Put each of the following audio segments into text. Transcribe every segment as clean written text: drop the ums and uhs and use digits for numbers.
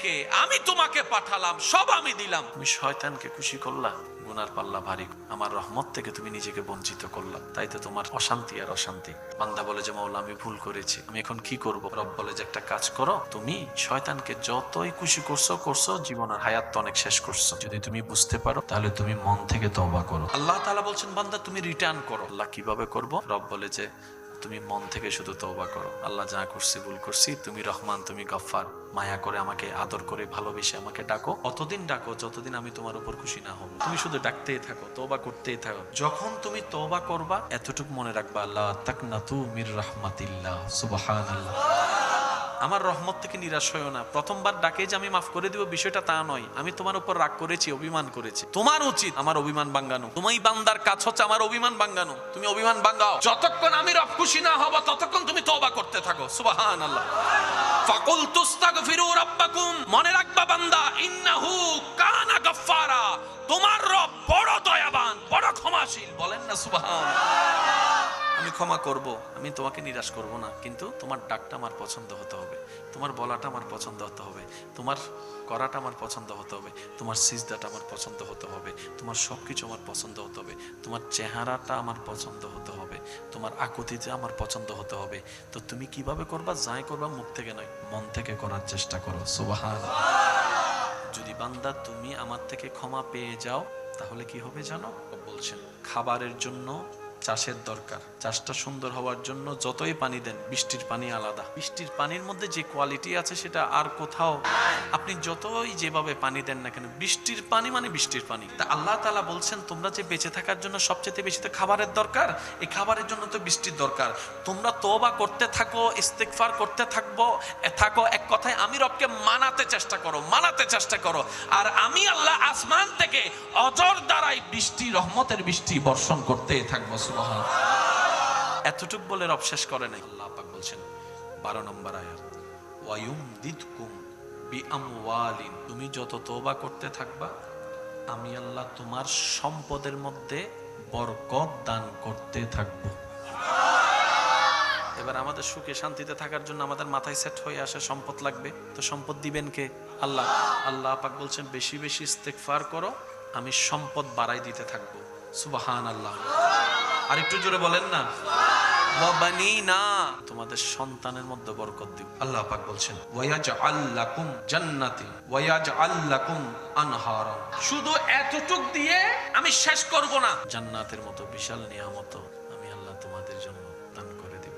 থেকে আমি তোমাকে পাঠালাম, সব আমি দিলাম, তুমি শয়তানকে খুশি করলা, গুনার পাল্লা ভারী, আমার রহমত থেকে তুমি নিজেকে বঞ্চিত করলা, তাই তো তোমার অশান্তি আর অশান্তি। বান্দা বলে যে মাওলা আমি ভুল করেছি, আমি এখন কি করব? রব বলে যে একটা কাজ করো, তুমি শয়তানকে যতই খুশি করছো জীবনের হায়াত তো অনেক শেষ করছো, যদি তুমি বুঝতে পারো তাহলে তুমি মন থেকে তওবা করো। আল্লাহ তাআলা বলছেন বান্দা তুমি রিটার্ন করো। আল্লাহ কিভাবে করব? রব বলে যে তুমি মন থেকে শুধু তওবা করো, আল্লাহ যা করছি ভুল করছি, তুমি রহমান, তুমি গফফার, মায়া করে আমাকে আদর করে ভালোবেসে আমাকে ডাকো, অতদিন ডাকো যতদিন আমি তোমার উপর খুশি না হব। তুমি শুধু ডাকতেই থাকো, তওবা করতেই থাকো। যখন তুমি তওবা করবা এতটুকু মনে রাখবা, লা তাকনাতু মির রাহমাতিল্লাহ, সুবহানাল্লাহ, আমার রহমত থেকে নিরাশ হয়ো না। প্রথমবার ডাকে যে আমি মাফ করে দিব বিষয়টা তা নয়, আমি তোমার উপর রাগ করেছি, অভিমান করেছি, তোমার উচিত আমার অভিমান ভাঙানো। তুমি বান্দার কাজ হচ্ছে আমার অভিমান ভাঙানো, তুমি অভিমান ভাঙাও। যতক্ষণ আমি রব খুশি না হব ততক্ষণ তুমি তওবা করতে থাকো। সুবহানাল্লাহ। ফাকুল তুস্তাগফিরু রাব্বাকুম, মনে রাখবা বান্দা, ইন্নাহু কানা গফফারা, তোমার রব বড় দয়াবান, বড় ক্ষমাশীল। বলেন না সুবহানাল্লাহ। আমি ক্ষমা করব, আমি তোমাকে নিরাশ করব না, কিন্তু তোমার ডাকটা আমার পছন্দ হতে হবে, তোমার বলাটা আমার পছন্দ হতে হবে, তোমার করাটা আমার পছন্দ হতে হবে, তোমার সিজদাটা আমার পছন্দ হতে হবে, তোমার সবকিছু আমার পছন্দ হতে হবে, তোমার চেহারাটা আমার পছন্দ হতে হবে, তোমার আকুতিতে আমার পছন্দ হতে হবে। তো তুমি কিভাবে করবা? যাই করবা মুখ থেকে নয়, মন থেকে করার চেষ্টা করো। সুবহানাল্লাহ। যদি বান্দা তুমি আমার থেকে ক্ষমা পেয়ে যাও তাহলে কি হবে জানো? বলছেন খাবারের জন্য চাষের দরকার, চাষটা সুন্দর হওয়ার জন্য যতই পানি দেন, বৃষ্টির পানি আলাদা, বৃষ্টির পানির মধ্যে যে কোয়ালিটি আছে সেটা আর কোথাও, আপনি যতই যেভাবে পানি দেন না কেন, বৃষ্টির পানি মানে বৃষ্টির পানি। তা আল্লাহ তাআলা বলছেন তোমরা যে বেঁচে থাকার জন্য সবচেয়ে বেশি তো খাবারের দরকার, এই খাবারের জন্য তো বৃষ্টির দরকার। তোমরা তওবা করতে থাকো, ইস্তেগফার করতে থাকো, এক কথায় আমি রবকে মানাতে চেষ্টা করো, আর আমি আল্লাহ আসমান থেকে অজর দ্বারাই বৃষ্টি, রহমতের বৃষ্টি বর্ষণ করতে থাকবো। এতটুক বলে রব শেষ করে নাই। আল্লাহ পাক বলছেন 12 নম্বর আয়াত, ওয়ায়ুমদিদকুম বিআমওয়ালিন, তুমি যত তওবা করতে থাকবা আমি আল্লাহ তোমার সম্পদের মধ্যে বরকত দান করতে থাকবো। এবার আমাদের সুখে শান্তিতে থাকার জন্য আমাদের মাথায় সেট হয়ে আসে সম্পদ লাগবে, তো সম্পদ দিবেন কে? আল্লাহ। আল্লাহ পাক বলছেন বেশি বেশি ইস্তেগফার করো, আমি সম্পদ বাড়াই দিতে থাকবো। সুবহানাল্লাহ। আর একটু জোরে বলেন না, ওয়াবানিনা, তোমাদের সন্তানের মধ্যে বরকত দিব। আল্লাহ পাক বলছেন ওয়ায়াজআল লাকুম জান্নাতি ওয়ায়াজআল লাকুম আনহারা, শুধু এতটুক দিয়ে আমি শেষ করব না, জান্নাতের মতো বিশাল নিয়ামত আমি আল্লাহ তোমাদের জন্য দান করে দেব।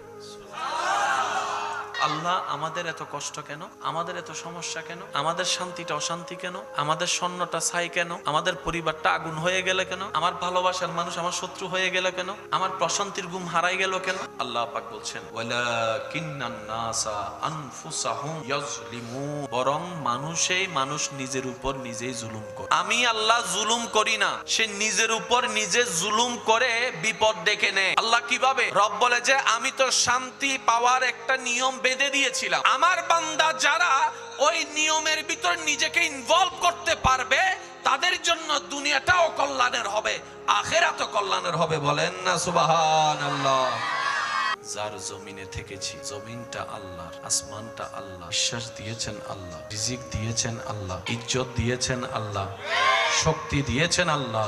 আল্লাহ আমাদের এত কষ্ট কেন? আমাদের এত সমস্যা কেন? আমাদের শান্তিটা অশান্তি কেন? আমাদের স্বর্ণটা ছাই কেন? আমাদের পরিবারটা আগুন হয়ে গেল কেন? আমার ভালোবাসার মানুষ আমার শত্রু হয়ে গেল কেন? আমার প্রশান্তির ঘুম হারাই গেল কেন? আল্লাহ পাক বলছেন ওয়ালাকিন্নান নাসা আনফুসাহুম ইয়াজলিমুন, বরং মানুষ নিজের উপর নিজেই জুলুম করে। আমি আল্লাহ জুলুম করি না, সে নিজের উপর নিজে জুলুম করে বিপদ ডেকে নেয়। আল্লাহ কিভাবে? রব বলে যে আমি তো শান্তি পাওয়ার একটা নিয়ম বেঁধে দিয়েছিলাম, আমার বান্দা যারা ওই নিয়মের ভিতর নিজেকে ইনভলভ করতে পারবে তাদের জন্য দুনিয়াটাও কল্যাণের হবে, আখিরাতও কল্যাণের হবে। বলেন না সুবহানাল্লাহ। যার জমিনে থেকেছি, জমিনটা আল্লাহর, আসমানটা আল্লাহ, বিশ্বাস দিয়েছেন আল্লাহ, রিজিক দিয়েছেন আল্লাহ, ইজ্জত দিয়েছেন আল্লাহ, শক্তি দিয়েছেন আল্লাহ,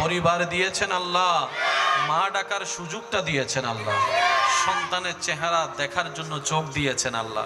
পরিবার দিয়েছেন আল্লাহ, মা ডাকার সুযোগটা দিয়েছেন আল্লাহ, সন্তানের চেহারা দেখার জন্য চোখ দিয়েছেন আল্লাহ,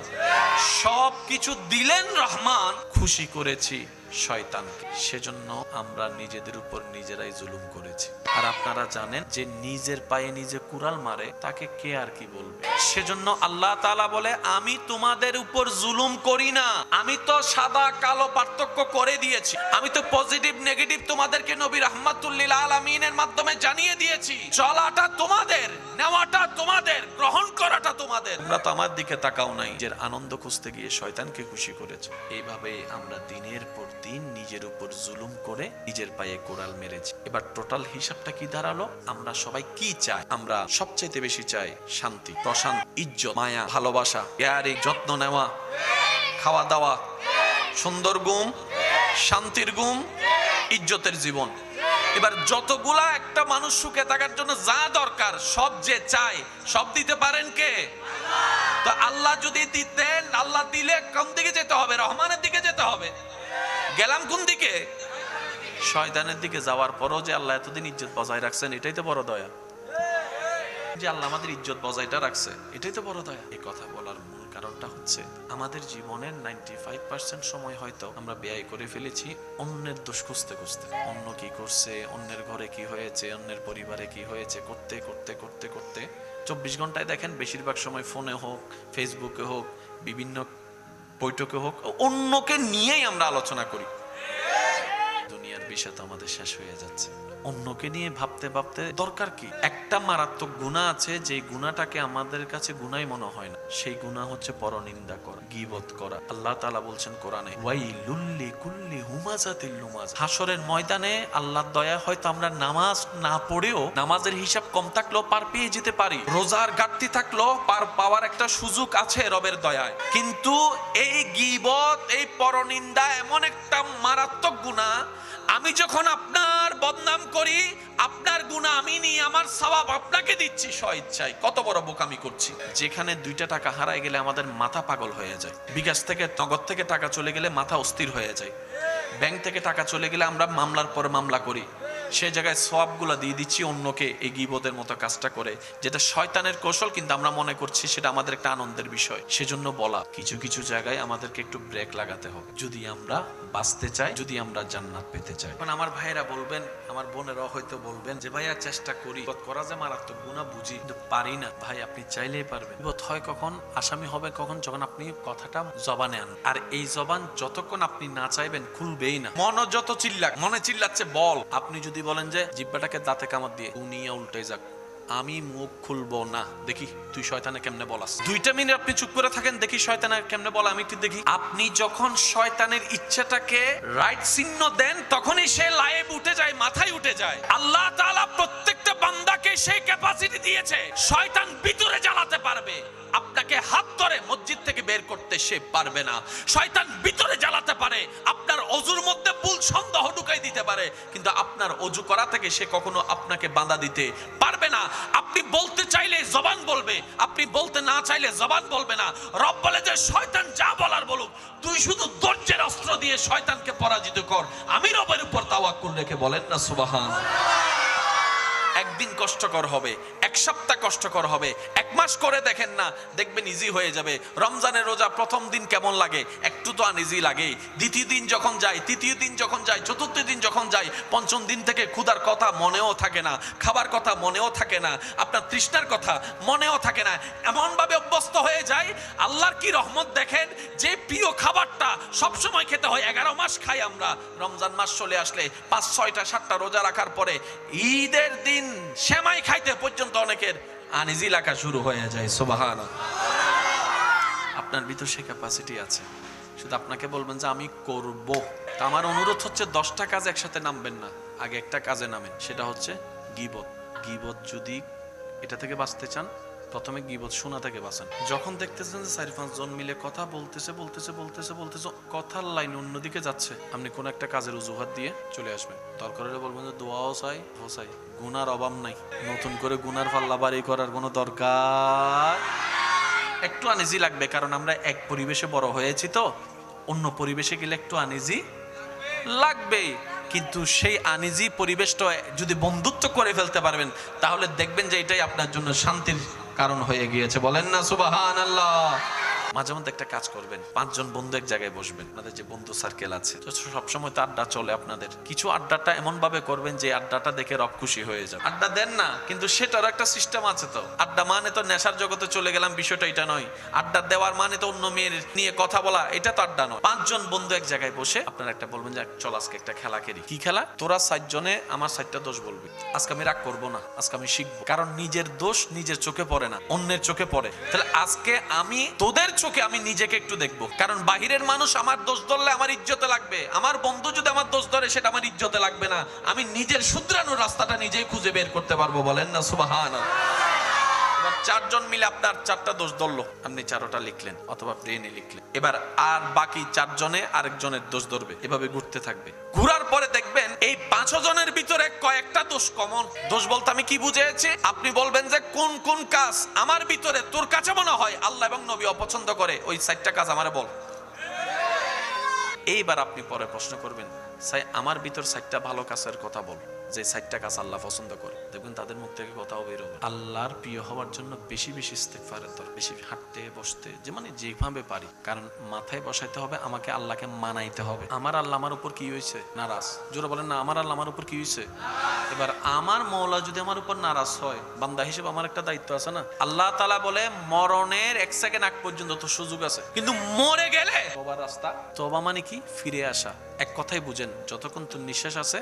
সব কিছু দিলেন রহমান, খুশি করেছি শয়তানকে, সেজন্য আমরা নিজেদের উপর নিজেরাই জুলুম করেছি। আর আপনারা জানেন যে নিজের পায়ে নিজে কুড়াল মারে তাকে কে আর কি বলবে? সেজন্য আল্লাহ তাআলা বলে আমি তোমাদের উপর জুলুম করি না, আমি তো সাদা কালো পার্থক্য করে দিয়েছি, আমি তো পজিটিভ নেগেটিভ তোমাদেরকে নবী রাহমাতুল লিল আলামিনের মাধ্যমে জানিয়ে দিয়েছি। চলাটা তোমাদের, নেওয়াটা তোমাদের, গ্রহণ করাটা তোমাদের। তোমরা তো আমার দিকে তাকাও নাই, যে আনন্দ খুঁজতে গিয়ে শয়তানকে খুশি করেছে। এইভাবে আমরা দিনের পর দিন নিজের উপর জুলুম করে নিজের পায়ে কোড়াল মেরেছি। এবার টোটাল হিসাবটা কি দাঁড়ালো? আমরা সবাই কি চাই? আমরা সবচেয়ে বেশি চাই শান্তি, প্রশান্তি, ইজ্জত, মায়া, ভালোবাসা, কেয়ারিং, যত্ন নেওয়া, খাওয়া দাওয়া, সুন্দর ঘুম, শান্তির ঘুম, ইজ্জতের জীবন। এবার যতগুলা একটা মানুষ সুখে থাকার জন্য যা দরকার সব যে চায় সব দিতে পারেন কে? তো আল্লাহ যদি দিতেন, আল্লাহ দিলে কোন দিকে যেতে হবে? রহমানের দিকে যেতে হবে। গেলাম কোন দিকে? শয়তানের দিকে যাওয়ার পরও যে আল্লাহ এতদিন ইজ্জত বজায় রাখছেন, এটাই তো বড় দয়া। যে আল্লাহ আমাদের ইজ্জত বজায়টা রাখছে, এটাই তো বড় দয়া। এই কথা বলার মূল কারণটা হচ্ছে আমাদের জীবনের 95% সময় হয়তো আমরা ব্যয় করে ফেলেছি অন্যের দোষ খুঁজতে খুঁজতে। অন্য কি করছে, অন্যের ঘরে কি হয়েছে, অন্যের পরিবারে কি হয়েছে করতে করতে করতে করতে 24 ঘন্টায় দেখেন বেশিরভাগ সময় ফোনে হোক, ফেসবুকে হোক, বিভিন্ন বৈঠকে হোক, অন্যকে নিয়েই আমরা আলোচনা করি। দুনিয়ার বিষয় তো আমাদের শেষ হয়ে যাচ্ছে, অন্যকে নিয়ে ভাবতে ভাবতে দরকার কি? একটা মারাত্মক গুনাহ আছে, যে গুনাহটাকে আমাদের কাছে গুনাহই মনে হয় না, সেই গুনাহ হচ্ছে পরনিন্দা করা, গীবত করা। আল্লাহ তাআলা বলছেন কোরআনে, ওয়াইলুল লিকুল্লি হুমাযাতিল লুমাযা। হাসরের ময়দানে আল্লাহর দয়া হয়তো আমরা নামাজ না পড়েও, নামাজের হিসাব কম থাকলেও পার পেয়ে যেতে পারি, রোজার ঘাটতি থাকলেও পার পাওয়ার একটা সুযোগ আছে রবের দয়ায়। কিন্তু এই গীবত, এই পরনিন্দা এমন একটা মারাত্মক গুনাহ, আমি যখন আপনার বদনাম করি, আপনার গুনাহ আমি নিয়ে আমার সওয়াব আপনাকে দিচ্ছি স্বইচ্ছায়। কত বড় বোকামি করছি। যেখানে 2টা টাকা হারায় গেলে আমাদের মাথা পাগল হয়ে যায়, বিকাশ থেকে নগদ থেকে টাকা চলে গেলে মাথা অস্থির হয়ে যায়, ব্যাংক থেকে টাকা চলে গেলে আমরা মামলার পর মামলা করি, সে জায়গায় সওয়াবগুলো দিয়ে দিচ্ছি অন্যকে এই গীবতের মতো কাজটা করে, যেটা শয়তানের কৌশল, কিন্তু আমরা মনে করছি সেটা আমাদের একটা আনন্দের বিষয়। সেজন্য বলা, কিছু কিছু জায়গায় আমাদেরকে একটু ব্রেক লাগাতে হবে যদি আমরা বাঁচতে চাই, যদি আমরা জান্নাত পেতে চাই। এখন আমার ভাইয়েরা বলবেন, আমার বোনেরা হয়তো বলবেন যে ভাইয়া চেষ্টা করি, গীবত করা যে মারাত্মক গুনাহ বুঝি, কিন্তু পারি না। ভাই আপনি চাইলেই পারবেন। গীবত হয় কখন, আসামি হবে কখন? যখন আপনি কথাটা জবানে আনেন। আর এই জবান যতক্ষণ আপনি না চাইবেন খুলবেই না। মন যত চিল্লাক, মনে চিল্লাচ্ছে বল, আপনি যদি বলেন যে জিহ্বাটাকে দাঁতে কামড় দিয়ে দুনিয়া উল্টে যাক, আমি মুখ খুলবো না, দেখি তুই শয়তানে কেমনে বলাস। 2টা মিনিট আপনি চুপ করে থাকেন, দেখি শয়তানে কেমনে বলা, আমি একটু দেখি। আপনি যখন শয়তানের ইচ্ছাটাকে রাইট চিহ্ন দেন, তখনই সে লাইভ উঠে যায়, মাথায় উঠে যায়। আল্লাহ তাআলা প্রত্যেকটা বান্দাকে সেই ক্যাপাসিটি দিয়েছে, শয়তান ভিতরে জ্বালাতে পারবে, আপনাকে হাত ধরে মসজিদ থেকে বের করতে সে পারবে না। শয়তান ভিতরে জ্বালাতে পারে, আপনার অজুর মধ্যে ভুল সন্দেহ ঢুকাই দিতে পারে, কিন্তু আপনার অজু করা থেকে সে কখনো আপনাকে বাধা দিতে পারবে না। আপনি বলতে চাইলে জবান বলবে, আপনি বলতে না চাইলে জবান বলবে না। রব বলে যে শয়তান যা বলার বলুক, তুই শুধু ধৈর্যের অস্ত্র দিয়ে শয়তানকে পরাজিত কর। আমি রবের উপর তাওয়াক্কুল রেখে বলেন না সুবহানাল্লাহ। একদিন কষ্টকর হবে, এক সপ্তাহ কষ্টকর হবে, 1 মাস করে দেখেন না, দেখবেন ইজি হয়ে যাবে। রমজানের রোজা প্রথম দিন কেমন লাগে? একটু তো আনইজি লাগে। দ্বিতীয় দিন যখন যায়, তৃতীয় দিন যখন যায়, চতুর্থ দিন যখন যায়, পঞ্চম দিন থেকে ক্ষুধার কথা মনেও থাকে না, খাবার কথা মনেও থাকে না, আপনার তৃষ্ণার কথা মনেও থাকে না, এমন ভাবে অভ্যস্ত হয়ে যায়। আল্লাহর কি রহমত দেখেন, যে প্রিয় খাবারটা সবসময় খেতে হয়, 11 মাস খাই আমরা, রমজান মাস চলে আসলে 5, 6টা, 7টা রোজা রাখার পরে ঈদের দিন সেমাই খাইতে পর্যন্ত অনেকের আনইজি লাগা শুরু হয়ে যায়। সুবহানাল্লাহ। আপনার ভিতর সে ক্যাপাসিটি আছে, শুধু আপনাকে বলবেন যে আমি করব। তা আমার অনুরোধ হচ্ছে 10টা কাজ একসাথে নামবেন না, আগে একটা কাজে নামেন, সেটা হচ্ছে গীবত। গীবত যদি এটা থেকে বাঁচতে চান, প্রথমে গীবত শোনা থেকে বাঁচান। যখন দেখতেছেন যে 4-5 জন মিলে কথা বলতেছে, কথার লাইন অন্যদিকে যাচ্ছে, আপনি কোন একটা কাজের অজুহাত দিয়ে চলে আসবেন। দরকার হলে বলবেন যে দোয়াও চাই, গুনার অভাব নাই, নতুন করে গুনার পাল্লা বাড়ি করার কোনো দরকার। একটু আনইজি লাগবে, কারণ আমরা এক পরিবেশে বড় হয়েছি, তো অন্য পরিবেশে গেলে একটু আনইজি লাগবেই। কিন্তু সেই আনইজি পরিবেশটা যদি বন্ধুত্ব করে ফেলতে পারবেন, তাহলে দেখবেন যে এটাই আপনার জন্য শান্তির কারণ হয়ে গিয়েছে। বলেন না সুবহানাল্লাহ। মাঝে মধ্যে একটা কাজ করবেন, 5 জন বন্ধু এক জায়গায় বসবেন, আপনাদের যে বন্ধু সার্কেল আছে, সবসময় তো আড্ডা চলে আপনাদের, কিছু আড্ডাটা এমন ভাবে করবেন যে আড্ডাটা দেখে রব খুশি হয়ে যাবে। আড্ডা দেন না, কিন্তু সেটার একটা সিস্টেম আছে। তো আড্ডা মানে তো নেশার জগতে চলে গেলাম, বিষয়টা এটা নয়। আড্ডা দেওয়ার মানে তো অন্য মেয়ের নিয়ে কথা বলা, এটা তো আড্ডা নয়। 5 জন বন্ধু এক জায়গায় বসে আপনারা একটা বলবেন যে চল আজকে একটা খেলা খেলি। কি খেলা? তোরা 4 জনে আমার 4টা দোষ বলবি, আজকে আমি রাগ করবো না, আজকে আমি শিখবো। কারণ নিজের দোষ নিজের চোখে পড়ে না, অন্যের চোখে পড়ে। তাহলে আজকে আমি তোদের চোখে আমি নিজেকে একটু দেখবো, কারণ বাহিরের মানুষ আমার দোষ ধরলে আমার ইজ্জতে লাগবে, আমার বন্ধু যদি আমার দোষ ধরে সেটা আমার ইজ্জতে লাগবে না। আমি নিজের শুধরানোর রাস্তাটা নিজেই খুঁজে বের করতে পারবো। বলেন না সুবহানাল্লাহ। 4 জন মিলে আপনার 4টা দোষ ধরলো, আপনি 4টা লিখলেন অথবা প্লেনে লিখলেন। এবার আর বাকি 4 জনে আরেকজনের দোষ ধরবে, এভাবে ঘুরতে থাকবে। ঘুরার তারপরে দেখবেন এই 5 জনের ভিতরে কয়েকটা দোষ কমন। দোষ বলতে আমি কি বুঝেছি? আপনি বলবেন যে কোন কোন কাজ আমার ভিতরে তোর কাছে মনে হয় আল্লাহ এবং নবী অপছন্দ করে, ওই 4টা কাজ আমারে বল। এইবার আপনি পরে প্রশ্ন করবেন, আমার ভিতর 4টা ভালো কাজের কথা বল, যে 4টা কাজ আল্লাহ পছন্দ করে। দেখবেন তাদের মুখ থেকে কথাও বের হবে। আল্লাহর প্রিয় হওয়ার জন্য বেশি বেশি ইস্তেগফারের দরকার, বেশি হাঁটতে বসতে, যে মানে যেভাবে পারি। কারণ মাথায় বসাইতে হবে আমাকে আল্লাহকে মানাইতে হবে। আমার আল্লাহ আমার উপর কি হয়েছে? নারাজ। জোরে বলেন না, আমার আল্লাহ আমার উপর কি হয়েছে? এবার আমার মওলা যদি আমার উপর নারাজ হয়, বান্দা হিসেবে আমার একটা দায়িত্ব আছে না। আল্লাহ তাআলা বলে মরণের 1 সেকেন্ড আগ পর্যন্ত তো সুযোগ আছে, কিন্তু মরে গেলে তওবার রাস্তা। তওবা মানে কি? ফিরে আসা। এক কথাই বুঝেন, যতক্ষণ তোর নিঃশ্বাস আছে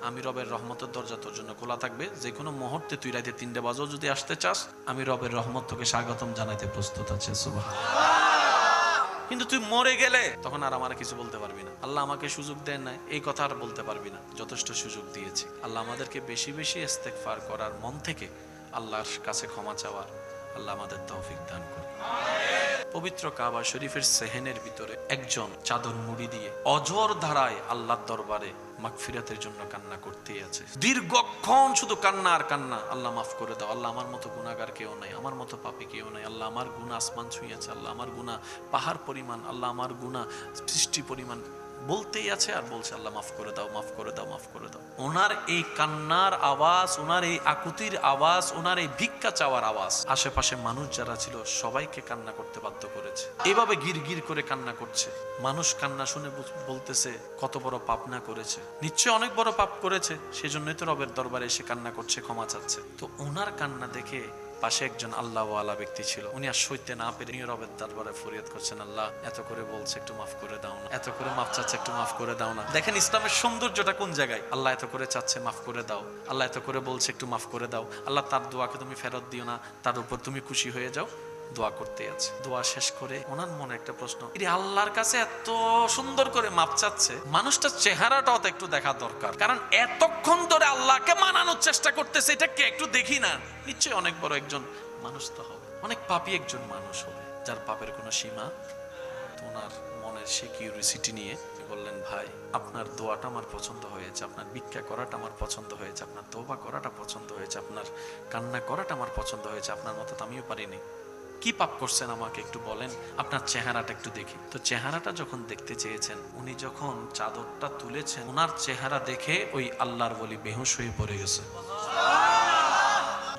আমি রবের রহমতের দরজা তোর জন্য খোলা থাকবে। যে কোনো মুহূর্তে তুই রাতে 3টে বাজেও যদি আসতে চাস, আমি রবের রহমত তোকে স্বাগতম জানাইতে প্রস্তুত আছে। সুবহানাল্লাহ। কিন্তু তুই মরে গেলে তখন আর আমার কিছু বলতে পারবি না। আল্লাহ আমাকে সুযোগ দেন না এই কথা আর বলতে পারবি না, যথেষ্ট সুযোগ দিয়েছি। আল্লাহ আমাদেরকে বেশি বেশি ইস্তেগফার করার, মন থেকে আল্লাহর কাছে ক্ষমা চাওয়ার আল্লাহ আমাদের তৌফিক দান করুন। পবিত্র কাবা শরীফের সেহেনের ভিতরে একজন চাদর মুড়ি দিয়ে অঝোর ধারায় আল্লাহর দরবারে মাগফিরাতের জন্য কান্না করতেই আছে। দীর্ঘক্ষণ শুধু কান্না আর কান্না। আল্লাহ মাফ করে দাও, আল্লাহ আমার মতো গুনাহগার কেউ নাই, আমার মতো পাপী কেউ নাই, আল্লাহ আমার গুনাহ আসমান ছুঁয়েছে, আল্লাহ আমার গুনাহ পাহাড় পরিমাণ, আল্লাহ আমার গুনাহ সৃষ্টি পরিমাণ। বলতেই আছে আর বলছে আল্লাহ মাফ করে দাও, মাফ করে দাও, মাফ করে দাও। ওনার এই কান্নার আওয়াজ, ওনার এই আকুতির আওয়াজ, ওনার এই ভিক্ষা চাওয়ার আওয়াজ আশেপাশে মানুষ যারা ছিল সবাইকে কান্না করতে বাধ্য করেছে। এভাবে গির গির করে কান্না করছে। মানুষ কান্না শুনে বলতেছে কত বড় পাপ না করেছে, নিশ্চয় অনেক বড় পাপ করেছে, সেজন্যই তো রবের দরবারে এসে কান্না করছে, ক্ষমা চাচ্ছে। তো ওনার কান্না দেখে পাশে একজন আল্লাহওয়ালা ব্যক্তি ছিল, উনি আর সইতে না পেরে রবের দরবারে ফরিয়াদ করছেন, আল্লাহ এত করে বলছে একটু মাফ করে দাও না, এত করে মাফ চাচ্ছে একটু মাফ করে দাও না। দেখেন ইসলামের সৌন্দর্যটা কোন জায়গায়। আল্লাহ এত করে চাচ্ছে মাফ করে দাও, আল্লাহ এত করে বলছে একটু মাফ করে দাও, আল্লাহ তার দোয়াকে তুমি ফেরত দিও না, তার উপর তুমি খুশি হয়ে যাও। দোয়া করতে আছে। দোয়া শেষ করে ওনার মনে একটা প্রশ্ন, আল্লাহর কাছে এত সুন্দর করে মাপ চাচ্ছে, মানুষটার চেহারাটাও তো একটু দেখা দরকার। কারণ এতক্ষণ ধরে আল্লাহকে মানানোর চেষ্টা করতেছে, এটা কে একটু দেখি না। নিশ্চয়ই অনেক বড় একজন মানুষ তো হবে, অনেক পাপী একজন মানুষ হবে, যার পাপের কোনো সীমা। তো ওনার মনের সে কিউরিসিটি নিয়ে বললেন, ভাই আপনার দোয়াটা আমার পছন্দ হয়েছে, আপনার ভিক্ষা করাটা আমার পছন্দ হয়েছে, আপনার তওবা করাটা পছন্দ হয়েছে, আপনার কান্না করাটা আমার পছন্দ হয়েছে, আপনার মতো তো আমিও পারিনি। কি পাপ করছেন আমাকে একটু বলেন, আপনার চেহারাটা একটু দেখি। তো চেহারাটা যখন দেখতে চেয়েছেন, উনি যখন চাদরটা তুলেছেন, ওনার চেহারা দেখে ওই আল্লাহর ওলি বেহুশ হয়ে পড়ে গেছে।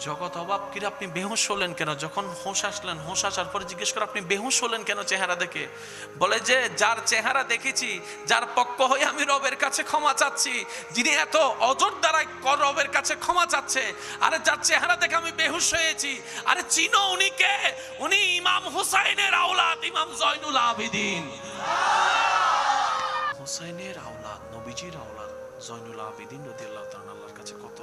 জগৎ অবাক, কিরে আপনি বেহুশ হলেন কেন? যখন হোশ আসলেন, হোশ আসার পরে জিজ্ঞেস করে আপনি বেহুশ হলেন কেন চেহারা দেখে? বলে যে যার চেহারা দেখেছি, যার পক্ষ হয়ে আমি রবের কাছে ক্ষমা চাচ্ছি, যিনি এত অজর দ্বারা রবের কাছে ক্ষমা চাচ্ছে, আরে যার চেহারা দেখে আমি বেহুশ হয়েছি, আরে চিনো উনি কে? উনি ইমাম হুসাইনের আওলাদ, ইমাম জয়নুল আবেদিন। হুসাইনের আওলাদ, নবীজির আওলাদ জয়নুল আবেদিন রাদিয়াল্লাহু তাআলা আল্লাহর কাছে কত।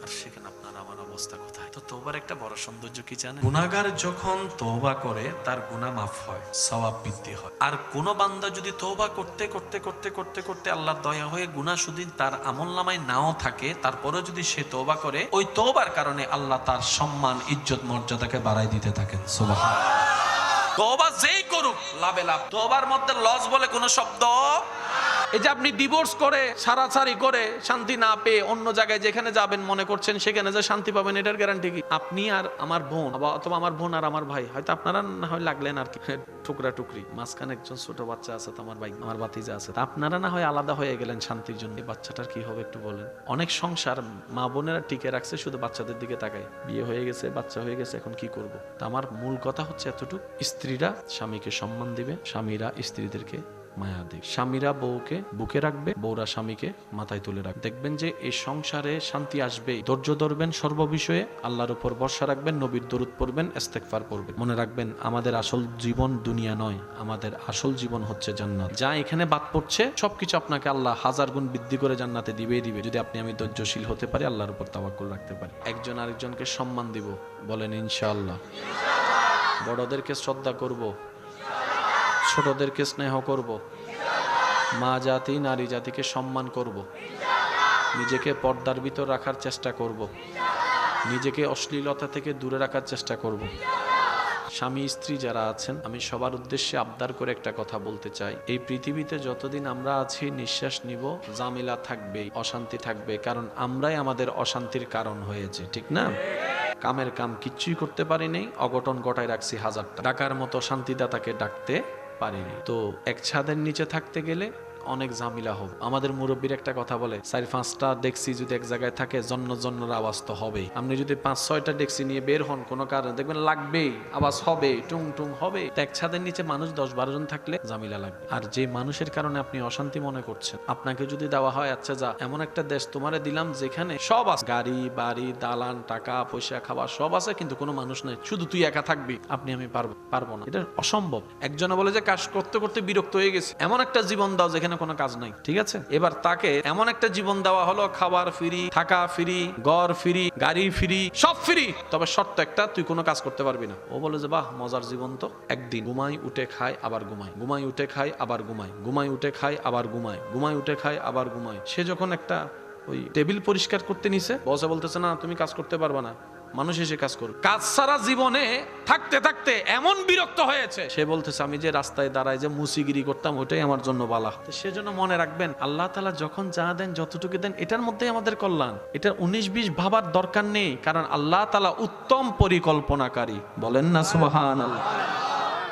আর সেখানে আপনার আমার অবস্থা কোথায়? তো তওবার একটা বড় সৌন্দর্য কি জানেন? গুনাহগার যখন তওবা করে তার গুনাহ মাফ হয়, সওয়াব বৃদ্ধি হয়। আর কোন বান্দা যদি তওবা করতে করতে করতে করতে করতে আল্লাহর দয়া হয়ে গুনাহ শুধু তার আমলনামায় নাও থাকে, তারপরেও যদি সে তওবা করে, ওই তওবার কারণে আল্লাহ তার সম্মান, ইজ্জত, মর্যাদাকে বাড়াই দিতে থাকেন। সুবহানাল্লাহ। তওবা যেই করুক লাভে লাভ, তওবার মধ্যে লস বলে কোনো শব্দ। এই যে আপনি ডিভোর্স করে, সারাসারি করে শান্তি না পেয়ে অন্য জায়গায় যেখানে যাবেন মনে করছেন সেখানে যে শান্তি পাবেন, এটার গ্যারান্টি কি? আপনি আর আমার বোন, অথবা আমার বোন আর আমার ভাই, হয়তো আপনারা না হয় লাগলেন আর কি টুকরা টুকরি, মাঝখানে একজন ছোট বাচ্চা আছে, তো আমার ভাই, আমার ভাতিজা আছে, আপনারা না হয় আলাদা হয়ে গেলেন শান্তির জন্য। এই বাচ্চাটার কি হবে একটু বলেন? অনেক সংসার মা বোনেরা টিকে রাখছে শুধু বাচ্চাদের দিকে তাকায়, বিয়ে হয়ে গেছে, বাচ্চা হয়ে গেছে, এখন কি করব? তা আমার মূল কথা হচ্ছে এতটুকু, স্ত্রীরা স্বামীকে সম্মান দিবে, স্বামীরা স্ত্রীদেরকে মায়া দিবে, স্বামীরা বউকে বুকে রাখবে, বউরা স্বামীকে মাথায় তুলে রাখবে। দেখবেন যে এই সংসারে শান্তি আসবে। ধৈর্য ধরবেন সর্ববিষয়ে, আল্লাহর উপর ভরসা রাখবেন, নবীর দরুদ পড়বেন, ইস্তেগফার পড়বেন। মনে রাখবেন আমাদের আসল জীবন দুনিয়া নয়, আমাদের আসল জীবন হচ্ছে জান্নাত। যা এখানে বাদ পড়ছে সবকিছু আপনাকে আল্লাহ 1000 গুণ বৃদ্ধি করে জান্নাতে দিবেই দিবে, যদি আপনি আমি ধৈর্যশীল হতে পারি, আল্লাহর উপর তাওয়াক্কুল রাখতে পারি। একজন আরেকজনকে সম্মান দিব, বলেন ইনশাআল্লাহ। বড়দেরকে শ্রদ্ধা করব, ছোটদেরকে স্নেহ করব, মা জাতি নারী জাতিকে সম্মান করব, নিজেকে পর্দার ভিতর রাখার চেষ্টা করব, নিজেকে অশ্লীলতা থেকে দূরে রাখার চেষ্টা করব, স্বামী স্ত্রী যারা আছেন, আমি সবার উদ্দেশ্যে আবদার করে একটা কথা বলতে চাই। এই পৃথিবীতে যতদিন আমরা আছি, নিঃশ্বাস নিব, ঝামেলা থাকবেই, অশান্তি থাকবে, কারণ আমরাই আমাদের অশান্তির কারণ হয়েছে, ঠিক না? কামের কাম কিচ্ছুই করতে পারি নাই, অঘটন ঘটায় রাখছি হাজারটা, ডাকার মতো শান্তিদাতাকে ডাকতে পারিনি। তো এক ছাদের নিচে থাকতে গেলে অনেক ঝামেলা হবে। আমাদের মুরব্বীর একটা কথা বলে, 4-5টা ডেক্সি যদি এক জায়গায় থাকে, জন্নর আওয়াজ তো হবেই। আপনি যদি 5-6টা ডেক্সি নিয়ে বের হন কোনো কারণে, দেখবেন লাগবেই, আওয়াজ হবে, টুং টুং হবে। এক ছাদের নিচে মানুষ 10-12 জন থাকলে ঝামেলা লাগবে। আর যে মানুষের কারণে আপনি অশান্তি মনে করছেন, আপনাকে যদি দেওয়া হয়, আচ্ছা যা, এমন একটা দেশ তোমারে দিলাম যেখানে সব আছে, গাড়ি বাড়ি দালান টাকা পয়সা খাবার সব আছে, কিন্তু কোনো মানুষ নাই, শুধু তুই একা থাকবি, আপনি আমি পারবো না, এটা অসম্ভব। একজনে বলে যে কাজ করতে করতে বিরক্ত হয়ে গেছে, এমন একটা জীবন দাও যেখানে কোনো কাজ নাই, ঠিক আছে? এবার তাকে এমন একটা জীবন দেওয়া হলো, খাবার ফ্রি, থাকা ফ্রি, ঘর ফ্রি, গাড়ি ফ্রি, সব ফ্রি, তবে শর্ত একটা, তুই কোনো কাজ করতে পারবি না। ও বলে যে বাহ, মজার জীবন তো। একদিন ঘুমাই উঠে খায় আবার ঘুমাই, ঘুমাই উঠে খায় আবার ঘুমাই, ঘুমাই উঠে খায় আবার ঘুমাই, ঘুমাই উঠে খায় আবার ঘুমাই। সে যখন একটা ওই টেবিল পরিষ্কার করতে নিছে, বসে বলতেছে না তুমি কাজ করতে পারবা না, মানুষ এসে কাজ করবে। কাজ সারা জীবনে থাকতে থাকতে এমন বিরক্ত হয়েছে, সে বলতেছে আমি যে রাস্তায় দাঁড়ায় যে মুসিগিরি করতাম, ওটাই আমার জন্য বালা। সেজন্য মনে রাখবেন, আল্লাহ তাআলা যখন যা দেন, যতটুকু দেন, এটার মধ্যেই আমাদের কল্যাণ। এটা 19-20 ভাবার দরকার নেই, কারণ আল্লাহ তাআলা উত্তম পরিকল্পনাকারী। বলেন না সুবহানাল্লাহ।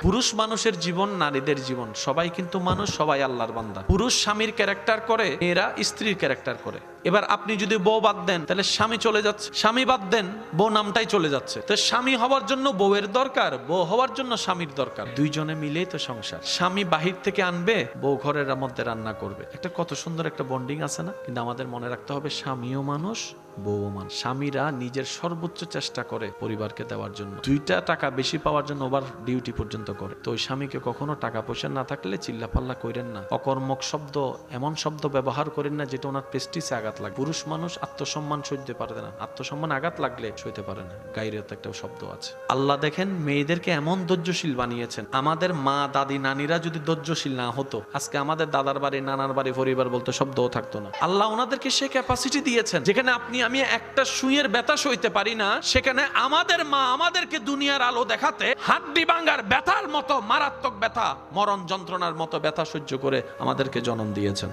পুরুষ মানুষের জীবন, নারীদের জীবন, সবাই কিন্তু মানুষ, সবাই আল্লাহর বান্দা। পুরুষ স্বামীর ক্যারেক্টার করে, মেয়েরা স্ত্রীর ক্যারেক্টার করে। এবার আপনি যদি বউ বাদ দেন, তাহলে স্বামী চলে যাচ্ছে, স্বামী বাদ দেন, বউ নামটাই চলে যাচ্ছে। তো স্বামী হওয়ার জন্য বউয়ের দরকার, বউ হওয়ার জন্য স্বামীর দরকার, দুইজনে মিলেই তো সংসার। স্বামী বাহির থেকে আনবে, বউ ঘরের মধ্যে রান্না করবে। একটা কত সুন্দর একটা বন্ডিং আছে না? কিন্তু আমাদের মনে রাখতে হবে, স্বামীও মানুষ, বউ মানুষ। স্বামীরা নিজের সর্বোচ্চ চেষ্টা করে পরিবারকে দেওয়ার জন্য, 2টা টাকা বেশি পাওয়ার জন্য ওভার ডিউটি পর্যন্ত করে। তো ওই স্বামীকে কখনো টাকা পয়সা না থাকলে চিল্লাপাল্লা কইরেন না, অকর্মক শব্দ, এমন শব্দ ব্যবহার করেন না যেটা ওনার প্রেস্টিজে আঘাত লাগে। পুরুষ মানুষ আত্মসম্মান সইতে পারে না, আত্মসম্মান আঘাত লাগলে সইতে পারে না। গাইরেও তো একটা শব্দ আছে। আল্লাহ দেখেন মেয়েদেরকে এমন ধৈর্যশীল বানিয়েছেন। আমাদের মা দাদি নানিরা যদি ধৈর্যশীল না হতো, আজকে আমাদের দাদার বাড়ি নানার বাড়ি পরিবার বলতে শব্দও থাকতো না। আল্লাহ ওনাদেরকে সে ক্যাপাসিটি দিয়েছেন, যেখানে আপনি আমি একটা সুইয়ের ব্যথা সইতে পারি না, সেখানে আমাদের মা আমাদেরকে দুনিয়ার আলো দেখাতে হাড্ডি ভাঙার ব্যথার মতো মারাত্মক ব্যথা, মরণ যন্ত্রণার মতো ব্যথা সহ্য করে আমাদেরকে জন্ম দিয়েছেন।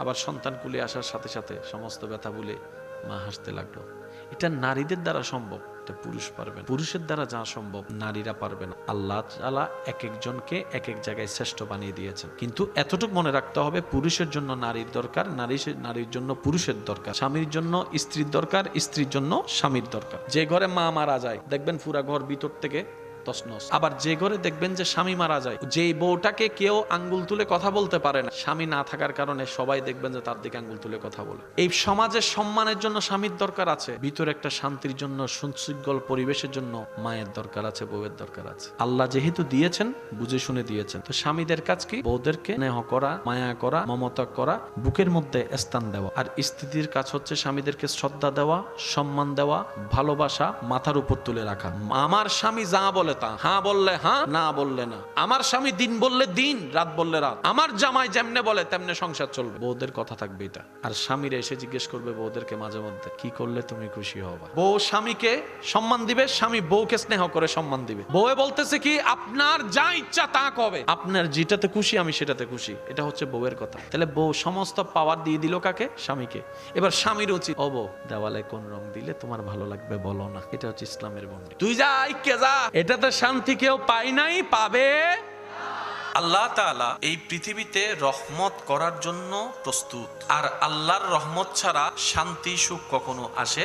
আবার সন্তান কুলে আসার সাথে সাথে সমস্ত ব্যথা ভুলে মা হাসতে লাগলো। এটা নারীদের দ্বারা সম্ভব, এটা পুরুষ পারবে না। পুরুষের দ্বারা যা সম্ভব নারীরা পারবে না। আল্লাহ তাআলা এক একজনকে এক এক জায়গায় শ্রেষ্ঠ বানিয়ে দিয়েছেন, কিন্তু এতটুকু মনে রাখতে হবে, পুরুষের জন্য নারীর দরকার, নারীর জন্য পুরুষের দরকার, স্বামীর জন্য স্ত্রীর দরকার, স্ত্রীর জন্য স্বামীর দরকার। যে ঘরে মা মারা যায়, দেখবেন পুরা ঘর ভিতর থেকে তছনছ। আবার যে ঘরে দেখবেন যে স্বামী মারা যায়, যেই বউটাকে কেউ আঙ্গুল তুলে কথা বলতে পারে না, স্বামী না থাকার কারণে সবাই দেখবেন যে তার দিকে আঙ্গুল তুলে কথা বলে। এই সমাজের সম্মানের জন্য স্বামীর দরকার আছে, ভিতরে একটা শান্তির জন্য, সুশৃঙ্খল পরিবেশের জন্য মায়ের দরকার আছে, বউয়ের দরকার আছে। আল্লাহ যেহেতু দিয়েছেন, বুঝে শুনে দিয়েছেন। তো স্বামীদের কাজ কি? বউদেরকে স্নেহ করা, মায়া করা, মমতা করা, বুকের মধ্যে স্থান দেওয়া। আর স্ত্রীদের কাজ হচ্ছে স্বামীদেরকে শ্রদ্ধা দেওয়া, সম্মান দেওয়া, ভালোবাসা মাথার উপর তুলে রাখা। আমার স্বামী যা বলে তা, হ্যাঁ বললে হ্যাঁ, না বললে না। আমার স্বামী দিন বললে দিন, রাত বললে রাত। আমার জামাই যেমনে বলে তেমনে সংসার চলবে। বউদের কথা থাকবে এটা। আর স্বামীরা এসে জিজ্ঞেস করবে বউদেরকে মাঝে মধ্যে, কি করলে তুমি খুশি হবা? বউ স্বামীকে সম্মান দিবে, স্বামী বউকে স্নেহ করে সম্মান দিবে। বউয়ে বলতেছে কি, আপনার যা ইচ্ছা তা কবে, আপনার যেটাতে খুশি আমি সেটাতে খুশি। এটা হচ্ছে বউয়ের কথা। তাহলে বউ সমস্ত পাওয়ার দিয়ে দিল কাকে? স্বামীকে। এবার স্বামীর উচিত, ও বউ দেওয়ালে কোন রং দিলে তোমার ভালো লাগবে বলো না। এটা হচ্ছে ইসলামের বন্দি। তুই যা ইকে যা, এটা শান্তি কেউ পাই নাই, পাবে। আল্লাহ তাআলা এই পৃথিবীতে রহমত করার জন্য প্রস্তুত। আর আল্লাহর রহমত ছাড়া শান্তি সুখ কখনো আসে।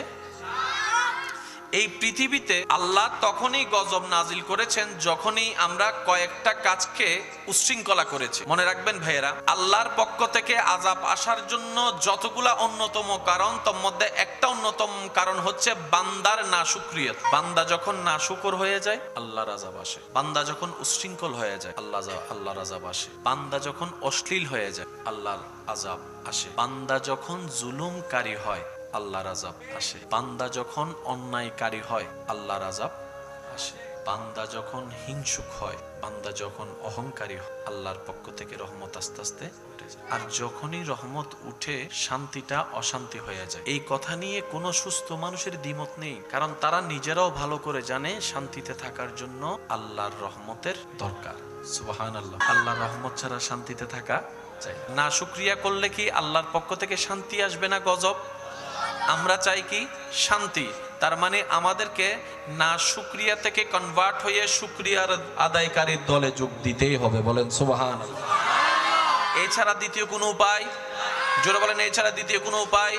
এই পৃথিবীতে আল্লাহ তখনই গজব নাজিল করেছেন যখনই আমরা কয়েকটা কাজকে উচ্ছৃঙ্খলা করেছি। মনে রাখবেন ভাইয়েরা, আল্লাহর পক্ষ থেকে আযাব আসার জন্য যতগুলা অন্যতম কারণ, তার মধ্যে একটা অন্যতম কারণ হচ্ছে বান্দার নাশুকরিয়ত। বান্দা যখন নাশুকর হয়ে যায়, আল্লাহর আযাব আসে। বান্দা যখন উচ্ছৃঙ্খল হয়ে যায়, আল্লাহর আযাব আসে। বান্দা যখন অশ্লীল হয়ে যায়, আল্লাহর আযাব আসে। বান্দা যখন জুলুমকারী হয়, আল্লাহর আযাব আসে। বান্দা যখন অন্যায়কারী হয়, আল্লাহর আযাব আসে। বান্দা যখন হিংসুক হয়, বান্দা যখন অহংকারী হয়, আল্লাহর পক্ষ থেকে রহমত আস্তে আস্তে উঠে যায়। আর যখনই রহমত উঠে শান্তিটা অশান্তি হয়ে যায়। এই কথা নিয়ে কোনো সুস্থ মানুষের দ্বিমত নেই, কারণ তারা নিজেরাও ভালো করে জানে শান্তিতে থাকার জন্য আল্লাহর রহমতের দরকার। সুবহানাল্লাহ। আল্লাহর রহমত ছাড়া শান্তিতে থাকা যায় না। শুকরিয়া করলে কি আল্লাহর পক্ষ থেকে শান্তি আসবে না গজব? আমরা চাই কি? শান্তি। তার মানে আমাদেরকে না শুকরিয়া থেকে কনভার্ট হয়ে শুকরিয়ার আদায়কারীর দলে যোগ দিতেই হবে। বলেন সুবহানাল্লাহ। এছাড়া দ্বিতীয় কোনো উপায়? জোরে বলেন, এছাড়া দ্বিতীয় কোনো উপায়?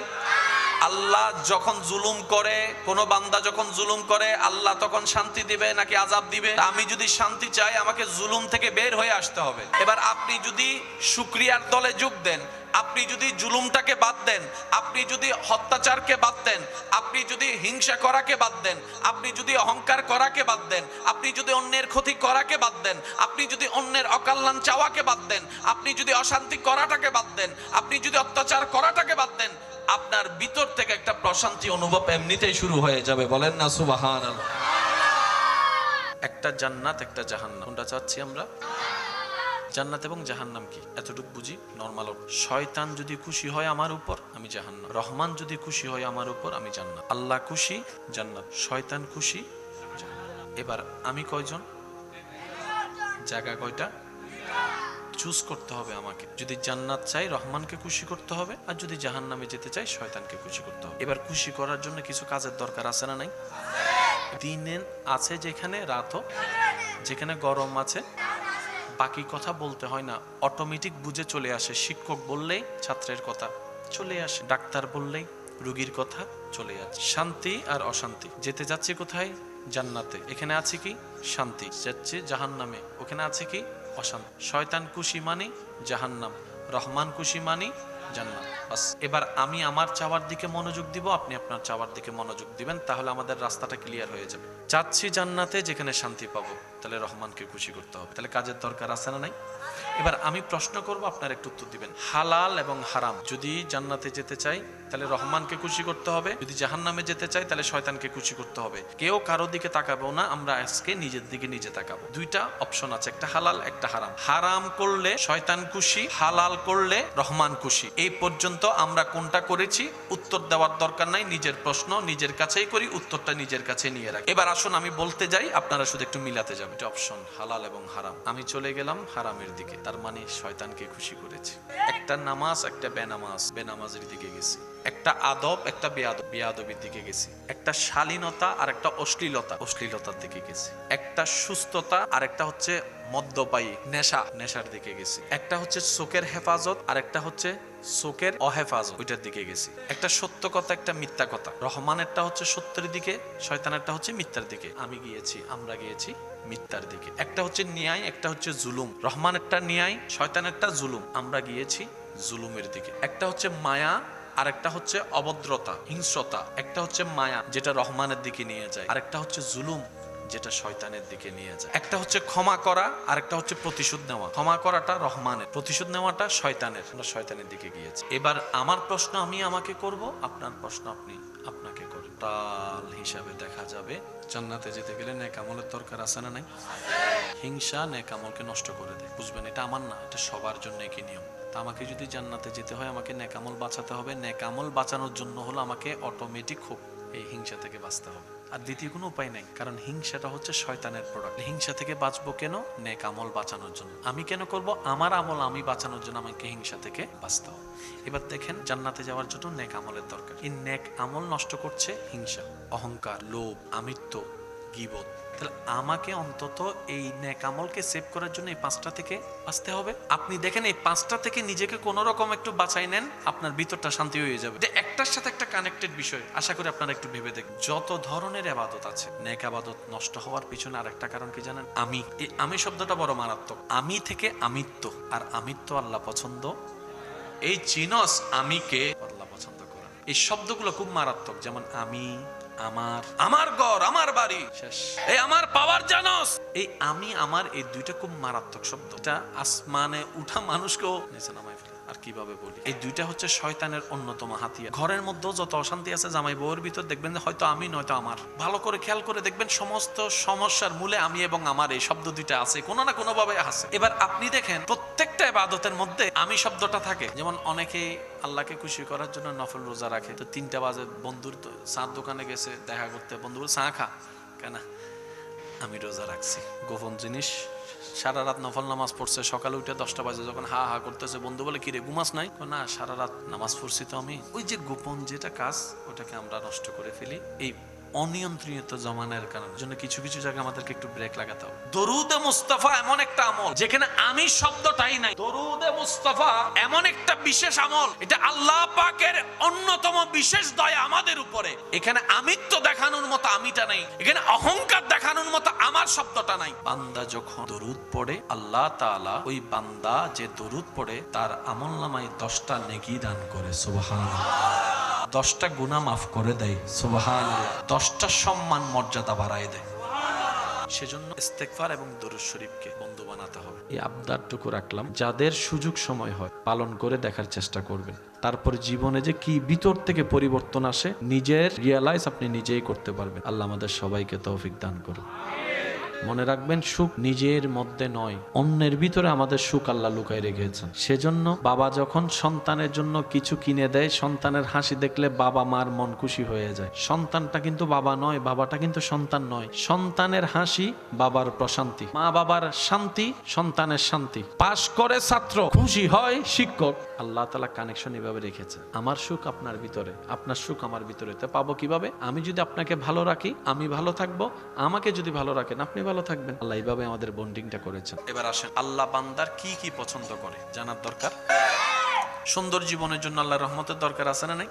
আল্লাহ যখন জুলুম করে, কোন বান্দা যখন জুলুম করে, আল্লাহ তখন শান্তি দিবে নাকি আযাব দিবে? আমি যদি শান্তি চাই, আমাকে জুলুম থেকে বের হয়ে আসতে হবে। এবার আপনি যদি শুকরিয়ার দলে যোগ দেন, আপনি যদি জুলুমটাকে বাদ দেন, আপনি যদি অত্যাচারকে বাদ দেন, আপনি যদি হিংসা করাকে বাদ দেন, আপনি যদি অহংকার করাকে বাদ দেন, আপনি যদি অন্যের ক্ষতি করাকে বাদ দেন, আপনি যদি অন্যের অকল্যাণ চাওয়াকে বাদ দেন, আপনি যদি অশান্তি করাটাকে বাদ দেন, আপনি যদি অত্যাচার করাটাকে বাদ দেন, আপনার ভিতর থেকে একটা প্রশান্তি অনুভব এমনিতেই শুরু হয়ে যাবে। বলেন না সুবহানাল্লাহ। একটা জান্নাত, একটা জাহান্নাম, কোনটা চাচ্ছি আমরা? জান্নাত এবং জাহান্নাম কি এতটুকু বুঝি, নরমাল। শয়তান যদি খুশি হয় আমার উপর, আমি জাহান্নাম। রহমান যদি খুশি হয় আমার উপর, আমি জান্নাত। আল্লাহ খুশি, জান্নাত। শয়তান খুশি, জাহান্নাম। এবার আমি কয়জন? জায়গা কয়টা? চুজ করতে হবে আমাকে। যদি জান্নাত চাই, রহমানকে খুশি করতে হবে, আর যদি জাহান্নামে যেতে চাই, শয়তানকে খুশি করতে হবে। এবার খুশি করার জন্য কিছু কাজের দরকার আছে না নাই? দিনে আছে যেখানে, রাতও যেখানে, গরম আছে, বাকি কথা বলতে হয় না, অটোমেটিক বুঝে চলে আসে। শিক্ষক বললেই ছাত্রের কথা চলে আসে, ডাক্তার বললেই রোগীর কথা চলে আসে। শান্তি আর অশান্তি। যেতে যাচ্ছি কোথায়? জান্নাতে। এখানে আছে কি? শান্তি। যাচ্ছে জাহান্নামে, ওখানে আছে কি? অশান্তি। শয়তান খুশি মানি জাহান্নাম, রহমান খুশি মানি জান্নাত। বাস। এবার আমি আমার চাওয়ার দিকে মনোযোগ দিব, আপনি আপনার চাওয়ার দিকে মনোযোগ দিবেন, তাহলে আমাদের রাস্তাটা ক্লিয়ার হয়ে যাবে। চাচ্ছি জান্নাতে, যেখানে শান্তি পাবো, তাহলে রহমানকে খুশি করতে হবে। তাহলে কাজের দরকার আছে না নাই? এবার আমি প্রশ্ন করব, আপনার একটু উত্তর দিবেন। হালাল এবং হারাম। যদি জান্নাতে যেতে চাই, তাহলে রহমানকে খুশি করতে হবে। যদি জাহান্নামে যেতে চাই, তাহলে শয়তানকে খুশি করতে হবে। কেউ কারো দিকে তাকাবো না, আমরা আজকে নিজের দিকে নিজে তাকাবো। দুইটা অপশন আছে, একটা হালাল, একটা হারাম। হারাম করলে শয়তান খুশি, হালাল করলে রহমান খুশি। এই পর্যন্ত আমরা কোনটা করেছি উত্তর দেওয়ার দরকার নাই। নিজের প্রশ্ন নিজের কাছেই করি, উত্তরটা নিজের কাছে নিয়ে রাখি। এবার আসুন আমি বলতে যাই, আপনারা শুধু একটু মিলাতে যাবেন। এটা অপশন হালাল এবং হারাম। আমি চলে গেলাম হারামের দিকে, তার মানে শয়তানকে খুশি করেছি। একটা নামাজ, একটা বেনামাজ, বেনামাজের দিকে গেছি। একটা আদব, একটা বেয়াদব, বেয়াদবির দিকে গেছি। একটা শালীনতা আর একটা অশ্লীলতা, অশ্লীলতার দিকে গেছি। একটা সুস্থতা আর একটা হচ্ছে মদ্যপায়ী, নেশা, নেশার দিকে গেছি। একটা হচ্ছে চোখের হেফাজত আর একটা হচ্ছে চোখের অহেফাজত, ওইটার দিকে গেছি। একটা সত্য কথা, একটা মিথ্যা কথা। রহমানেরটা হচ্ছে সত্যের দিকে, শয়তানেরটা হচ্ছে মিথ্যার দিকে। আমি গিয়েছি, আমরা গিয়েছি মিথ্যার দিকে। একটা হচ্ছে ন্যায়, একটা হচ্ছে জুলুম। রহমানেরটা ন্যায়, শয়তানেরটা জুলুম। আমরা গিয়েছি জুলুমের দিকে। একটা হচ্ছে মায়া আর একটা হচ্ছে অভদ্রতা, হিংস্রতা। একটা হচ্ছে মায়া, যেটা রহমানের দিকে নিয়ে যায়, আর একটা হচ্ছে জুলুম, যেটা শয়তানের দিকে নিয়ে যায়। একটা হচ্ছে ক্ষমা করা আর একটা হচ্ছে প্রতিশোধ নেওয়া। ক্ষমা করাটা রহমানের, প্রতিশোধ নেওয়াটা শয়তানের। আমরা শয়তানের দিকে গিয়েছি। এবার আমার প্রশ্ন আমি আমাকে করব, আপনার প্রশ্ন আপনি আপনাকে করবেন। তাল হিসাবে দেখা যাবে জান্নাতে যেতে গেলে নেক আমলের দরকার আছে না নাই? হিংসা নেক আমলকে নষ্ট করে দেয়। বুঝবেন, এটা আমার না, এটা সবার জন্য একই নিয়ম। তা আমাকে যদি জান্নাতে যেতে হয়, আমাকে নেক আমল বাঁচাতে হবে। নেক আমল বাঁচানোর জন্য হলো আমাকে অটোমেটিক খুব এই হিংসা থেকে বাঁচতে হবে। আর দ্বিতীয় কোনো উপায় নাই, কারণ হিংসাটা হচ্ছে শয়তানের প্রোডাক্ট। হিংসা থেকে বাঁচবো কেন? নেক আমল বাঁচানোর জন্য। আমি কেন করব? আমার আমল আমি বাঁচানোর জন্য আমাকে হিংসা থেকে বাঁচতে হবে। এবার দেখেন, জান্নাতে যাওয়ার জন্য নেক আমলের দরকার। এই নেক আমল নষ্ট করছে হিংসা, অহংকার, লোভ, আমিত্ব, গীবত। তাহলে আমাকে অন্তত এই নেক আমলকে সেভ করার জন্য এই পাঁচটা থেকে বাঁচতে হবে। আপনি দেখেন, এই পাঁচটা থেকে নিজেকে কোনো রকম একটু বাঁচাই নেন, আপনার ভিতরটা শান্তি হয়ে যাবে। একটার সাথে একটা কানেক্টেড বিষয়, আশা করি আপনারা একটু ভেবে দেখবেন। যত ধরনের ইবাদত আছে, নেক ইবাদত নষ্ট হওয়ার পিছনে আরেকটা কারণ কি জানেন? আমি। এই আমি শব্দটা বড় মারাত্মক। আমি থেকে আমিত্ব, আর আমিত্ব আল্লাহ পছন্দ। এই চিনস আমিকে আল্লাহ পছন্দ করেন। এই শব্দগুলো খুব মারাত্মক। যেমন আমি, আমার, আমার ঘর, আমার বাড়ি, শেষ। এই আমার পাওয়ার জানোস, এই আমি আমার, এই দুইটা খুব মারাত্মক শব্দ। এটা আসমানে উঠা মানুষকেও নিচে নামাই ফেলে। আর কিভাবে বলি। এই দুইটা হচ্ছে শয়তানের অন্যতম হাতিয়ার। ঘরের মধ্যেও যত অশান্তি আছে জামাই বউয়ের ভিতর, দেখবেন যে হয়তো আমি নয়তো আমার। ভালো করে খেয়াল করে দেখবেন সমস্ত সমস্যার মূলে আমি এবং আমার এই শব্দ দুইটা আছে, কোনো না কোনো ভাবে আছে। এবার আপনি দেখেন প্রত্যেকটা ইবাদতের মধ্যে আমি শব্দটা থাকে। যেমন অনেকে আল্লাহকে খুশি করার জন্য নফল রোজা রাখে, তো 3টা বাজে বন্ধুর চার দোকানে গেছে দেখা করতে, বন্ধু বলে চা খা কেন, আমি রোজা রাখছি। গোপন জিনিস, সারা রাত নফল নামাজ পড়ছে, সকালে উঠে 10টা বাজে যখন হা হা করতেছে, বন্ধু বলে কিরে ঘুমাস নাই, না সারা রাত নামাজ পড়ছি তো আমি। ওই যে গোপন যেটা কাজ, ওটাকে আমরা নষ্ট করে ফেলি এই অনিয়ন্ত্রিত জমানের কারণে। জন্য কিছু কিছু জায়গায় আমাদেরকে একটু ব্রেক লাগাতে হবে। দরুদে মুস্তাফা এমন একটা আমল যেখানে আমি শব্দটাই নাই। দরুদে মুস্তাফা এমন একটা বিশেষ আমল, এটা আল্লাহ পাকের অন্যতম বিশেষ দয়া আমাদের উপরে। এখানে আমিত্ব দেখানোর মতো আমিটা নাই, এখানে অহংকার দেখানোর মতো আমার শব্দটা নাই। বান্দা যখন দরুদ পড়ে, আল্লাহ তাআলা ওই বান্দা যে দরুদ পড়ে তার আমলনামায় 10টা নেকি দান করে। সুবহানাল্লাহ। 10টা গুনাহ মাফ করে দেয়। সুবহানাল্লাহ। 10টা সম্মান মর্যাদা বাড়ায় দেয়। সেজন্য ইস্তেগফার এবং দরুদ শরীফকে বন্ধু বানাতে হবে। এই আবদারটুকু রাখলাম, যাদের সুযোগ সময় হয় পালন করে দেখার চেষ্টা করবেন। তারপর জীবনে যে কি ভিতর থেকে পরিবর্তন আসে নিজের রিয়ালাইজ আপনি নিজেই করতে পারবেন। আল্লাহ আমাদের সবাইকে তৌফিক দান করুন। মনে রাখবেন, সুখ নিজের মধ্যে নয়, অন্যের ভিতরে আমাদের সুখ আল্লাহ লুকায় রেখেছেন। সেজন্য বাবা যখন সন্তানের জন্য কিছু কিনে দেয়, সন্তানের হাসি দেখলে বাবা মার মন খুশি হয়ে যায়। সন্তানটা কিন্তু বাবা নয়, বাবাটা কিন্তু সন্তান নয়। সন্তানের হাসি বাবার প্রশান্তি, মা বাবার শান্তি সন্তানের শান্তি। পাশ করে ছাত্র, খুশি হয় শিক্ষক। আল্লাহ তাআলা কানেকশন এভাবে রেখেছে। আমার সুখ আপনার ভিতরে, আপনার সুখ আমার ভিতরে। তা পাবো কিভাবে? আমি যদি আপনাকে ভালো রাখি আমি ভালো থাকবো, আমাকে যদি ভালো রাখেন আপনি ভালো থাকবেন। আল্লাহ এইভাবে আমাদের বন্ডিংটা করেছেন। এবার আসেন, আল্লাহ বান্দার কি কি পছন্দ করে জানার দরকার। সুন্দর জীবনের জন্য আল্লাহর রহমতের দরকার আছে না নাই?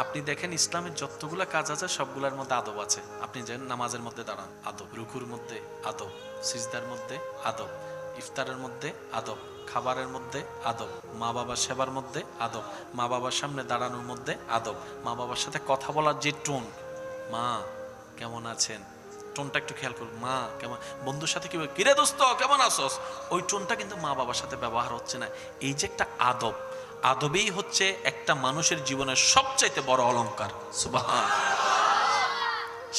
আপনি দেখেন ইসলামের যতগুলা কাজ আছে সবগুলোর মধ্যে আদব আছে। আপনি যে নামাজের মধ্যে দাঁড়ান আদব, রুকুর মধ্যে আদব, সিজদার মধ্যে আদব, ইফতারের মধ্যে আদব, খাবারের মধ্যে আদব, মা বাবার সেবার মধ্যে আদব, মা বাবার সামনে দাঁড়ানোর মধ্যে আদব, মা বাবার সাথে কথা বলার যে টোন, মা কেমন আছেন, টোনটা একটু খেয়াল করুন। মা কেমন, বন্ধুর সাথে কি কিরে দোস্ত কেমন আছোস, ওই টোনটা কিন্তু মা বাবার সাথে ব্যবহার হচ্ছে না। এই যে একটা আদব, আদবেই হচ্ছে একটা মানুষের জীবনের সবচাইতে বড় অলংকার। সুবহানাল্লাহ।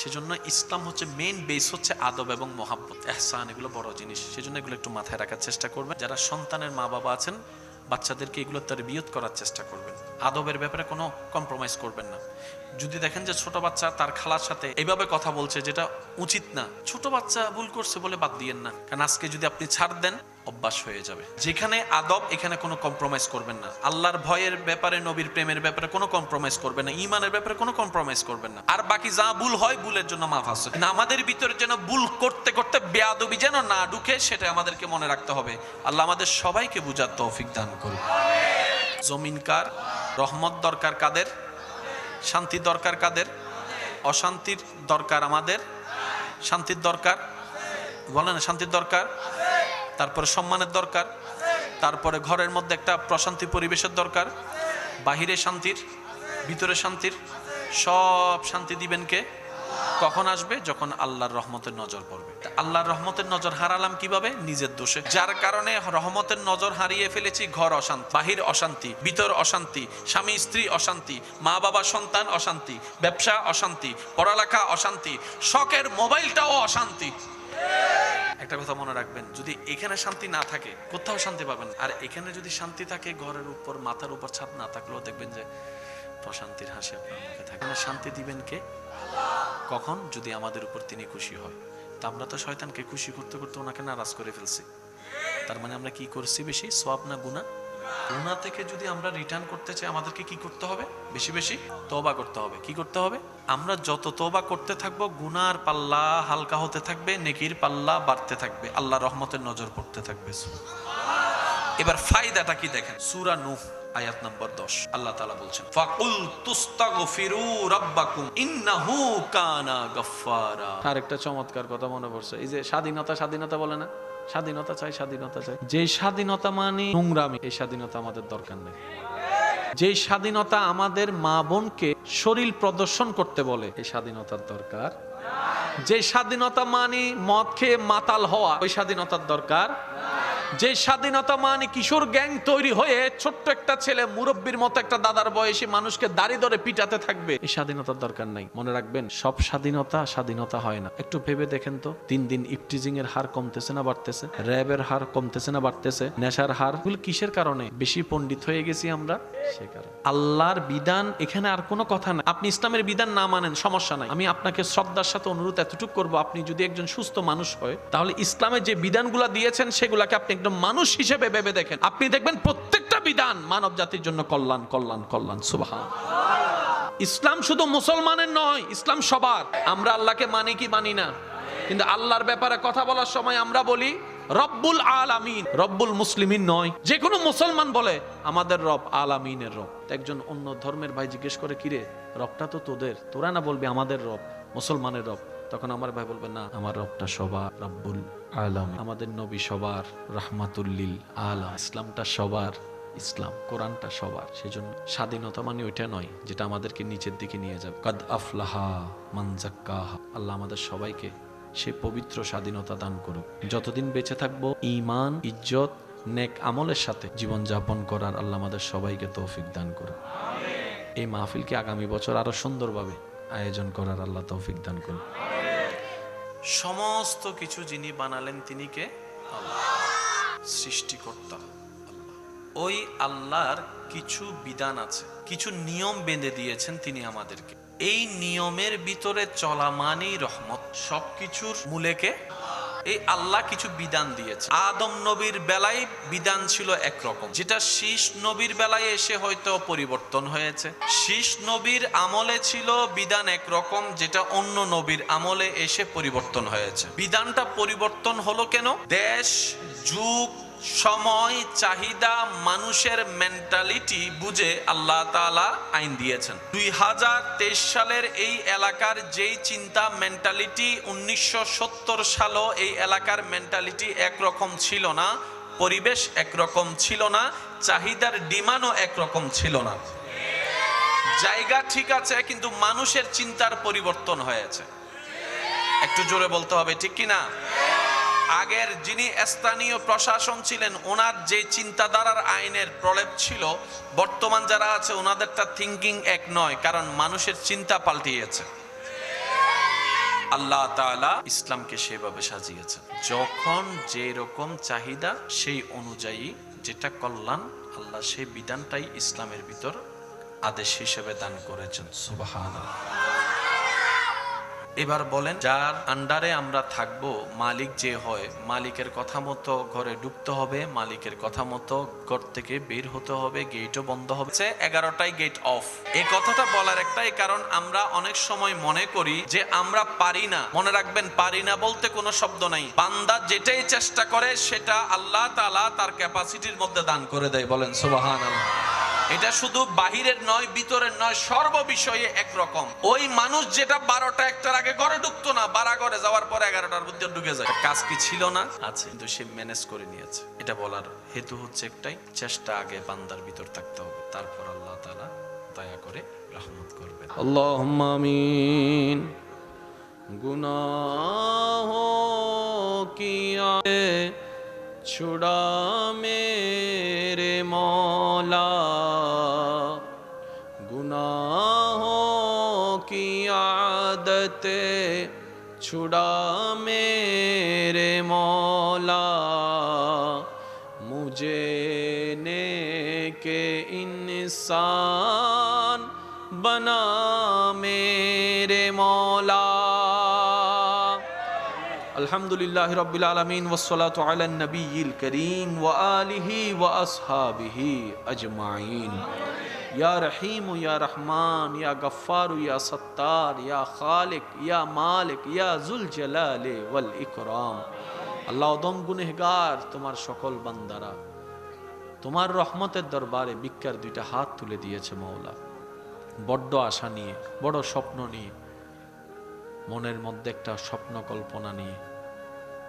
সেজন্য ইসলাম হচ্ছে মেইন বেস হচ্ছে আদব এবং মহাব্বত, ইহসান, এগুলো বড় জিনিস। সেজন্য এগুলো একটু মাথায় রাখার চেষ্টা করবেন। যারা সন্তানের মা বাবা আছেন, বাচ্চাদেরকে এগুলো তারবিয়ত করার চেষ্টা করবেন। আদবের ব্যাপারে কোনো কম্প্রোমাইজ করবেন না। যদি দেখেন যে ছোট বাচ্চা তার খালার সাথে এইভাবে কথা বলছে যেটা উচিত না, ছোট বাচ্চা ভুল করছে বলে বাদ দিয়েন না, কারণ আজকে যদি আপনি ছাড় দেন অভ্যাস হয়ে যাবে। যেখানে আদব এখানে কোনো কম্প্রোমাইজ করবেন না। আল্লাহর ভয়ের ব্যাপারে, নবীর প্রেমের ব্যাপারে কোনো কম্প্রোমাইজ করবেন না, ঈমানের ব্যাপারে কোনো কম্প্রোমাইজ করবেন না। আর বাকি যা ভুল হয় ভুলের জন্য মাফ আছে, কিন্তু আমাদের ভিতরে যেন ভুল করতে করতে বেয়াদবি যেন না ঢুকে সেটা আমাদেরকে মনে রাখতে হবে। আল্লাহ আমাদের সবাইকে বুঝার তৌফিক দান করুন। জমিন কার, রহমত দরকার কাদের, শান্তি দরকার কাদের, অশান্তির দরকার আমাদের, শান্তির দরকার বলেন, শান্তির দরকার, তারপরে সম্মানের দরকার, তারপরে ঘরের মধ্যে একটা প্রশান্তি পরিবেশের দরকার, বাহিরে শান্তির, ভিতরে শান্তির, সব শান্তি দিবেন কে? কখন আসবে? যখন আল্লাহর রহমতের নজর পড়বে। আল্লাহর রহমতের নজর হারালাম কিভাবে? নিজের দোষে, যার কারণে রহমতের নজর হারিয়ে ফেলেছি। ঘর অশান্তি, বাহির অশান্তি, ভিতর অশান্তি, স্বামী স্ত্রী অশান্তি, মা বাবা সন্তান অশান্তি, ব্যবসা অশান্তি, পড়ালেখা অশান্তি, শখের মোবাইলটাও অশান্তি। একটা কথা মনে রাখবেন, যদি এখানে শান্তি না থাকে কোথাও শান্তি পাবেন। আর এখানে যদি শান্তি থাকে, ঘরের উপর মাথার উপর ছাদ না থাকলেও দেখবেন যে প্রশান্তির হাসি আপনার মুখে থাকে। শান্তি দিবেন কে? কখন? যদি আমাদের উপর তিনি খুশি হয়। তা আমরা তো শয়তানকে খুশি করতে করতে ওনাকে নারাজ করে ফেলছি। তার মানে আমরা কি করছি? বেশি সওয়াব না গুনাহ? গুনাহ থেকে যদি আমরা রিটার্ন করতে চাই আমাদেরকে কি করতে হবে? বেশি বেশি তওবা করতে হবে। কি করতে হবে? আমরা যত তওবা করতে থাকবো গুনার পাল্লা হালকা হতে থাকবে, নেকির পাল্লা বাড়তে থাকবে, আল্লাহ রহমতের নজর পড়তে থাকবে। এবার ফায়দাটা কি দেখেন, সূরা নূহ আয়াত নম্বর 10 আল্লাহ তাআলা বলছেন, ফাকুল তুস্তাগফিরু রাব্বাকুম ইন্নাহু কানা গাফফারা। আরেকটা চমৎকার কথা মনে পড়ছে, এই যে স্বাধীনতা, স্বাধীনতা বলে না, স্বাধীনতা চাই, স্বাধীনতা চাই। যে স্বাধীনতা মানে নোংরামি, এই স্বাধীনতা আমাদের দরকার নেই। যে স্বাধীনতা আমাদের মা বোনকে শরীর প্রদর্শন করতে বলে, এই স্বাধীনতার দরকার। যে স্বাধীনতা মানে মদ খেয়ে মাতাল হওয়া, ওই স্বাধীনতার দরকার। যে স্বাধীনতা মানে কিশোর গ্যাং তৈরি হয়ে ছোট্ট একটা ছেলে মুরব্বীর মতো একটা দাদার বয়সী মানুষকে দাড়ি ধরে পিটাতে থাকবে, এই স্বাধীনতার দরকার নাই। মনে রাখবেন, সব স্বাধীনতা হয় না। একটু ভেবে দেখেন তো, দিন দিন ইফটিজিং এর হার কমতেছে না বাড়তেছে? র্যাবের হার কমতেছে না বাড়তেছে? নেশার হার? কিসের কারণে? বেশি পণ্ডিত হয়ে গেছি আমরা, সে কারণে। আল্লাহর বিধান, এখানে আর কোনো কথা নাই। আপনি ইসলামের বিধান না মানেন, সমস্যা নাই। আমি আপনাকে শ্রদ্ধার সাথে অনুরোধ এতটুকু করবো, আপনি যদি একজন সুস্থ মানুষ হয়, তাহলে ইসলামের যে বিধানগুলো দিয়েছেন সেগুলাকে আপনি একদম মানুষ হিসেবে ভেবে দেখেন। আপনি দেখবেন প্রত্যেকটা বিধান মানব জাতির জন্য কল্যাণ, কল্যাণ, কল্যাণ। সুবহান। ইসলাম শুধু মুসলমানের নয়, ইসলাম সবার। আমরা আল্লাহকে মানি কি মানি না, কিন্তু আল্লাহর ব্যাপারে কথা বলার সময় আমরা বলি রব্বুল আলামিন, রব্বুল মুসলিমিন নয়। যে কোনো মুসলমান বলে আমাদের রব আলামিনের রব। একজন অন্য ধর্মের ভাই জিজ্ঞেস করে, কিরে রবটা তো তোদের, তোরা না বলবি আমাদের রব, মুসলমানের রব? তখন আমার ভাই বলবে, না, আমার রবটা সবার, রব্বুল আলামিন। আমাদের নবী সবার, রাহমাতুল্লিল আলামিন। ইসলামটা সবার, ইসলাম কোরআনটা সবার। সেজন্য স্বাধীনতা মানে ওইটা নয় যেটা আমাদেরকে নিচের দিকে নিয়ে যাবে। কাদ আফলাহা মান যাক্কাহা। আল্লাহ আমাদের সবাইকে সে পবিত্র স্বাধীনতা দান করুক। যতদিন বেঁচে থাকবো ঈমান, ইজ্জত, নেক আমলের সাথে জীবন যাপন করার আল্লাহ আমাদের সবাইকে তৌফিক দান করুক। এই মাহফিলকে আগামী বছর আরো সুন্দরভাবে আয়োজন করার আল্লাহ তৌফিক দান করুক। সমস্ত কিছু যিনি বানালেন তিনি কে? আল্লাহ, সৃষ্টিকর্তা আল্লাহ। ওই আল্লাহর কিছু বিধান আছে, কিছু নিয়ম বেঁধে দিয়েছেন তিনি আমাদেরকে। এই নিয়মের ভিতরে চলা মানেই রহমত। সবকিছুর মূলে কে? এই আল্লাহ কিছু বিধান দিয়েছে। আদম নবীর বেলায় বিধান ছিল একরকম, যেটা শীষ নবীর বেলায় এসে হয়তো পরিবর্তন হয়েছে। শীষ নবীর আমলে ছিল বিধান একরকম, যেটা অন্য নবীর আমলে এসে পরিবর্তন হয়েছে। বিধানটা পরিবর্তন হলো কেন? দেশ, যুগ, সময়, চাহিদা, মানুষের মেন্টালিটি বুঝে আল্লাহ তাআলা আইন দিয়েছেন। 2023 সালের এই এলাকার যেই চিন্তা মেন্টালিটি 1970 সালও এই এলাকার মেন্টালিটি একরকম ছিল না, পরিবেশ একরকম ছিল না, চাহিদার ডিমান্ডও একরকম ছিল না। জায়গা ঠিক আছে, কিন্তু মানুষের চিন্তার পরিবর্তন হয়েছে। একটু জোরে বলতে হবে, ঠিক কিনা? আগের যিনি স্থানীয় প্রশাসন ছিলেন, ওনার যে চিন্তাধারার আইনের প্রলেপ ছিল, বর্তমান যারা আছে ওনাদেরটা থিঙ্কিং এক নয়, কারণ মানুষের চিন্তা পাল্টিয়েছে। আল্লাহ তাআলা ইসলামকে সেভাবে সাজিয়েছেন, যখন যে রকম চাহিদা সেই অনুযায়ী যেটা কল্যাণ, আল্লাহ সেই বিধানটাই ইসলামের ভিতর আদেশ হিসেবে দান করেছেন। সুবহানাল্লাহ। এবার বলেন, যার আন্ডারে আমরা থাকবো, মালিক যে হয়, মালিকের কথা মতো ঘরে ঢুকতে হবে, মালিকের কথা মতো ঘর থেকে বের হতে হবে, গেটও বন্ধ হবে। 11টায় গেট অফ। এই কথাটা বলার একটাই কারণ, আমরা অনেক সময় মনে করি যে আমরা পারি না। মনে রাখবেন, পারি না বলতে কোনো শব্দ নাই। বান্দা যেটাই চেষ্টা করে সেটা আল্লাহ তাআলা তার ক্যাপাসিটির মধ্যে দান করে দেয়। বলেন সুবহানাল্লাহ। এটা শুধু বাহিরের নয়, ভিতরের নয়, সর্ব বিষয়ে একরকম। ওই মানুষ যেটা 12টা 1টার আগে ঘরে ঢুকতো না, 12 ঘরে যাওয়ার পরে 11টার মধ্যে ঢুকে যায়। কাজ কি ছিল না? আছে, কিন্তু সে ম্যানেজ করে নিয়েছে। এটা বলার হেতু হচ্ছে একটাই, চেষ্টা আগে বান্দার ভিতর থাকতে হবে, তারপর আল্লাহ তাআলা দয়া করে রহমত করবেন। আল্লাহুম্মা আমিন। গুনাহোं की छुड़ा मेरे मौला, गुनाहों की आदतें छुड़ा मेरे मौला, मुझे नेके इंसान बना मेरे मौला। अल्हम्दुलिल्लाहि रब्बिल आलमीन वस्सलातु अला नबिय्यिल करीम व आलिहि व अस्हाबिहि अजमाइन। या रहीम या रहमान या गफ्फार या सत्तार या खालिक या मालिक या जुल जलाले वल इकराम। আল্লাহ, অদম গুনাহগার তোমার সকল বান্দারা তোমার রহমতের দরবারে ভিক্ষার 2টা হাত তুলে দিয়েছে মাওলা। বড় আশা নিয়ে, বড় স্বপ্ন নিয়ে, মনের মধ্যে একটা স্বপ্ন কল্পনা নিয়ে,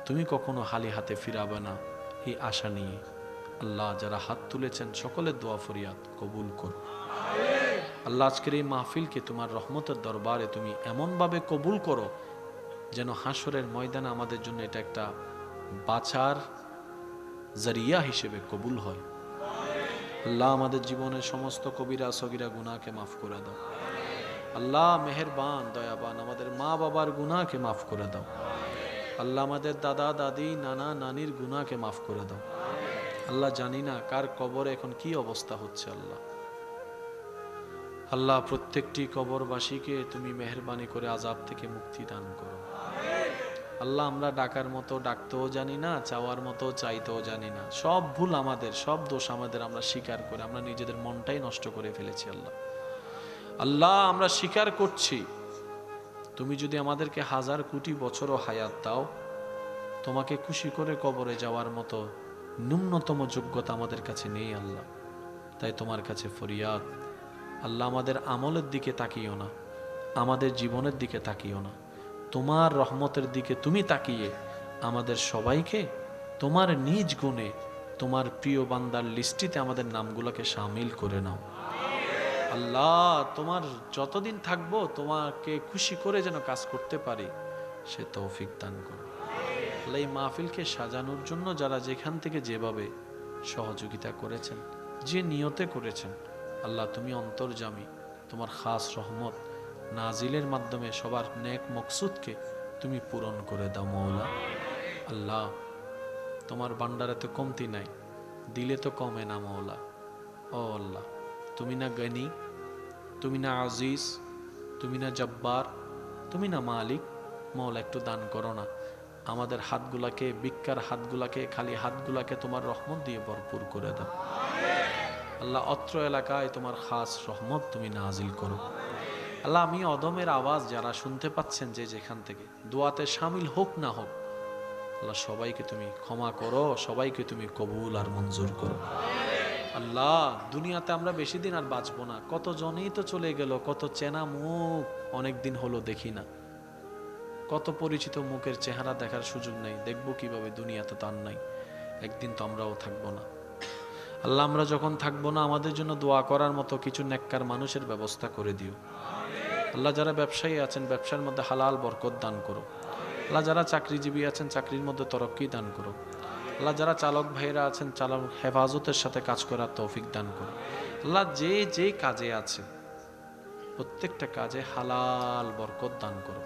তুমি কখনো খালি হাতে ফিরাবে না এই আশা নিয়ে। আল্লাহ, যারা হাত তুলেছেন সকলের দোয়া ফরিয়াদ কবুল করো। আল্লাহ, আজকের এই মাহফিলকে তোমার রহমতের দরবারে তুমি এমনভাবে কবুল করো যেন হাসরের ময়দানে আমাদের জন্য এটা একটা বাঁচার জরিয়া হিসেবে কবুল হয়। আল্লাহ আমাদের জীবনের সমস্ত কবিরা সগীরা গুনাহকে মাফ করে দাও। আল্লাহ মেহেরবান দয়াবান, আমাদের মা বাবার গুনাহকে মাফ করে দাও। আল্লাহ আমাদের দাদা দাদি নানা নানির গুনাহকে মাফ করে দাও। আল্লাহ জানি না কার কবরে এখন কি অবস্থা হচ্ছে। আল্লাহ আল্লাহ প্রত্যেকটি কবরবাসীকে তুমি মেহেরবানি করে আযাব থেকে মুক্তি দান করো। আল্লাহ আমরা ডাকার মতো ডাকতেও জানি না, চাওয়ার মতো চাইতেও জানি না। সব ভুল আমাদের, সব দোষ আমাদের, আমরা স্বীকার করে আমরা নিজেদের মনটাই নষ্ট করে ফেলেছি। আল্লাহ আল্লাহ আমরা স্বীকার করছি, তুমি যদি আমাদেরকে 1000 কোটি বছরও হায়াত দাও, তোমাকে খুশি করে কবরে যাওয়ার মতো ন্যূনতম যোগ্যতা আমাদের কাছে নেই। আল্লাহ তাই তোমার কাছে ফরিয়াদ, আল্লাহ আমাদের আমলের দিকে তাকিও না, আমাদের জীবনের দিকে তাকিও না, তোমার রহমতের দিকে তুমি তাকিয়ে আমাদের সবাইকে তোমার নিজ গুণে তোমার প্রিয় বান্দার লিস্টিতে আমাদের নামগুলোকে শামিল করে নাও। আল্লাহ তোমার যতদিন থাকবো তোমাকে খুশি করে যেন কাজ করতে পারি, সে তৌফিক দান করো। আল্লাহ এই মাহফিলকে সাজানোর জন্য যারা যেখান থেকে যেভাবে সহযোগিতা করেছেন, যে নিয়তে করেছেন, আল্লাহ তুমি অন্তর্যামী, তোমার খাস রহমত নাজিলের মাধ্যমে সবার নেক মকসুদকে তুমি পূরণ করে দাও মওলা। আল্লাহ তোমার ভান্ডারে তো কমতি নাই, দিলে তো কমে না মওলা। ও আল্লাহ তুমি না গনি, তুমি না আজিজ, তুমি না জব্বার, তুমি না মালিক। মওলা একটু দান করো না, আমাদের হাতগুলাকে, ভিক্ষার হাতগুলাকে, খালি হাতগুলাকে তোমার রহমত দিয়ে ভরপুর করে দাও। আল্লাহ অত্র এলাকায় তোমার খাস রহমত তুমি নাজিল করো। আল্লাহ আমি অদমের আওয়াজ যারা শুনতে পাচ্ছেন, যে যেখান থেকে দোয়াতে শামিল হোক না হোক, আল্লাহ সবাইকে তুমি ক্ষমা করো, সবাইকে তুমি কবুল আর মঞ্জুর করো। আল্লাহ দুনিয়াতে আমরা বেশি দিন আর বাঁচবো না, কত জনেই তো চলে গেল, কত চেনা মুখ অনেক দিন হলো দেখি না, কত পরিচিত মুখের চেহারা দেখার সুযোগ নেই, দেখবো কিভাবে, দুনিয়াতে তো আর নাই, একদিন তো আমরাও থাকবো না। আল্লাহ আমরা যখন থাকবো না, আমাদের জন্য দোয়া করার মতো কিছু নেককার মানুষের ব্যবস্থা করে দিও। আল্লাহ যারা ব্যবসায়ী আছেন, ব্যবসার মধ্যে হালাল বরকত দান করো। আল্লাহ যারা চাকরিজীবী আছেন, চাকরির মধ্যে তরক্কি দান করো। আল্লাহ যারা চালক ভাইরা আছেন, চালক হেফাজতের সাথে কাজ করার তৌফিক দান করো। আল্লাহ যে যে কাজে আছে প্রত্যেকটা কাজে হালাল বরকত দান করো।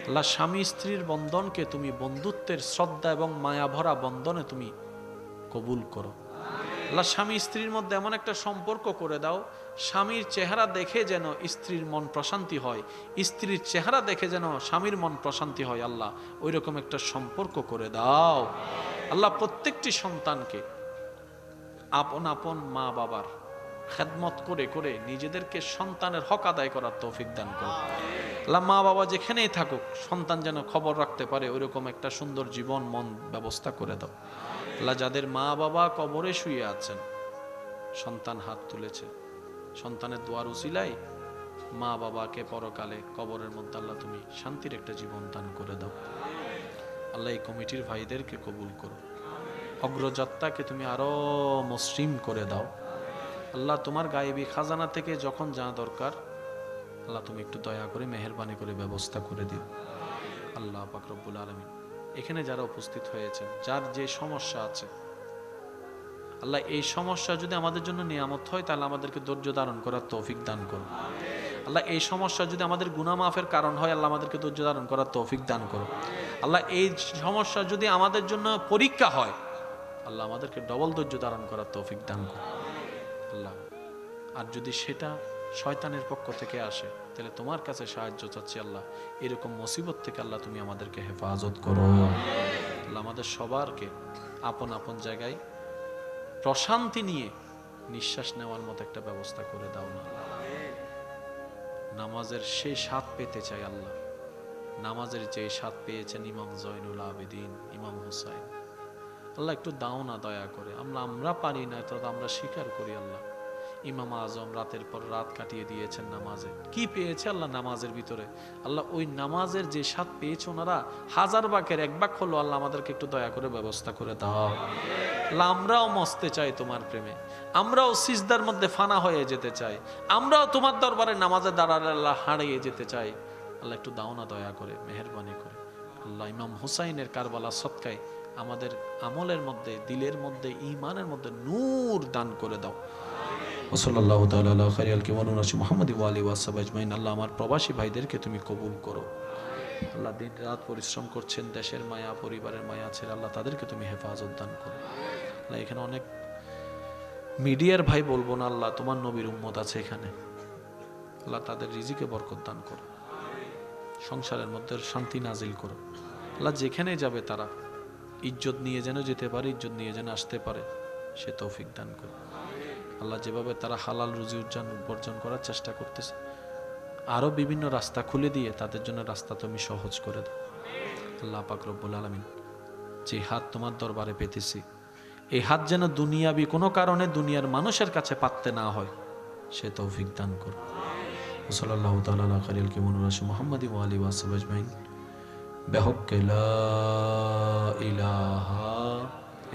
আল্লাহ স্বামী স্ত্রীর বন্ধনকে তুমি বন্ধুত্বের শ্রদ্ধা এবং মায়া ভরা বন্ধনে তুমি কবুল করো। আল্লাহ স্বামী স্ত্রীর মধ্যে এমন একটা সম্পর্ক করে দাও, স্বামীর চেহারা দেখে যেন স্ত্রীর মন প্রশান্তি হয়, স্ত্রীর চেহারা দেখে যেন স্বামীর মন প্রশান্তি হয়। আল্লাহ ওই রকম একটা সম্পর্ক করে দাও। আল্লাহ প্রত্যেকটি সন্তানকে আপন আপন মা বাবার খেদমত করে করে নিজেদেরকে সন্তানের হক আদায় করার তৌফিক দান করো। আল্লাহ মা বাবা যেখানেই থাকুক, সন্তান যেন খবর রাখতে পারে ওইরকম একটা সুন্দর জীবন মন ব্যবস্থা করে দাও। আল্লাহ যাদের মা বাবা কবরে শুয়ে আছেন, সন্তান হাত তুলেছে, সন্তানের দোয়ার উসিলায় মা বাবাকে পরকালে কবরের মধ্যে আল্লাহ তুমি শান্তির একটা জীবন দান করে দাও। আল্লাহ এই কমিটির ভাইদেরকে কবুল করো, অগ্রযাত্রাকে তুমি আরো মসৃণ করে দাও। আল্লাহ তোমার গায়েবী খাজানা থেকে যখন যা দরকার, আল্লাহ তুমি একটু দয়া করে মেহেরবানি করে ব্যবস্থা করে দিও। আল্লাহ পাক রব্বুল আলামিন এখানে যারা উপস্থিত হয়েছেন, যার যে সমস্যা আছে, আল্লাহ এই সমস্যা যদি আমাদের জন্য নিয়ামত হয়, তাহলে আমাদেরকে ধৈর্য ধারণ করার তৌফিক দান করো। আল্লাহ এই সমস্যা যদি আমাদের গুনাহ মাফের কারণ হয়, আল্লাহ আমাদেরকে ধৈর্য ধারণ করার তৌফিক দান করো। আল্লাহ এই সমস্যা যদি আমাদের জন্য পরীক্ষা হয়, আল্লাহ আমাদেরকে ডবল ধৈর্য ধারণ করার তৌফিক দান করো। আল্লাহ আর যদি সেটা শয়তানের পক্ষ থেকে আসে, তাহলে তোমার কাছে সাহায্য চাচ্ছি। আল্লাহ এরকম মুসিবত থেকে আল্লাহ তুমি আমাদেরকে হেফাজত করো। আল্লাহ আমাদের সবারকে আপন আপন জায়গায় প্রশান্তি নিয়ে নিঃশ্বাস নেওয়ার মতো একটা ব্যবস্থা করে দাও না। নামাজের সেই স্বাদ পেতে চাই আল্লাহ, নামাজের যে স্বাদ পেয়েছেন ইমাম জয়নুল আবেদিন, ইমাম হুসাইন, আল্লাহ একটু দাও না দয়া করে। আমরা পারি না, তো আমরা স্বীকার করি। আল্লাহ ইমাম আজম রাতের পর রাত কাটিয়ে দিয়েছেন নামাজে, কি পেয়েছে আল্লাহ নামাজের ভিতরে? আল্লাহ ওই নামাজের যে স্বাদ পেয়েছে ওনারা, 1000 ভাগের 1 ভাগ হলো। আল্লাহ আমাদেরকে একটু দয়া করে ব্যবস্থা করে দাও। আল্লাহ আমরাও মস্তে চাই তোমার প্রেমে, আমরাও সিজদার মধ্যে ফানা হয়ে যেতে চাই, আমরাও তোমার দরবারে নামাজে দাঁড়ালে আল্লাহ হারিয়ে যেতে চাই। আল্লাহ একটু দাও না দয়া করে, মেহেরবানি করে। আল্লাহ ইমাম হুসাইনের কারবালা সদকায় আমাদের আমলের মধ্যে, দিলের মধ্যে, ঈমানের মধ্যে নূর দান করে দাও। সাল্লাল্লাহু তাআলা আলা খায়রিল কিওয়ানুনাসি মুহাম্মদ ওয়া আলিহি ওয়া সাহবিহি আজমাইন। আল্লাহ আমার প্রবাসী ভাইদেরকে তুমি কবুল করো। আল্লাহ দিন রাত পরিশ্রম করছেন, দেশের মায়া, পরিবারের মায়া আছে, আল্লাহ তাদেরকে তুমি হেফাজত দান করো। আল্লাহ এখানে অনেক মিডিয়ার ভাই বলবো না, আল্লাহ তোমার নবীর উম্মত আছে এখানে, আল্লাহ তাদের রিজিকে বরকত দান করো, সংসারের মধ্যে শান্তি নাজিল করো। আল্লাহ যেখানে যাবে তারা ইজ্জত নিয়ে যেন যেতে পারে, ইজ্জত নিয়ে যেন আসতে পারে, সে তৌফিক দান করো। আল্লাহ যেভাবে তারা হালাল রুজি উপার্জন করার চেষ্টা করতেছে, আরো বিভিন্ন রাস্তা খুলে দিয়ে তাদের জন্য রাস্তা তুমি সহজ করে দাও। আল্লাহ পাক রব্বুল আলামিন, যে হাত তোমার দরবারে পেতেছি, এই হাত যেন দুনিয়াবি কোনো কারণে দুনিয়ার মানুষের কাছে পাততে না হয়, সে তৌফিক দান করো। সাল্লাল্লাহু তাআলা আলা খায়রিল কিওয়ানুনাসি মুহাম্মদ ওয়া আলিহি ওয়া সাহবিহি আজমাইন। বিহাক্কি লা ইলাহা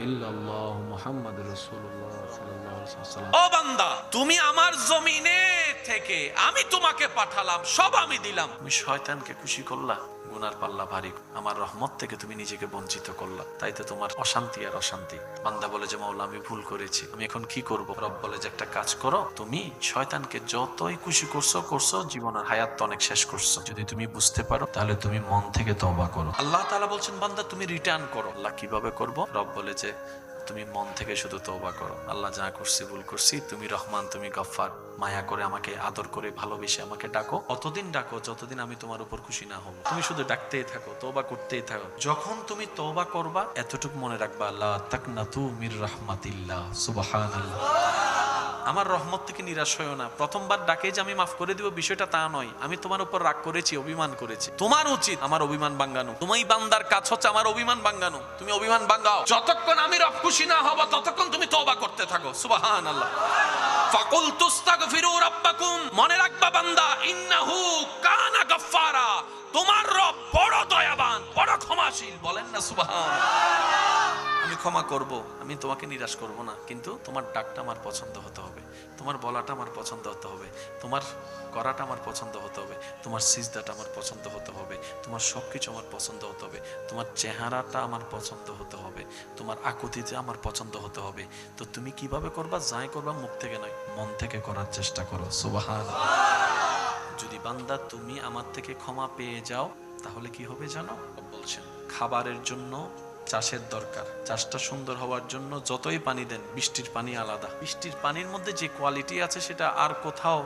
ইল্লাল্লাহ মুহাম্মাদুর রাসূলুল্লাহ সাল্লাল্লাহু আলাইহি ওয়াসাল্লাম। ও বান্দা, তুমি আমার জমিনে থেকে আমি তোমাকে পাঠালাম, সব আমি দিলাম, তুমি শয়তানকে খুশি করলা, গুনার পাল্লা ভারী, আমার রহমত থেকে তুমি নিজেকে বঞ্চিত করলা, তাই তো তোমার অশান্তি আর অশান্তি। বান্দা বলে যে মাওলা আমি ভুল করেছি, আমি এখন কি করব? রব বলে যে একটা কাজ করো, তুমি শয়তানকে যতই খুশি করছো, জীবনের হায়াত তো অনেক শেষ করছো, যদি তুমি বুঝতে পারো তাহলে তুমি মন থেকে তওবা করো। আল্লাহ তাআলা বলছেন বান্দা তুমি রিটার্ন করো। আল্লাহ কিভাবে করব? রব বলে যে তুমি মন থেকে শুধু তওবা করো, আল্লাহ যা করছি ভুল করছি, তুমি রহমান, তুমি গফফার, মায়া করে আমাকে আদর করে ভালোবেসে আমাকে ডাকো, অতদিন ডাকো যতদিন আমি তোমার উপর খুশি না হব। তুমি শুধু ডাকতেই থাকো, তওবা করতেই থাকো। যখন তুমি তওবা করবা, এতটুকু মনে রাখবা, লা তাকনাতু মির রাহমাতিল্লাহ, সুবহানাল্লাহ, আমার রহমত থেকে নিরাশ হয়ো না। প্রথমবার ডাকে যে আমি মাফ করে দিব বিষয়টা তা নয়, আমি তোমার উপর রাগ করেছি, অভিমান করেছি, তোমার উচিত আমার অভিমান ভাঙানো। তুমি বান্দার কাজ হচ্ছে আমার অভিমান ভাঙানো, তুমি অভিমান ভাঙাও। যতক্ষণ আমি রব খুশি না হব ততক্ষণ তুমি তওবা করতে থাকো। সুবহানাল্লাহ। ফাকুল তুস্তাগফিরু রাব্বাকুম, মনে রাখবা বান্দা, ইন্নাহু কানা গফফারা, তোমার রব বড় দয়াবান, বড় ক্ষমাশীল। বলেন না সুবহানাল্লাহ। আমি ক্ষমা করব, আমি তোমাকে নিরাশ করব না, কিন্তু তোমার ডাকটা আমার পছন্দ হতে হবে, তোমার বলাটা আমার পছন্দ হতে হবে, তোমার করাটা আমার পছন্দ হতে হবে, তোমার সিজদাটা আমার পছন্দ হতে হবে, তোমার সবকিছু আমার পছন্দ হতে হবে, তোমার চেহারাটা আমার পছন্দ হতে হবে, তোমার আকুতিতে আমার পছন্দ হতে হবে। তো তুমি কিভাবে করবা? যাই করবা মুখ থেকে নয়, মন থেকে করার চেষ্টা করো। সুবহানাল্লাহ। যদি বান্দা তুমি আমার থেকে ক্ষমা পেয়ে যাও তাহলে কি হবে জানো? বলছেন খাবারের জন্য চাষের দরকার, চাষটা সুন্দর হওয়ার জন্য যতই পানি দেন, বৃষ্টির পানি আলাদা, বৃষ্টির পানির মধ্যে যে কোয়ালিটি আছে সেটা আর কোথাও,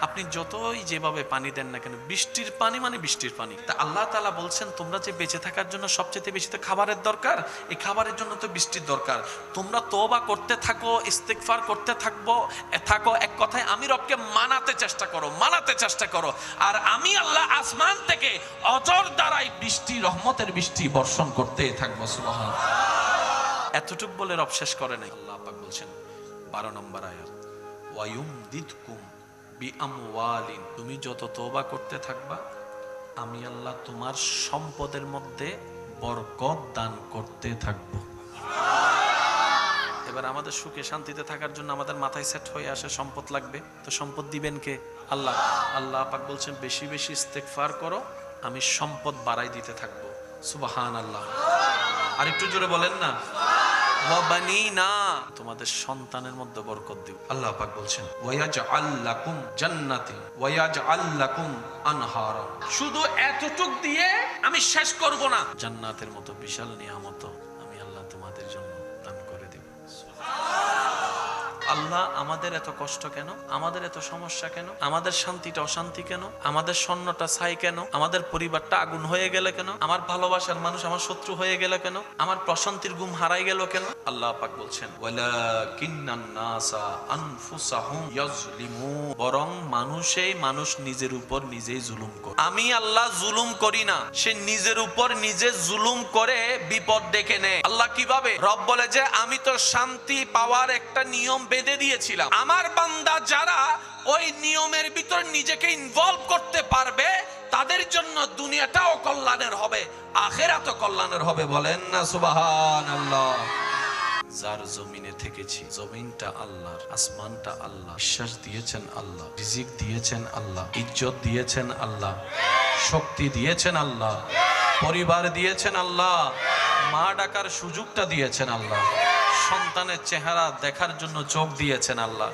আপনি যতই যেভাবে পানি দেন না কেন, বৃষ্টির পানি মানে বৃষ্টির পানি। তা আল্লাহ তাআলা বলছেন তোমরা যে বেঁচে থাকার জন্য সবচেয়ে বেশি তো খাবারের দরকার, এই খাবারের জন্য তো বৃষ্টির দরকার। তোমরা তওবা করতে থাকো, ইস্তিগফার করতে থাকো, এক কথায় আমি রবকে মানাতে চেষ্টা করো, আর আমি আল্লাহ আসমান থেকে অজর দ্বারাই বৃষ্টি, রহমতের বৃষ্টি বর্ষণ করতে থাকবো। এতটুক বলে রব শেষ করে নাই। আল্লাহ পাক বলছেন 12 নম্বর আয়াত, ওয়ায়ুমদিদকুম বিআমওয়ালিন, তুমি যত তওবা করতে থাকবা আমি আল্লাহ তোমার সম্পদের মধ্যে বরকত দান করতে থাকবো। এবার আমাদের সুখে শান্তিতে থাকার জন্য আমাদের মাথায় সেট হয়ে আসে সম্পদ লাগবে, তো সম্পদ দিবেন কে? আল্লাহ। আল্লাহ পাক বলছেন বেশি বেশি ইস্তেগফার করো, আমি সম্পদ বাড়াই দিতে থাকবো। সুবহানাল্লাহ। আর একটু জোরে বলেন না, ওয়াবানিনা, তোমাদের সন্তানের মধ্যে বরকত দিও। আল্লাহ পাক বলছেন ওয়ায়াজআল লাকুম জান্নাতি ওয়ায়াজআল লাকুম আনহারা, শুধু এতটুক দিয়ে আমি শেষ করব না, জান্নাতের মতো বিশাল নিয়ামত আমি আল্লাহ তোমাদের জন্য দান করে দেব। আল্লাহ আমাদের এত কষ্ট কেন? আমাদের এত সমস্যা কেন? আমাদের শান্তিটা অশান্তি কেন? আমাদের স্বর্ণটা ছাই কেন? আমাদের পরিবারটা আগুন হয়ে গেল কেন? আমার ভালোবাসার মানুষ আমার শত্রু হয়ে গেল কেন? আমার প্রশান্তির ঘুম হারাই গেল কেন? আল্লাহ পাক বলছেন ওয়ালাকিন্নান নাসা আনফুসাহুম ইয়াজলিমুন, বরং মানুষ নিজের উপর নিজেই জুলুম করে। আমি আল্লাহ জুলুম করি না, সে নিজের উপর নিজে জুলুম করে বিপদ ডেকে নেয়। আল্লাহ কিভাবে? রব বলে যে আমি তো শান্তি পাওয়ার একটা নিয়ম বেঁধে দিয়েছিলাম, আমার বান্দা যারা ওই নিয়মের ভিতর নিজেকে ইনভলভ করতে পারবে তাদের জন্য দুনিয়াটাও কল্যাণের হবে, আখিরাতও কল্যাণের হবে। বলেন না সুবহানাল্লাহ। যার জমিনে থেকেছি, জমিনটা আল্লাহর, আসমানটা আল্লাহ, বিশ্বাস দিয়েছেন আল্লাহ, রিজিক দিয়েছেন আল্লাহ, ইজ্জত দিয়েছেন আল্লাহ, শক্তি দিয়েছেন আল্লাহ, পরিবার দিয়েছেন আল্লাহ, মা ডাকার সুযোগটা দিয়েছেন আল্লাহ, সন্তানের চেহারা দেখার জন্য চোখ দিয়েছেন আল্লাহ।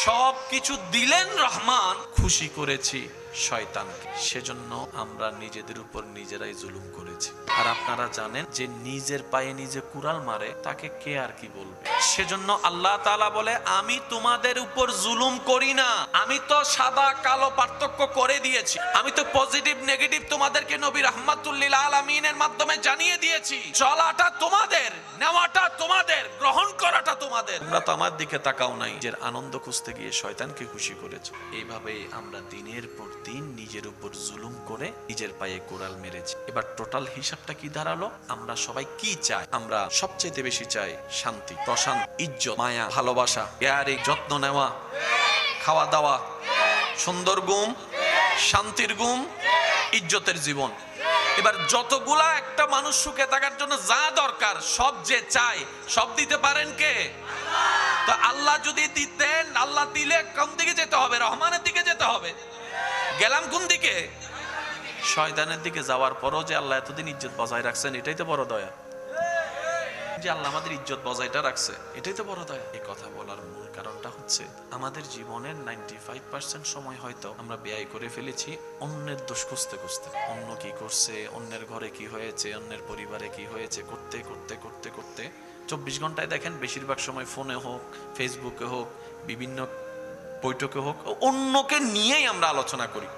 সব কিছু দিলেন রহমান, খুশি করেছি শয়তানকে। সেজন্য আমরা নিজেদের উপর নিজেরাই জুলুম করেছি। আর আপনারা জানেন যে নিজের পায়ে নিজে কুড়াল মারে তাকে কে আর কি বলবে। সেজন্য আল্লাহ তাআলা বলে, আমি তোমাদের উপর জুলুম করি না, আমি তো সাদা কালো পার্থক্য করে দিয়েছি, আমি তো পজিটিভ নেগেটিভ তোমাদেরকে নবী রাহমাতুল লিল আলামিনের মাধ্যমে জানিয়ে দিয়েছি। চলাটা তোমাদের, নেওয়াটা তোমাদের, গ্রহণ করাটা তোমাদের। তোমরা তো আমার দিকে তাকাও নাই, নিজের আনন্দ খুঁজতে গিয়ে শয়তানকে খুশি করেছো। এইভাবে আমরা দিনের পর দিন নিজের উপর জুলুম করে নিজের পায়ে কোড়াল মেরেছি। এবার টোটাল হিসাবটা কি দাঁড়ালো? আমরা সবাই কি চাই? আমরা সবচেয়ে বেশি চাই শান্তি, প্রশান্তি, ইজ্জত, মায়া, ভালোবাসা, কেয়ারিং, যত্ন নেওয়া, খাওয়া দাওয়া, সুন্দর ঘুম, শান্তির ঘুম, ইজ্জতের জীবন। এবার যতগুলা একটা মানুষ সুখে থাকার জন্য যা দরকার সব যে চাই, সব দিতে পারেন কে? তো আল্লাহ যদি দিতেন, আল্লাহ দিলে কোন দিকে যেতে হবে? রহমানের দিকে যেতে হবে। গেলাম কোন দিকে? শয়তানের দিকে যাওয়ার পরও যে আল্লাহ এতদিন ইজ্জত বজায় রাখছেন, এটাই তো বড় দয়া। যে আল্লাহ আমাদের ইজ্জত বজায়টা রাখছে, এটাই তো বড় দয়া। এই কথা বলার মূল কারণটা হচ্ছে, আমাদের জীবনের 95% সময় হয়তো আমরা ব্যয় করে ফেলেছি অন্যের দোষ খুঁজতে খুঁজতে। অন্য কি করছে, অন্যের ঘরে কি হয়েছে, অন্যের পরিবারে কি হয়েছে, করতে করতে করতে করতে 24 ঘন্টায় দেখেন বেশিরভাগ সময় ফোনে হোক, ফেসবুকে হোক, বিভিন্ন বৈঠকে হোক, অন্যকে নিয়েই আমরা আলোচনা করি।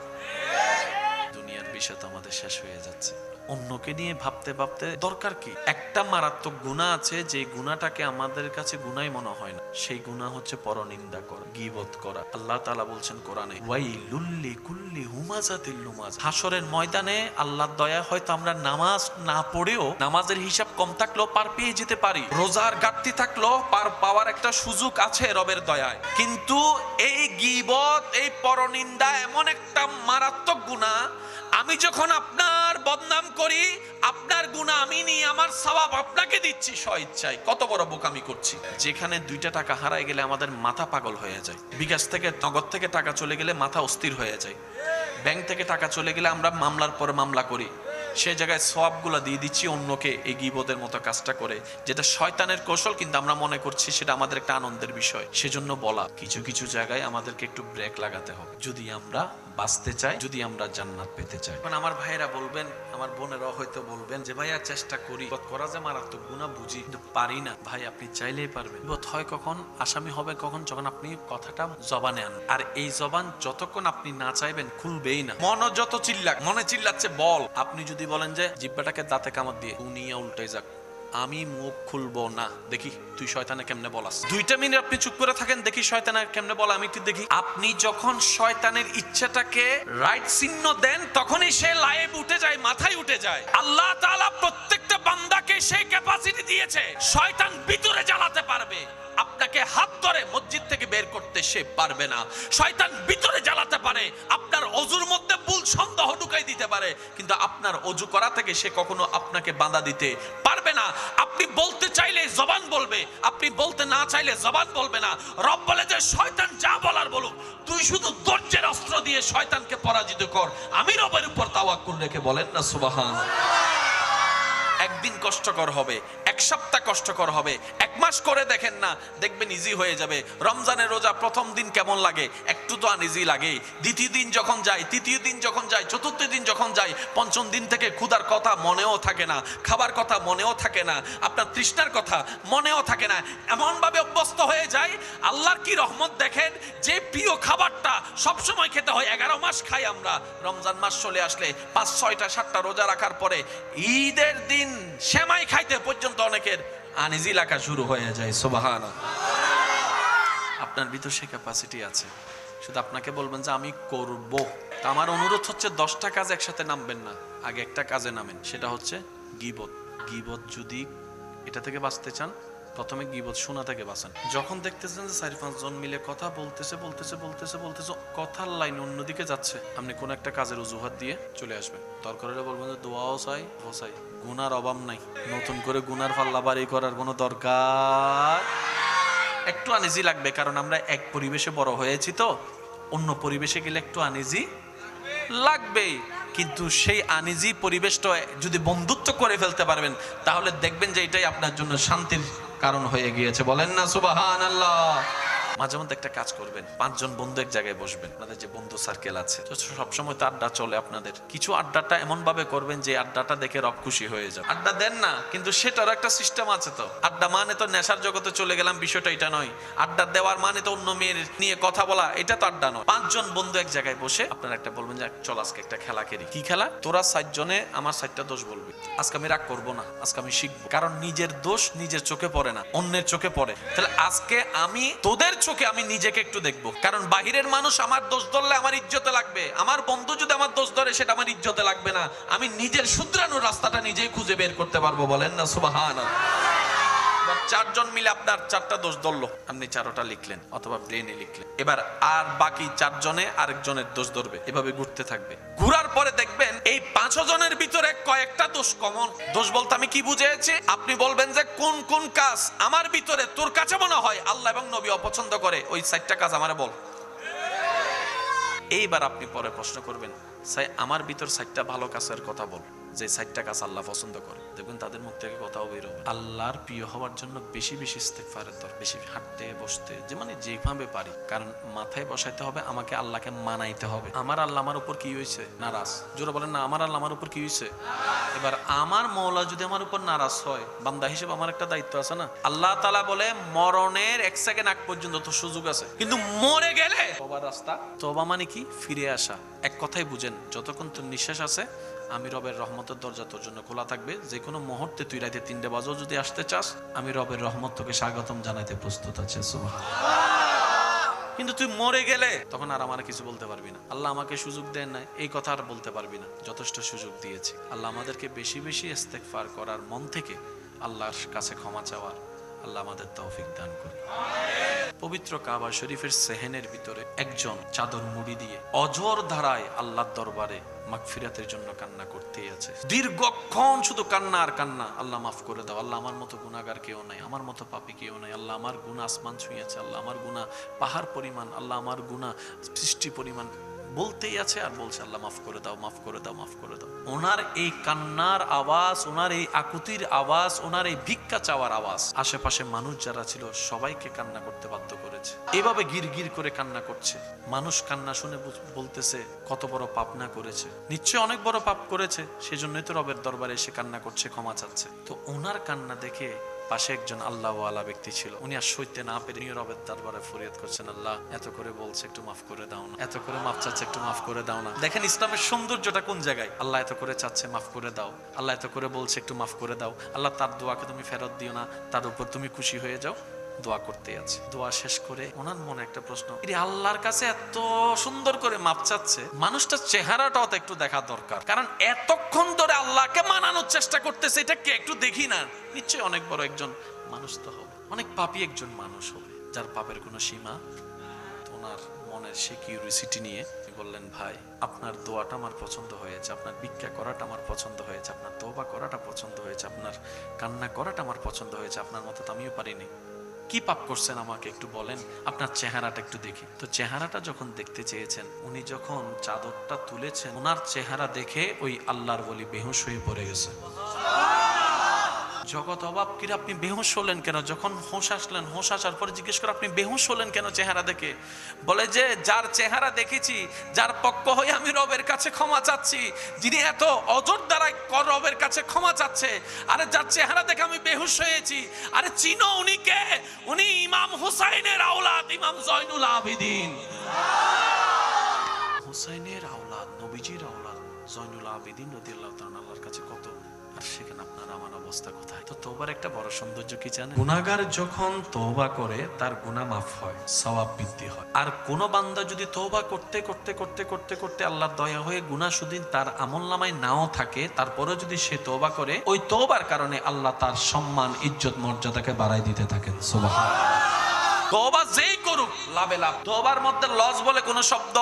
দুনিয়ার বিষয় তো আমাদের শেষ হয়ে যাচ্ছে, অন্যকে নিয়ে ভাবতে ভাবতে দরকার কি? একটা মারাত্মক গুনাহ আছে, যে গুনাহটাকে আমাদের কাছে গুনাহই মনে হয় না। সেই গুনাহ হচ্ছে পরনিন্দা করা, গীবত করা। আল্লাহ তাআলা বলছেন কোরআনে, ওয়াইলুল লিকুল্লি হুমাযাতিল লুমাযা। হাসরের ময়দানে আল্লাহর দয়া হয়তো আমরা নামাজ না পড়েও, নামাজের হিসাব কম থাকলেও পার পেয়ে যেতে পারি, রোজার ঘাটতি থাকলেও পার পাওয়ার একটা সুযোগ আছে রবের দয়ায়। কিন্তু এই গীবত, এই পরনিন্দা এমন একটা মারাত্মক গুনাহ, আমি যখন আপনার বদনাম করি, আপনার গুনাহ আমি নিয়ে আমার সওয়াব আপনাকে দিচ্ছি স্বইচ্ছায়। কত বড় বোকামি করছি। যেখানে 2টা টাকা হারায় গেলে আমাদের মাথা পাগল হয়ে যায়, বিকাশ থেকে, নগদ থেকে টাকা চলে গেলে মাথা অস্থির হয়ে যায়, ব্যাংক থেকে টাকা চলে গেলে আমরা মামলার পর মামলা করি, সে জায়গায় সওয়াবগুলো দিয়ে দিচ্ছি অন্যকে এই গীবতের মতো কাজটা করে, যেটা শয়তানের কৌশল, কিন্তু আমরা মনে করছি সেটা আমাদের একটা আনন্দের বিষয়। সেজন্য বলা, কিছু কিছু জায়গায় আমাদেরকে একটু ব্রেক লাগাতে হবে যদি আমরা বাঁচতে চাই, যদি আমরা জান্নাত পেতে চাই। এখন আমার ভাইরা বলবেন, আমার বোনেরাও হয়তো বলবেন যে ভাইয়া চেষ্টা করি, করা যে মারাত্মক গুনাহ বুঝি, কিন্তু পারি না। ভাই, আপনি চাইলেই পারবেন। বিপদ হয় কখন, আসামি হবে কখন? যখন আপনি কথাটা জবানে আন। আর এই জবান যতক্ষণ আপনি না চাইবেন খুলবেই না। মনে যত চিল্লাক, মনে চিল্লাচ্ছে বল। আপনি যদি বলেন যে জিহ্বাটাকে দাঁতে কামড় দিয়ে দুনিয়া উল্টে যাক, আমি মুখ খুলবো না, দেখি তুই শয়তানে কেমনে বলাস। 2টা মিনিট আপনি চুপ করে থাকেন, দেখি শয়তানে কেমনে বলা, আমি একটু দেখি। আপনি যখন শয়তানের ইচ্ছাটাকে রাইট চিহ্ন দেন, তখনই সে লাইভ উঠে যায়, মাথায় উঠে যায়। আল্লাহ তাআলা প্রত্যেকটা বান্দাকে সেই ক্যাপাসিটি দিয়েছে, শয়তান ভিতরে জ্বালাতে পারবে। আপনাকে হাত ধরে মসজিদ থেকে বের করতে সে পারবে না। শয়তান ভিতরে জ্বালাতে পারে, আপনার অজুর মধ্যে ভুল সন্দেহ ঢুকাই দিতে পারে, কিন্তু আপনার অজু করা থেকে সে কখনো আপনাকে বাধা দিতে পারবে না। আপনি বলতে চাইলে জবান বলবে, আপনি বলতে না চাইলে জবান বলবে না। রব বলে যে শয়তান যা বলার বলুক, তুই শুধু ধৈর্যের অস্ত্র দিয়ে শয়তানকে পরাজিত কর। আমি রবের উপর তাওয়াক্কুল রেখে বলেন না সুবহানাল্লাহ। একদিন কষ্টকর হবে, এক সপ্তাহ কষ্টকর হবে, 1 মাস করে দেখেন না, দেখবেন ইজি হয়ে যাবে। রমজানের রোজা প্রথম দিন কেমন লাগে? একটু তো আনইজি লাগে। দ্বিতীয় দিন যখন যায়, তৃতীয় দিন যখন যায়, চতুর্থ দিন যখন যায়, পঞ্চম দিন থেকে ক্ষুধার কথা মনেও থাকে না, খাবার কথা মনেও থাকে না, আপনার তৃষ্ণার কথা মনেও থাকে না, এমন ভাবে অভ্যস্ত হয়ে যায়। আল্লাহর কি রহমত দেখেন, যে প্রিয় খাবারটা সবসময় খেতে হয়, 11 মাস খাই আমরা, রমজান মাস চলে আসলে 5, 6টা, 7টা রোজা রাখার পরে ঈদের দিন সেমাই খাইতে পর্যন্ত অনেকের আনইজি লাগা শুরু হয়ে যায়। সুবহানাল্লাহ। আপনার ভিতর সে ক্যাপাসিটি আছে, শুধু আপনাকে বলবেন যে আমি করব। তা আমার অনুরোধ হচ্ছে 10টা কাজ একসাথে নামবেন না, আগে একটা কাজে নামেন, সেটা হচ্ছে গীবত। গীবত যদি এটা থেকে বাঁচতে চান, প্রথমে গীবত শোনা থেকে বাঁচান। যখন দেখতেছেন যে 4-5 জন মিলে কথা বলতেছে কথার লাইন অন্যদিকে যাচ্ছে, আপনি কোন একটা কাজের অজুহাত দিয়ে চলে আসবেন। দরকার হলে বলবেন যে দোয়াও চাই ও চাই, গুনার অভাব নাই, নতুন করে গুনার পাল্লা বাড়ি করার কোনো দরকার। একটু আনইজি লাগবে, কারণ আমরা এক পরিবেশে বড় হয়েছি, তো অন্য পরিবেশে গেলে একটু আনইজি লাগবেই। কিন্তু সেই আনইজি পরিবেশটা যদি বন্ধুত্ব করে ফেলতে পারবেন, তাহলে দেখবেন যে এটাই আপনার জন্য শান্তির কারণ হয়ে গিয়েছে। বলেন না সুবহানাল্লাহ। মাঝে মধ্যে একটা কাজ করবেন, 5 জন বন্ধু এক জায়গায় বসবেন, আপনাদের যে বন্ধু সার্কেল আছে, সবসময় তো আড্ডা চলে আপনাদের, কিছু আড্ডাটা এমন ভাবে করবেন যে আড্ডাটা দেখে রব খুশি হয়ে যাবে। আড্ডা দেন না, কিন্তু সেটারও একটা সিস্টেম আছে। তো আড্ডা মানে তো নেশার জগতে চলে গেলাম, বিষয়টা এটা নয়। আড্ডা দেওয়ার মানে তো অন্য মেয়ের নিয়ে কথা বলা, এটা তো আড্ডা নয়। 5 জন বন্ধু এক জায়গায় বসে আপনারা একটা বলবেন যে চল আজকে একটা খেলা খেলি। কি খেলা? তোরা 4 জনে আমার 4টা দোষ বলবি, আজকে আমি রাগ করবো না, আজকে আমি শিখবো। কারণ নিজের দোষ নিজের চোখে পড়ে না, অন্যের চোখে পড়ে। তাহলে আজকে আমি তোদের চোখে আমি নিজেকে একটু দেখবো, কারণ বাহিরের মানুষ আমার দোষ ধরলে আমার ইজ্জতে লাগবে, আমার বন্ধু যদি আমার দোষ ধরে সেটা আমার ইজ্জতে লাগবে না। আমি নিজের শুধরানোর রাস্তাটা নিজেই খুঁজে বের করতে পারবো। বলেন না সুবহানাল্লাহ। 4 জন মিলে আপনার 4টা দোষ ধরলো, আপনি 4টা লিখলেন অথবা ব্রেনে লিখলেন। এবার আর বাকি 4 জনে আরেকজনের দোষ ধরবে, এভাবে ঘুরতে থাকবে। ঘুরার পরে দেখবেন এই 5 জনের ভিতরে কয়েকটা দোষ কমন। দোষ বলতে আমি কি বুঝেছি? আপনি বলবেন যে কোন কোন কাজ আমার ভিতরে তোর কাছে মনে হয় আল্লাহ এবং নবী অপছন্দ করে, ওই 4টা কাজ আমারে বল। এইবার আপনি পরে প্রশ্ন করবেন, আমার ভিতর 4টা ভালো কাজের কথা বল, যে 4টা কাজ আল্লাহ পছন্দ করে। দেখবেন তাদের মুখ থেকে কথাও বের হবে। আল্লাহর প্রিয় হওয়ার জন্য বেশি বেশি ইস্তেগফারের দরকার, বেশি হাঁটতে বসতে, যে মানে যেভাবে পারি। কারণ মাথায় বসাইতে হবে আমাকে আল্লাহকে মানাইতে হবে। আমার আল্লাহ আমার উপর কি হয়েছে? নারাজ। জোরে বলেন না, আমার আল্লাহ আমার উপর কি হয়েছে? এবার আমার মওলা যদি আমার উপর নারাজ হয়, বান্দা হিসেবে আমার একটা দায়িত্ব আছে না। আল্লাহ তাআলা বলে মরণের 1 সেকেন্ড আগ পর্যন্ত তো সুযোগ আছে, কিন্তু মরে গেলে তওবার রাস্তা। তওবা মানে কি? ফিরে আসা। এক কথাই বুঝেন, যতক্ষণ তোর নিঃশ্বাস আছে আমি রবের রহমতের দরজা তোর জন্য খোলা থাকবে। যে কোনো মুহূর্তে তুই রাতে 3টে বাজেও যদি আসতে চাস, আমি রবের রহমত তোকে স্বাগতম জানাইতে প্রস্তুত আছে। কিন্তু তুই মরে গেলে তখন আর আমার কিছু বলতে পারবি না। আল্লাহ আমাকে সুযোগ দেন না এই কথা আর বলতে পারবি না, যথেষ্ট সুযোগ দিয়েছি। আল্লাহ আমাদেরকে বেশি বেশি ইস্তেগফার করার, মন থেকে আল্লাহর কাছে ক্ষমা চাওয়ার আল্লাহ আমাদের তৌফিক দান করে। পবিত্র কাবা শরীফের সেহেনের ভিতরে একজন চাদর মুড়ি দিয়ে অঝোর ধারায় আল্লাহর দরবারে মাগফিরাতের জন্য কান্না করতেই আছে। দীর্ঘক্ষণ শুধু কান্না আর কান্না। আল্লাহ মাফ করে দাও, আল্লাহ আমার মতো গুনাহগার কেউ নাই, আমার মতো পাপী কেউ নাই, আল্লাহ আমার গুনাহ আসমান ছুঁয়েছে, আল্লাহ আমার গুনাহ পাহাড় পরিমাণ, আল্লাহ আমার গুনাহ সৃষ্টি পরিমাণ। বলতেই আছে আর বলছে আল্লাহ মাফ করে দাও, মাফ করে দাও, মাফ করে দাও। ওনার এই কান্নার আওয়াজ, ওনার এই আকুতির আওয়াজ, ওনার এই ভিক্ষা চাওয়ার আওয়াজ আশেপাশে মানুষ যারা ছিল সবাইকে কান্না করতে বাধ্য করেছে। এভাবে গির গির করে কান্না করছে। মানুষ কান্না শুনে বলতেছে কত বড় পাপ না করেছে, নিশ্চয়ই অনেক বড় পাপ করেছে, সেজন্যই তো রবের দরবারে এসে কান্না করছে, ক্ষমা চাচ্ছে। তো ওনার কান্না দেখে পাশে একজন আল্লাহওয়ালা ব্যক্তি ছিল, উনি আর সইতে না পেরে রবের দরবারে ফরিয়াদ করছেন, আল্লাহ এত করে বলছে একটু মাফ করে দাও না, এত করে মাফ চাচ্ছে একটু মাফ করে দাও না। দেখেন ইসলামের সৌন্দর্যটা কোন জায়গায়। আল্লাহ এত করে চাচ্ছে মাফ করে দাও, আল্লাহ এত করে বলছে একটু মাফ করে দাও। আল্লাহ তার দোয়াকে তুমি ফেরত দিও না, তার উপর তুমি খুশি হয়ে যাও। দোয়া করতে আছে। দোয়া শেষ করে ওনার মনে একটা প্রশ্ন, আল্লাহর কাছে এত সুন্দর করে মাপ চাচ্ছে, মানুষটার চেহারাটাও তো একটু দেখা দরকার। কারণ এতক্ষণ ধরে আল্লাহকে মানানোর চেষ্টা করতেছে, এটা কে একটু দেখি না। নিশ্চয়ই অনেক বড় একজন মানুষ তো হবে, অনেক পাপী একজন মানুষ হবে, যার পাপের কোনো সীমা। ওনার মনের সে কিউরিসিটি নিয়ে বললেন, ভাই আপনার দোয়াটা আমার পছন্দ হয়েছে, আপনার ভিক্ষা করাটা আমার পছন্দ হয়েছে, আপনার তওবা করাটা পছন্দ হয়েছে, আপনার কান্না করাটা আমার পছন্দ হয়েছে। আপনার মতো তো আমিও পারিনি। কি পাপ করছেন আমাকে একটু বলেন, আপনার চেহারাটা একটু দেখি। তো চেহারাটা যখন দেখতে চেয়েছেন, উনি যখন চাদরটা তুলেছেন, ওনার চেহারা দেখে ওই আল্লাহর ওলি বেহুশ হয়ে পড়ে গেছে। জগৎ অবাক, কিরে আপনি বেহুশ হলেন কেন? যখন হোশ আসলেন, হোশ আসার পরে জিজ্ঞেস করে আপনি বেহুশ হলেন কেন চেহারা দেখে? বলে যে যার চেহারা দেখেছি, যার পক্ষ হয়ে আমি রবের কাছে ক্ষমা চাচ্ছি, যিনি এত অজর দ্বারা রবের কাছে ক্ষমা চাচ্ছে, আরে যার চেহারা দেখে আমি বেহুশ হয়েছি, আরে চিনো উনি কে? উনি ইমাম হুসাইনের আওলাদ, ইমাম জয়নুল আবেদিন। হুসাইনের আওলাদ, নবীজির আওলাদ জয়নুল আবেদিন রাদিয়াল্লাহু তাআলা আল্লাহর কাছে কত আর সেখানে আপনার আমার অবস্থা কোথায়? তো তওবার একটা বড় সৌন্দর্য কি জানেন? গুনাহগার যখন তওবা করে তার গুনাহ মাফ হয়, সওয়াব বৃদ্ধি হয়। আর কোন বান্দা যদি তওবা করতে করতে করতে করতে করতে আল্লাহর দয়া হয়ে গুনাহ শুধু তার আমলনামায় নাও থাকে, তারপরে যদি সে তওবা করে, ওই তওবার কারণে আল্লাহ তার সম্মান, ইজ্জত, মর্যাদাকে বাড়ায় দিতে থাকেন। সুবহানাল্লাহ। তওবা যেই করুক লাভে লাভ, তওবার মধ্যে লস বলে কোনো শব্দ।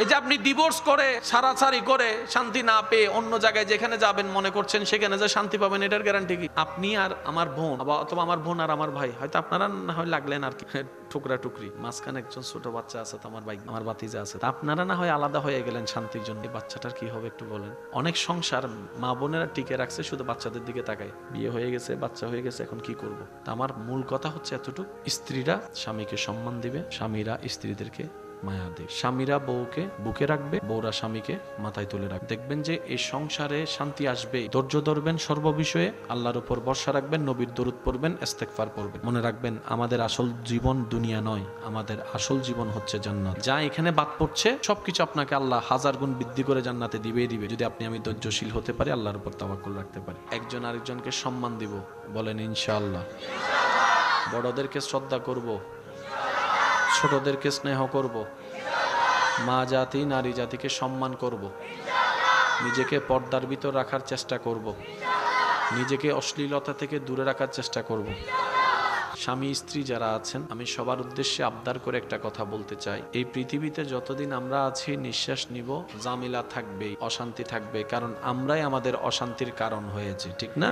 এই যে আপনি ডিভোর্স করে, ছাড়াছাড়ি করে শান্তি না পেয়ে অন্য জায়গায় যেখানে যাবেন মনে করছেন সেখানে যে শান্তি পাবেন, এটার গ্যারান্টি কি? আপনি আর আমার বোন, অথবা আমার বোন আর আমার ভাই, হয়তো আপনারা না হয় লাগলেন আর কি টুকরা টুকরি, মাঝখানে একজন ছোট বাচ্চা আছে, তো আমার ভাই, আমার ভাতিজা আছে, আপনারা না হয় আলাদা হয়ে গেলেন শান্তির জন্য, এই বাচ্চাটার কি হবে একটু বলেন? অনেক সংসার মা বোনেরা টিকে রাখছে শুধু বাচ্চাদের দিকে তাকায়, বিয়ে হয়ে গেছে, বাচ্চা হয়ে গেছে, এখন কি করব? তা আমার মূল কথা হচ্ছে এতটুকু, স্ত্রীরা স্বামীকে সম্মান দিবে, স্বামীরা স্ত্রীদেরকে মায়া দেয়, স্বামীরা বউকে বুকে রাখবে, বউরা স্বামীকে মাথায় তুলে রাখবে। দেখবেন যে এই সংসারে শান্তি আসবে। ধৈর্য ধরবেন সর্ববিষয়ে, আল্লাহর উপর ভরসা রাখবেন, নবীর দরুদ পড়বেন, ইস্তেগফার পড়বেন। মনে রাখবেন আমাদের আসল জীবন দুনিয়া নয়, আমাদের আসল জীবন হচ্ছে জান্নাত। যা এখানে বাদ পড়ছে সবকিছু আপনাকে আল্লাহ 1000 গুণ বৃদ্ধি করে জান্নাতে দিবেই দিবে, যদি আপনি আমি ধৈর্যশীল হতে পারি, আল্লাহর উপর তাওয়াক্কুল রাখতে পারি। একজন আরেকজনকে সম্মান দিব, বলেন ইনশাআল্লাহ। বড়দেরকে শ্রদ্ধা করব, ছোটদেরকে স্নেহ করব, মা জাতি নারী জাতিকে সম্মান করব, নিজেকে পর্দার ভিতর রাখার চেষ্টা করব, নিজেকে অশ্লীলতা থেকে দূরে রাখার চেষ্টা করব। স্বামী স্ত্রী যারা আছেন, আমি সবার উদ্দেশ্যে আবদার করে একটা কথা বলতে চাই, এই পৃথিবীতে যতদিন আমরা আছি নিঃশ্বাস নিব, ঝামেলা থাকবেই, অশান্তি থাকবে, কারণ আমরাই আমাদের অশান্তির কারণ হয়েছে, ঠিক না?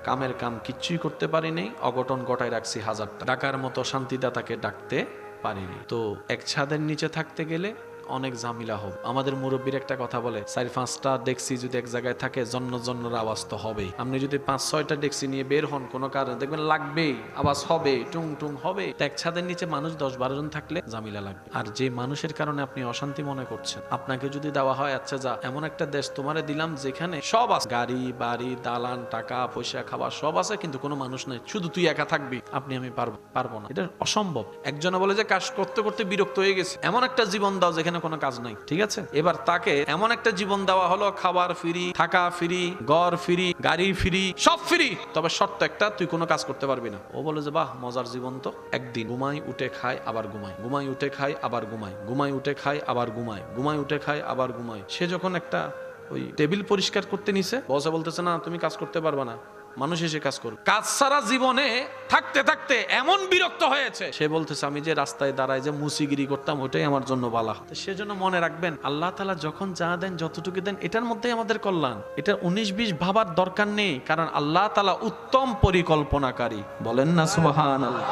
কামের কাম কিচ্ছুই করতে পারি নাই, অঘটন ঘটায় রাখছি হাজারটা, ডাকার মতো শান্তিদাতাকে ডাকতে পারিনি। তো এক ছাদের নিচে থাকতে গেলে অনেক ঝামেলা হবে। আমাদের মুরব্বীর একটা কথা বলে, 4-5টা ডেক্সি যদি এক জায়গায় থাকে, জন্নর আওয়াজ তো হবেই। আপনি যদি 5-6টা ডেক্সি নিয়ে বের হন কোনো কারণে, দেখবেন লাগবেই, আওয়াজ হবে, টুং টুং হবে। এক ছাদের নিচে মানুষ 10-12 জন থাকলে ঝামেলা লাগবে। আর যে মানুষের কারণে আপনি অশান্তি মনে করছেন, আপনাকে যদি দেওয়া হয়, আচ্ছা যা, এমন একটা দেশ তোমারে দিলাম যেখানে সব আছে, গাড়ি বাড়ি দালান টাকা পয়সা খাবার সব আছে, কিন্তু কোনো মানুষ নাই, শুধু তুই একা থাকবি, আপনি আমি পারবো না, এটা অসম্ভব। একজনে বলে যে কাজ করতে করতে বিরক্ত হয়ে গেছে, এমন একটা জীবন দাও যেখানে কোনো কাজ নাই, ঠিক আছে? এবার তাকে এমন একটা জীবন দেওয়া হলো, খাবার ফ্রি, থাকা ফ্রি, ঘর ফ্রি, গাড়ি ফ্রি, সব ফ্রি, তবে শর্ত একটা, তুই কোনো কাজ করতে পারবি না। ও বলে যে বাহ মজার জীবন তো। একদিন ঘুমাই উঠে খায় আবার ঘুমায়, ঘুমাই উঠে খায় আবার ঘুমায়, ঘুমাই উঠে খায় আবার ঘুমায়, ঘুমাই উঠে খায় আবার ঘুমায়। সে যখন একটা ওই টেবিল পরিষ্কার করতে নিছে, বসে বলতেছে না তুমি কাজ করতে পারবা না, মানুষ এসে কাজ করবে। কাজ সারা জীবনে থাকতে থাকতে এমন বিরক্ত হয়েছে, সে বলতেছে আমি যে রাস্তায় দাঁড়ায় যে মুসিগিরি করতাম, ওটাই আমার জন্য বালা। সেজন্য মনে রাখবেন, আল্লাহ তাআলা যখন যা দেন, যতটুকু দেন, এটার মধ্যেই আমাদের কল্যাণ। এটা 19-20 ভাবার দরকার নেই, কারণ আল্লাহ তাআলা উত্তম পরিকল্পনাকারী। বলেন না সুবহানাল্লাহ।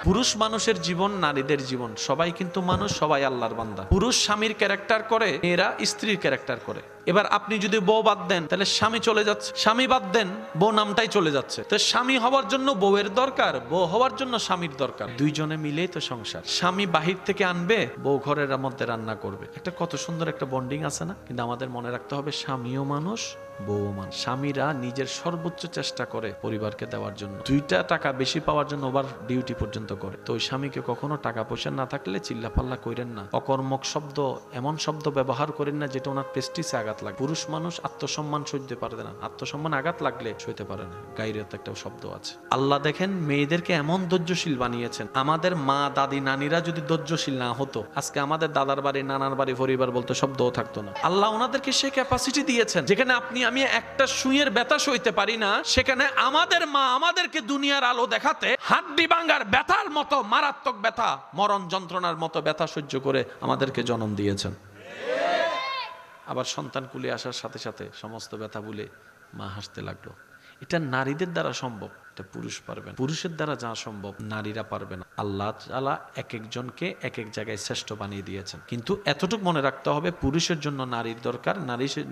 পুরুষ মানুষের জীবন, নারীদের জীবন, সবাই কিন্তু মানুষ, সবাই আল্লাহর বান্দা। পুরুষ স্বামীর ক্যারেক্টার করে, মেয়েরা স্ত্রীর ক্যারেক্টার করে। এবার আপনি যদি বউ বাদ দেন, তাহলে স্বামী চলে যাচ্ছে, স্বামী বাদ দেন, বউ নামটাই চলে যাচ্ছে। তো স্বামী হওয়ার জন্য বউয়ের দরকার, বউ হওয়ার জন্য স্বামীর দরকার, দুইজনে মিলেই তো সংসার। স্বামী বাহির থেকে আনবে, বউ ঘরের মধ্যে রান্না করবে, একটা কত সুন্দর একটা বন্ডিং আছে না? কিন্তু আমাদের মনে রাখতে হবে, স্বামীও মানুষ, বউ মানুষ। স্বামীরা নিজের সর্বোচ্চ চেষ্টা করে পরিবারকে দেওয়ার জন্য, 2টা টাকা বেশি পাওয়ার জন্য ওভার ডিউটি পর্যন্ত করে। তো ওই স্বামীকে কখনো টাকা পয়সা না থাকলে চিল্লাপাল্লা করেন না, অকর্মক শব্দ, এমন শব্দ ব্যবহার করেন না যেটা ওনার প্রেস্টিজে আঘাত লাগে। পুরুষ মানুষ আত্মসম্মান সইতে পারে না, আত্মসম্মান আঘাত লাগলে সইতে পারে না, গাইরেত একটা শব্দ আছে। আল্লাহ দেখেন মেয়েদেরকে এমন ধৈর্যশীল বানিয়েছেন। আমাদের মা দাদি নানিরা যদি ধৈর্যশীল না হতো, আজকে আমাদের দাদার বাড়ি নানার বাড়ি পরিবার বলতে শব্দও থাকতো না। আল্লাহ ওনাদেরকে সেই ক্যাপাসিটি দিয়েছেন, যেখানে আপনি আমি একটা সুইয়ের ব্যথা সইতে পারি না, সেখানে আমাদের মা আমাদেরকে দুনিয়ার আলো দেখাতে হাড্ডি ভাঙার ব্যথার মতো মারাত্মক ব্যথা, মরণ যন্ত্রণার মতো ব্যথা সহ্য করে আমাদেরকে জন্ম দিয়েছেন। আবার সন্তান কুলে আসার সাথে সাথে সমস্ত ব্যথা ভুলে মা হাসতে লাগলো। এটা নারীদের দ্বারা সম্ভব, এটা পুরুষ পারবে না। পুরুষের দ্বারা যা সম্ভব নারীরা পারবে না। আল্লাহ তাআলা এক একজনকে এক এক জায়গায় শ্রেষ্ঠ বানিয়ে দিয়েছেন, কিন্তু এতটুকু মনে রাখতে হবে, পুরুষের জন্য নারীর দরকার,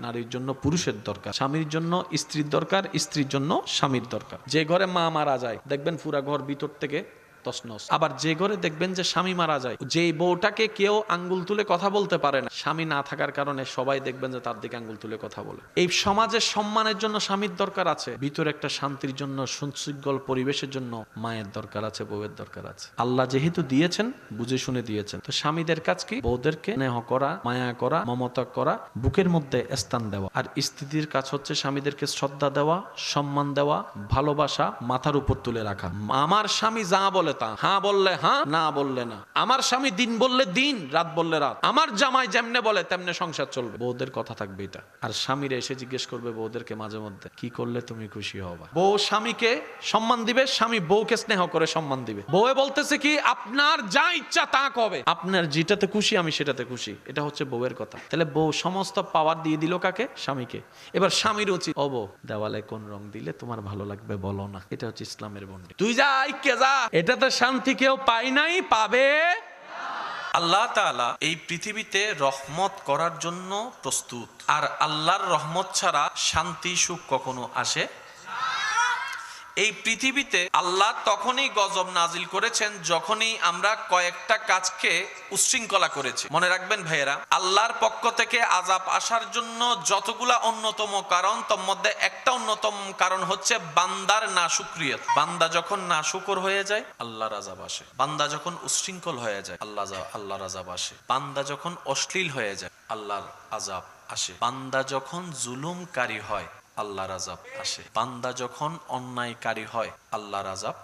নারীর জন্য পুরুষের দরকার, স্বামীর জন্য স্ত্রীর দরকার, স্ত্রীর জন্য স্বামীর দরকার। যে ঘরে মা মারা যায়, দেখবেন পুরা ঘর ভিতর থেকে তছনছ। আবার যে ঘরে দেখবেন যে স্বামী মারা যায়, যেই বউটাকে কেউ আঙ্গুল তুলে কথা বলতে পারে না, স্বামী না থাকার কারণে সবাই দেখবেন যে তার দিকে আঙ্গুল তুলে কথা বলে। এই সমাজের সম্মানের জন্য স্বামীর দরকার আছে, ভিতরে একটা শান্তির জন্য, সুশৃঙ্খল পরিবেশের জন্য মায়ের দরকার আছে, বউয়ের দরকার আছে। আল্লাহ যেহেতু দিয়েছেন, বুঝে শুনে দিয়েছেন, তো স্বামীদের কাজ কি? বউদেরকে স্নেহ করা, মায়া করা, মমতা করা, বুকের মধ্যে স্থান দেওয়া। আর স্ত্রীর কাজ হচ্ছে স্বামীদেরকে শ্রদ্ধা দেওয়া, সম্মান দেওয়া, ভালোবাসা মাথার উপর তুলে রাখা। আমার স্বামী যা বলে তা, হ্যাঁ বললে হ্যাঁ, না বললে না। আমার স্বামী দিন বললে দিন, রাত বললে রাত। আমার জামাই যেমনে বলে তেমনে সংসার চলবে। বউদের কথা থাকবে এটা। আর স্বামীরা এসে জিজ্ঞেস করবে বউদেরকে মাঝে মধ্যে, কি করলে তুমি খুশি হবা? বউ স্বামীকে সম্মান দিবে, স্বামী বউকে স্নেহ করে সম্মান দিবে। বউয়ে বলতেছে কি, আপনার যা ইচ্ছা তা কবে, আপনার যেটাতে খুশি আমি সেটাতে খুশি। এটা হচ্ছে বউয়ের কথা। তাহলে বউ সমস্ত পাওয়ার দিয়ে দিল কাকে? স্বামীকে। এবার স্বামীর উচিত, ও বউ দেওয়ালে কোন রং দিলে তোমার ভালো লাগবে বলো না। এটা হচ্ছে ইসলামের বন্ডি। তুই যা আইকে যা, এটাতে শান্তি কেউ পায় নাই, পাবে। আল্লাহ তাআলা এই পৃথিবীতে রহমত করার জন্য প্রস্তুত। আর আল্লাহর রহমত ছাড়া শান্তি সুখ কখনো আসে। এই পৃথিবীতে আল্লাহ তখনই গজব নাজিল করেছেন যখনই আমরা কয়েকটা কাজকে উচ্ছৃঙ্খলা করেছি। মনে রাখবেন ভাইয়েরা, আল্লাহর পক্ষ থেকে আযাব আসার জন্য যতগুলা অন্যতম কারণ, তার মধ্যে একটা অন্যতম কারণ হচ্ছে বান্দার নাশুকরিয়ত। বান্দা যখন নাশুকর হয়ে যায় আল্লাহর আযাব আসে। বান্দা যখন উচ্ছৃঙ্খল হয়ে যায় আল্লাহর আযাব আসে। বান্দা যখন অশ্লীল হয়ে যায় আল্লাহর আযাব আসে। বান্দা যখন জুলুমকারী হয় আল্লাহর আযাব আসে। বান্দা যখন অন্যায়কারী হয় আল্লাহর আযাব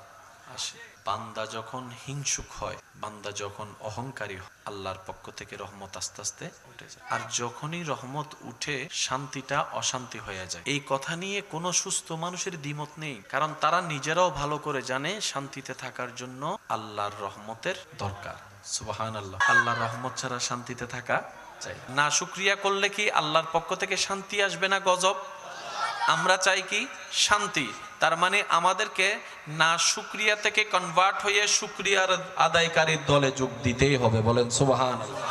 আসে। বান্দা যখন হিংসুক হয়, বান্দা যখন অহংকারী হয়, আল্লাহর পক্ষ থেকে রহমত আস্তে আস্তে উঠে যায়। আর যখনই রহমত উঠে শান্তিটা অশান্তি হয়ে যায়। এই কথা নিয়ে কোনো সুস্থ মানুষের দ্বিমত নেই, কারণ তারা নিজেরাও ভালো করে জানে শান্তিতে থাকার জন্য আল্লাহর রহমতের দরকার। সুবহানাল্লাহ। আল্লাহর রহমত ছাড়া শান্তিতে থাকা যায় না। শুকরিয়া করলে কি আল্লাহর পক্ষ থেকে শান্তি আসবে না গজব? আমরা চাই কি? শান্তি। তার মানে আমাদেরকে না শুকরিয়া থেকে কনভার্ট হয়ে শুকরিয়ার আদায়কারীর দলে যোগ দিতেই হবে। বলেন সুবহানাল্লাহ।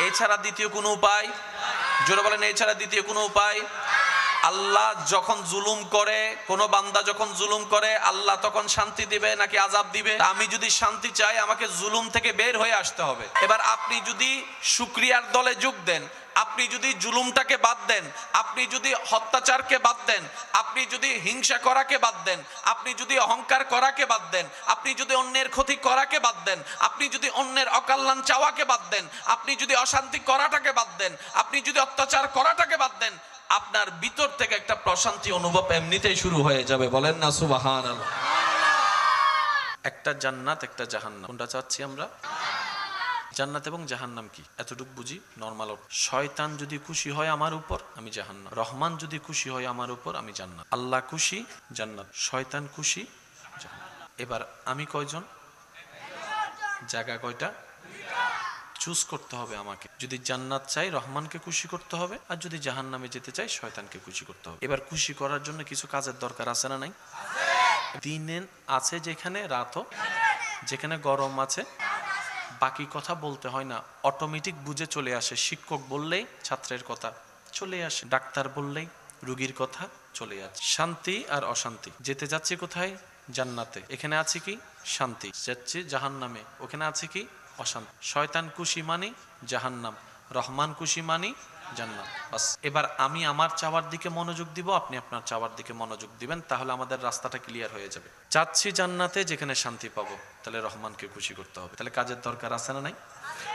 এছাড়া দ্বিতীয় কোনো উপায়? জোরে বলেন, এছাড়া দ্বিতীয় কোনো উপায়? আল্লাহ যখন জুলুম করে, কোন বান্দা যখন জুলুম করে, আল্লাহ তখন শান্তি দিবে নাকি আযাব দিবে? আমি যদি শান্তি চাই আমাকে জুলুম থেকে বের হয়ে আসতে হবে। এবার আপনি যদি শুকরিয়ার দলে যোগ দেন, আপনি যদি জুলুমটাকে বাদ দেন, আপনি যদি হত্যাচারকে বাদ দেন, আপনি যদি হিংসা করাকে বাদ দেন, আপনি যদি অহংকার করাকে বাদ দেন, আপনি যদি অন্যের ক্ষতি করাকে বাদ দেন, আপনি যদি অন্যের অকল্যাণ চাওয়াকে বাদ দেন, আপনি যদি অশান্তি করাটাকে বাদ দেন, আপনি যদি অত্যাচার করাটাকে বাদ দেন, আপনার ভিতর থেকে একটা প্রশান্তি অনুভব এমনিতেই শুরু হয়ে যাবে। বলেন না সুবহানাল্লাহ। একটা জান্নাত, একটা জাহান্নাম, কোনটা চাচ্ছি আমরা? জান্নাত এবং জাহান্নাম কি এতটুকু বুঝি নরমাল। শয়তান যদি খুশি হয় আমার উপর, আমি জাহান্নাম। রহমান যদি খুশি হয় আমার উপর, আমি জান্নাত। আল্লাহ খুশি, জান্নাত। শয়তান খুশি, জাহান্নাম। এবার আমি কয়জন? জায়গা কয়টা? চুজ করতে হবে আমাকে। যদি জান্নাত চাই রহমানকে খুশি করতে হবে, আর যদি জাহান্নামে যেতে চাই শয়তানকে খুশি করতে হবে। এবার খুশি করার জন্য কিছু কাজের দরকার আছে না নাই? দিনে আছে যেখানে, রাতও যেখানে, গরম আছে, বাকি কথা বলতে হয় না, অটোমেটিক বুঝে চলে আসে। শিক্ষক বললেই ছাত্রের কথা চলে আসে, ডাক্তার বললেই রোগীর কথা চলে আসে। শান্তি আর অশান্তি। যেতে যাচ্ছি কোথায়? জান্নাতে। এখানে আছে কি? শান্তি। যাচ্ছি জাহান্নামে, ওখানে আছে কি? অশান্তি। শয়তান খুশি মানি জাহান্নাম, রহমান খুশি মানি জান্নাত। বাস। এবার আমি আমার চাওয়ার দিকে মনোযোগ দিব, আপনি আপনার চাওয়ার দিকে মনোযোগ দিবেন, তাহলে আমাদের রাস্তাটা ক্লিয়ার হয়ে যাবে। চাচ্ছি জান্নাতে যেখানে শান্তি পাবো, তাহলে রহমানকে খুশি করতে হবে। তাহলে কাজের দরকার আছে না নাই?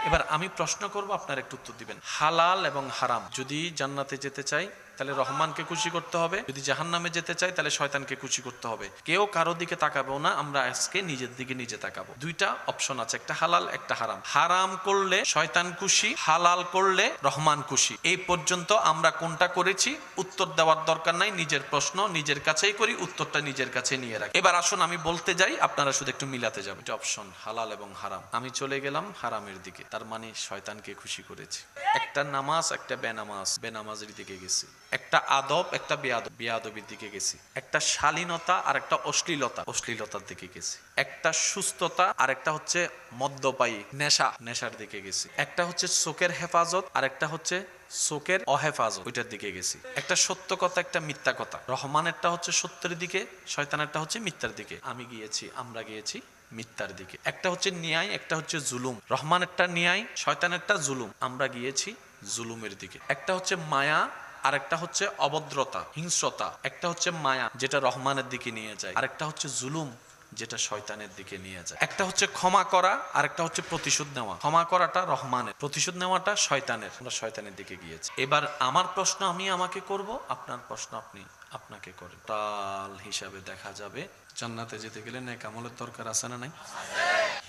এবার আমি প্রশ্ন করব, আপনার একটু উত্তর দিবেন। হালাল এবং হারাম, যদি জান্নাতে যেতে চাই তাহলে রহমানকে খুশি করতে হবে, যদি জাহান্নামে যেতে চাই তাহলে শয়তানকে খুশি করতে হবে। কেউ কারো দিকে তাকাবো না, আমরা আজকে নিজের দিকে নিজে তাকাবো। দুইটা অপশন আছে, একটা হালাল একটা হারাম। হারাম করলে শয়তান খুশি, হালাল করলে রহমান খুশি। এই পর্যন্ত আমরা কোনটা করেছি উত্তর দেওয়ার দরকার নাই, নিজের প্রশ্ন নিজের কাছেই করি, উত্তরটা নিজের কাছে নিয়ে রাখি। এবার আসুন আমি বলতে যাই, আপনারা শুধু একটু মিলাতে যাবেন। এটা অপশন হালাল এবং হারাম। আমি চলে গেলাম হারামের দিকে, তার মানে শয়তানকে খুশি করেছি। একটা নামাজ একটা বেনামাজ, বেনামাজের দিকে গেছি। একটা আদব একটা বেয়াদবির দিকে গেছি। একটা শালীনতা আর একটা অশ্লীলতা, অশ্লীলতার দিকে গেছি। একটা সুস্থতা আর একটা হচ্ছে মদ্যপায়ী, নেশার দিকে গেছি। একটা হচ্ছে চোখের হেফাজত আর একটা হচ্ছে শোকের অহেফাজত, ওইটার দিকে গেছি। একটা সত্য কথা, একটা মিথ্যা কথা। রহমানেরটা হচ্ছে সত্যের দিকে, শয়তানেরটা হচ্ছে মিথ্যার দিকে। আমি গিয়েছি, আমরা গিয়েছি মিথ্যার দিকে। একটা হচ্ছে ন্যায়, একটা হচ্ছে জুলুম। রহমানেরটা ন্যায়, শয়তানেরটা জুলুম। আমরা গিয়েছি জুলুমের দিকে। একটা হচ্ছে মায়া, আর একটা হচ্ছে অভদ্রতা, হিংস্রতা। একটা হচ্ছে মায়া, যেটা রহমানের দিকে নিয়ে যায়, আরেকটা হচ্ছে জুলুম, যেটা শয়তানের দিকে নিয়ে যায়। একটা হচ্ছে ক্ষমা করা, আর একটা হচ্ছে প্রতিশোধ নেওয়া। ক্ষমা করাটা রহমানের, প্রতিশোধ নেওয়াটা শয়তানের। আমরা শয়তানের দিকে গিয়েছি। এবার আমার প্রশ্ন আমি আমাকে করব, আপনার প্রশ্ন আপনি আপনাকে করেন। টাল হিসাবে দেখা যাবে জান্নাতে যেতে গেলে নেক আমলের দরকার আছে না নাই?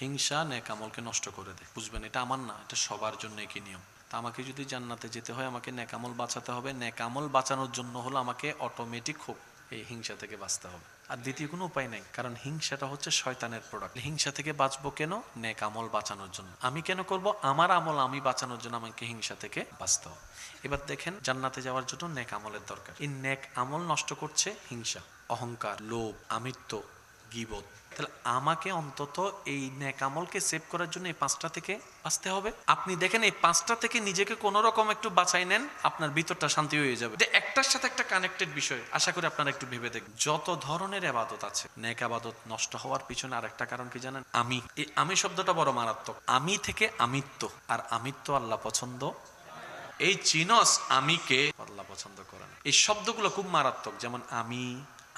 হিংসা নেক আমলকে নষ্ট করে দেয়। বুঝবেন, এটা আমার না, এটা সবার জন্য একই নিয়ম। তা আমাকে যদি জান্নাতে যেতে হয়, আমাকে নেক আমল বাঁচাতে হবে। নেক আমল বাঁচানোর জন্য হলো আমাকে অটোমেটিক খুব এই হিংসা থেকে বাঁচতে হবে। আর দ্বিতীয় কোনো উপায় নেই, কারণ হিংসাটা হচ্ছে শয়তানের প্রোডাক্ট। হিংসা থেকে বাঁচবো কেন? নেক আমল বাঁচানোর জন্য। আমি কেন করব? আমার আমল আমি বাঁচানোর জন্য আমাকে হিংসা থেকে বাঁচতে হবে। এবার দেখেন, জান্নাতে যাওয়ার জন্য নেক আমলের দরকার। এই নেক আমল নষ্ট করছে হিংসা, অহংকার, লোভ, আমিত্ব, গীবত। তাহলে আমাকে অন্তত এই নেক আমলকে সেভ করার জন্য এই 5টা থেকে বাঁচতে হবে। আপনি দেখেন, এই 5টা থেকে নিজেকে কোনো রকম একটু বাঁচাই নেন, আপনার ভিতরটা শান্তি হয়ে যাবে। এটা একটার সাথে একটা কানেক্টেড বিষয়। আশা করি আপনারা একটু ভেবে দেখবেন। যত ধরনের ইবাদত আছে, নেক ইবাদত নষ্ট হওয়ার পিছনে আরেকটা কারণ কি জানেন? আমি। এই আমি শব্দটা বড় মারাত্মক। আমি থেকে আমিত্ব, আর আমিত্ব আল্লাহ পছন্দ। এই চিনস আমিকে আল্লাহ পছন্দ করে না। এই শব্দগুলো খুব মারাত্মক। যেমন আমি,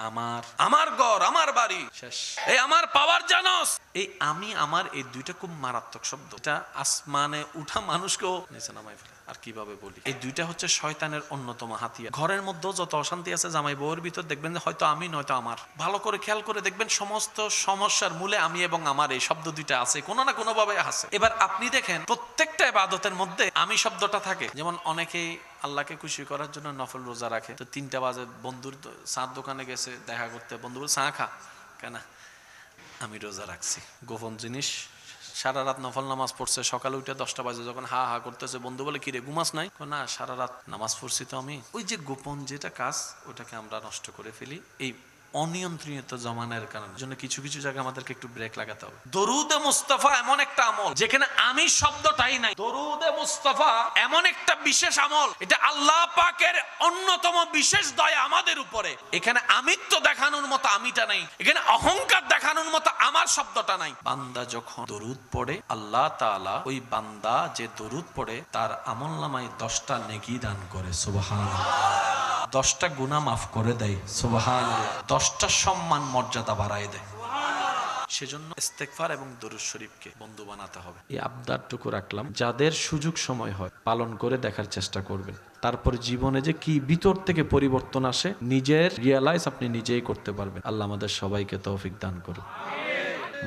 আমার, আমার ঘর, আমার বাড়ি, শেষ। এই আমার পাওয়ার জানোস, এই আমি আমার, এই দুইটা খুব মারাত্মক শব্দ। এটা আসমানে উঠা মানুষকেও নিচে নামাই ফেলে। আর কিভাবে বলি, এই দুইটা হচ্ছে শয়তানের অন্যতম হাতিয়ার। ঘরের মধ্যেও যত অশান্তি আছে, জামাই বউয়ের ভিতর দেখবেন যে হয়তো আমি নয়তো আমার। ভালো করে খেয়াল করে দেখবেন, সমস্ত সমস্যার মূলে আমি এবং আমার এই শব্দ দুইটা আছে, কোনো না কোনো ভাবে আছে। এবার আপনি দেখেন, প্রত্যেকটা ইবাদতের মধ্যে আমি শব্দটা থাকে। যেমন অনেকেই আল্লাহকে খুশি করার জন্য নফল রোজা রাখে। তো 3টা বাজে বন্ধুর চার দোকানে গেছে দেখা করতে, বন্ধু বলে চা খা কেন? আমি রোজা রাখছি। গোপন জিনিস। সারা রাত নফল নামাজ পড়ছে, সকালে উঠে 10টা বাজে যখন হা হা করতেছে, বন্ধু বলে কিরে ঘুমাস নাই? না, সারা রাত নামাজ পড়ছি তো আমি। ওই যে গোপন যেটা কাজ, ওটাকে আমরা নষ্ট করে ফেলি এই অনিয়ন্ত্রিত জমানের কারণে। জন্য কিছু কিছু জায়গায় আমাদেরকে একটু ব্রেক লাগাতে হবে। দরুদে মুস্তাফা এমন একটা আমল যেখানে আমি শব্দটাই নাই। দরুদে মুস্তাফা এমন একটা বিশেষ আমল, এটা আল্লাহ পাকের অন্যতম বিশেষ দয়া আমাদের উপরে। এখানে আমিত্ব দেখানোর মতো আমিটা নাই, এখানে অহংকার দেখানোর মতো আমার শব্দটা নাই। বান্দা যখন দরুদ পড়ে, আল্লাহ তাআলা ওই বান্দা যে দরুদ পড়ে তার আমলনামায় 10টা নেকি দান করে। সুবহানাল্লাহ। 10টা গুনাহ মাফ করে দেয়। সুবহানাল্লাহ। 10টা সম্মান মর্যাদা বাড়ায় দেয়। সেজন্য ইস্তেগফার এবং দরুদ শরীফকে বন্ধু বানাতে হবে। এই আবদারটুকু রাখলাম, যাদের সুযোগ সময় হয় পালন করে দেখার চেষ্টা করবেন। তারপর জীবনে যে কি ভিতর থেকে পরিবর্তন আসে, নিজের রিয়ালাইজ আপনি নিজেই করতে পারবেন। আল্লাহ আমাদের সবাইকে তৌফিক দান করুন।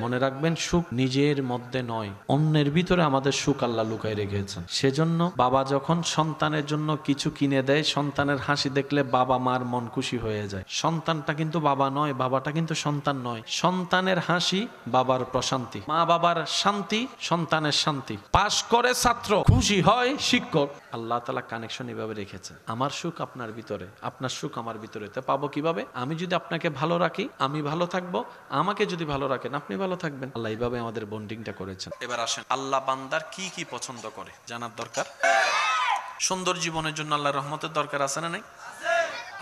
মনে রাখবেন, সুখ নিজের মধ্যে নয়, অন্যের ভিতরে আমাদের সুখ আল্লাহ লুকায় রেখেছেন। সেজন্য বাবা যখন সন্তানের জন্য কিছু কিনে দেয়, সন্তানের হাসি দেখলে বাবা মার মন খুশি হয়ে যায়। সন্তানটা কিন্তু বাবা নয়, বাবাটা কিন্তু সন্তান নয়। সন্তানের হাসি বাবার প্রশান্তি, মা বাবার শান্তি সন্তানের শান্তি। পাশ করে ছাত্র, খুশি হয় শিক্ষক। আল্লাহ তাআলা কানেকশন এভাবে রেখেছেন। আমার সুখ আপনার ভিতরে, আপনার সুখ আমার ভিতরে। তা পাবো কিভাবে? আমি যদি আপনাকে ভালো রাখি, আমি ভালো থাকবো। আমাকে যদি ভালো রাখেন, আপনি ভালো থাকবেন। আল্লাহ এইভাবে আমাদের বন্ডিংটা করেছেন। এবার আসেন, আল্লাহ বান্দার কি কি পছন্দ করে জানার দরকার। সুন্দর জীবনের জন্য আল্লাহর রহমতের দরকার আছে না নাই?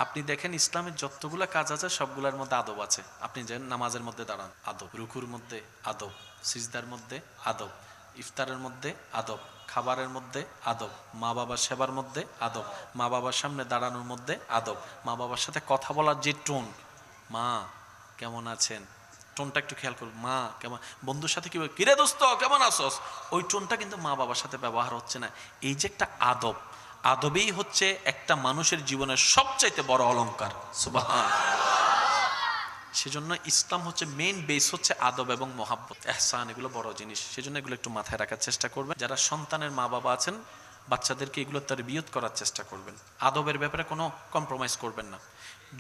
আপনি দেখেন, ইসলামের যতগুলা কাজ আছে সবগুলোর মধ্যে আদব আছে। আপনি যেন নামাজের মধ্যে দাঁড়ান, আদব। রুকুর মধ্যে আদব, সিজদার মধ্যে আদব, ইফতারের মধ্যে আদব, খাবারের মধ্যে আদব, মা বাবার সেবার মধ্যে আদব, মা বাবার সামনে দাঁড়ানোর মধ্যে আদব, মা বাবার সাথে কথা বলার যে টোন, মা কেমন আছেন, টোনটা একটু খেয়াল করুন। মা কেমন, বন্ধুর সাথে কি বলে, কিরে দোস্ত কেমন আছোস, ওই টোনটা কিন্তু মা বাবার সাথে ব্যবহার হচ্ছে না। এই যে একটা আদব, আদবেই হচ্ছে একটা মানুষের জীবনের সবচাইতে বড় অলংকার। সুবহানাল্লাহ। সেজন্য ইসলাম হচ্ছে মেইন বেস হচ্ছে আদব এবং মহাব্বত, ইহসান, এগুলো বড় জিনিস। সেজন্য এগুলো একটু মাথায় রাখার চেষ্টা করবেন। যারা সন্তানের মা বাবা আছেন, বাচ্চাদেরকে এগুলো তারবিয়ত করার চেষ্টা করবেন। আদবের ব্যাপারে কোনো কম্প্রোমাইজ করবেন না।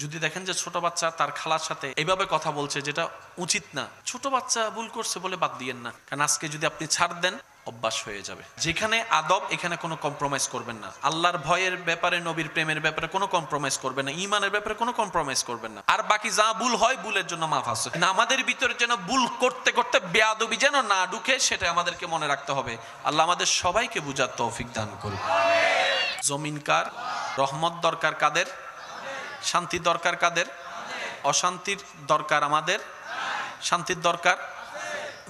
যদি দেখেন যে ছোট বাচ্চা তার খালার সাথে এইভাবে কথা বলছে, যেটা উচিত না, ছোট বাচ্চা ভুল করছে বলে বাদ দিয়েন না, কারণ আজকে যদি আপনি ছাড় দেন অভ্যাস হয়ে যাবে। যেখানে আদব, এখানে কোনো কম্প্রোমাইজ করবেন না। আল্লাহর ভয়ের ব্যাপারে, নবীর প্রেমের ব্যাপারে কোনো কম্প্রোমাইজ করবেন না, ঈমানের ব্যাপারে কোনো কম্প্রোমাইজ করবেন না। আর বাকি যা ভুল হয়, ভুলের জন্য মাফ আছে। না, আমাদের ভিতরে যেন ভুল করতে করতে বেয়াদবি যেন না ঢুকে, সেটা আমাদেরকে মনে রাখতে হবে। আল্লাহ আমাদের সবাইকে বুঝার তৌফিক দান করুন। জমিন কার? রহমত দরকার কাদের? শান্তি দরকার কাদের? অশান্তির দরকার আমাদের, শান্তির দরকার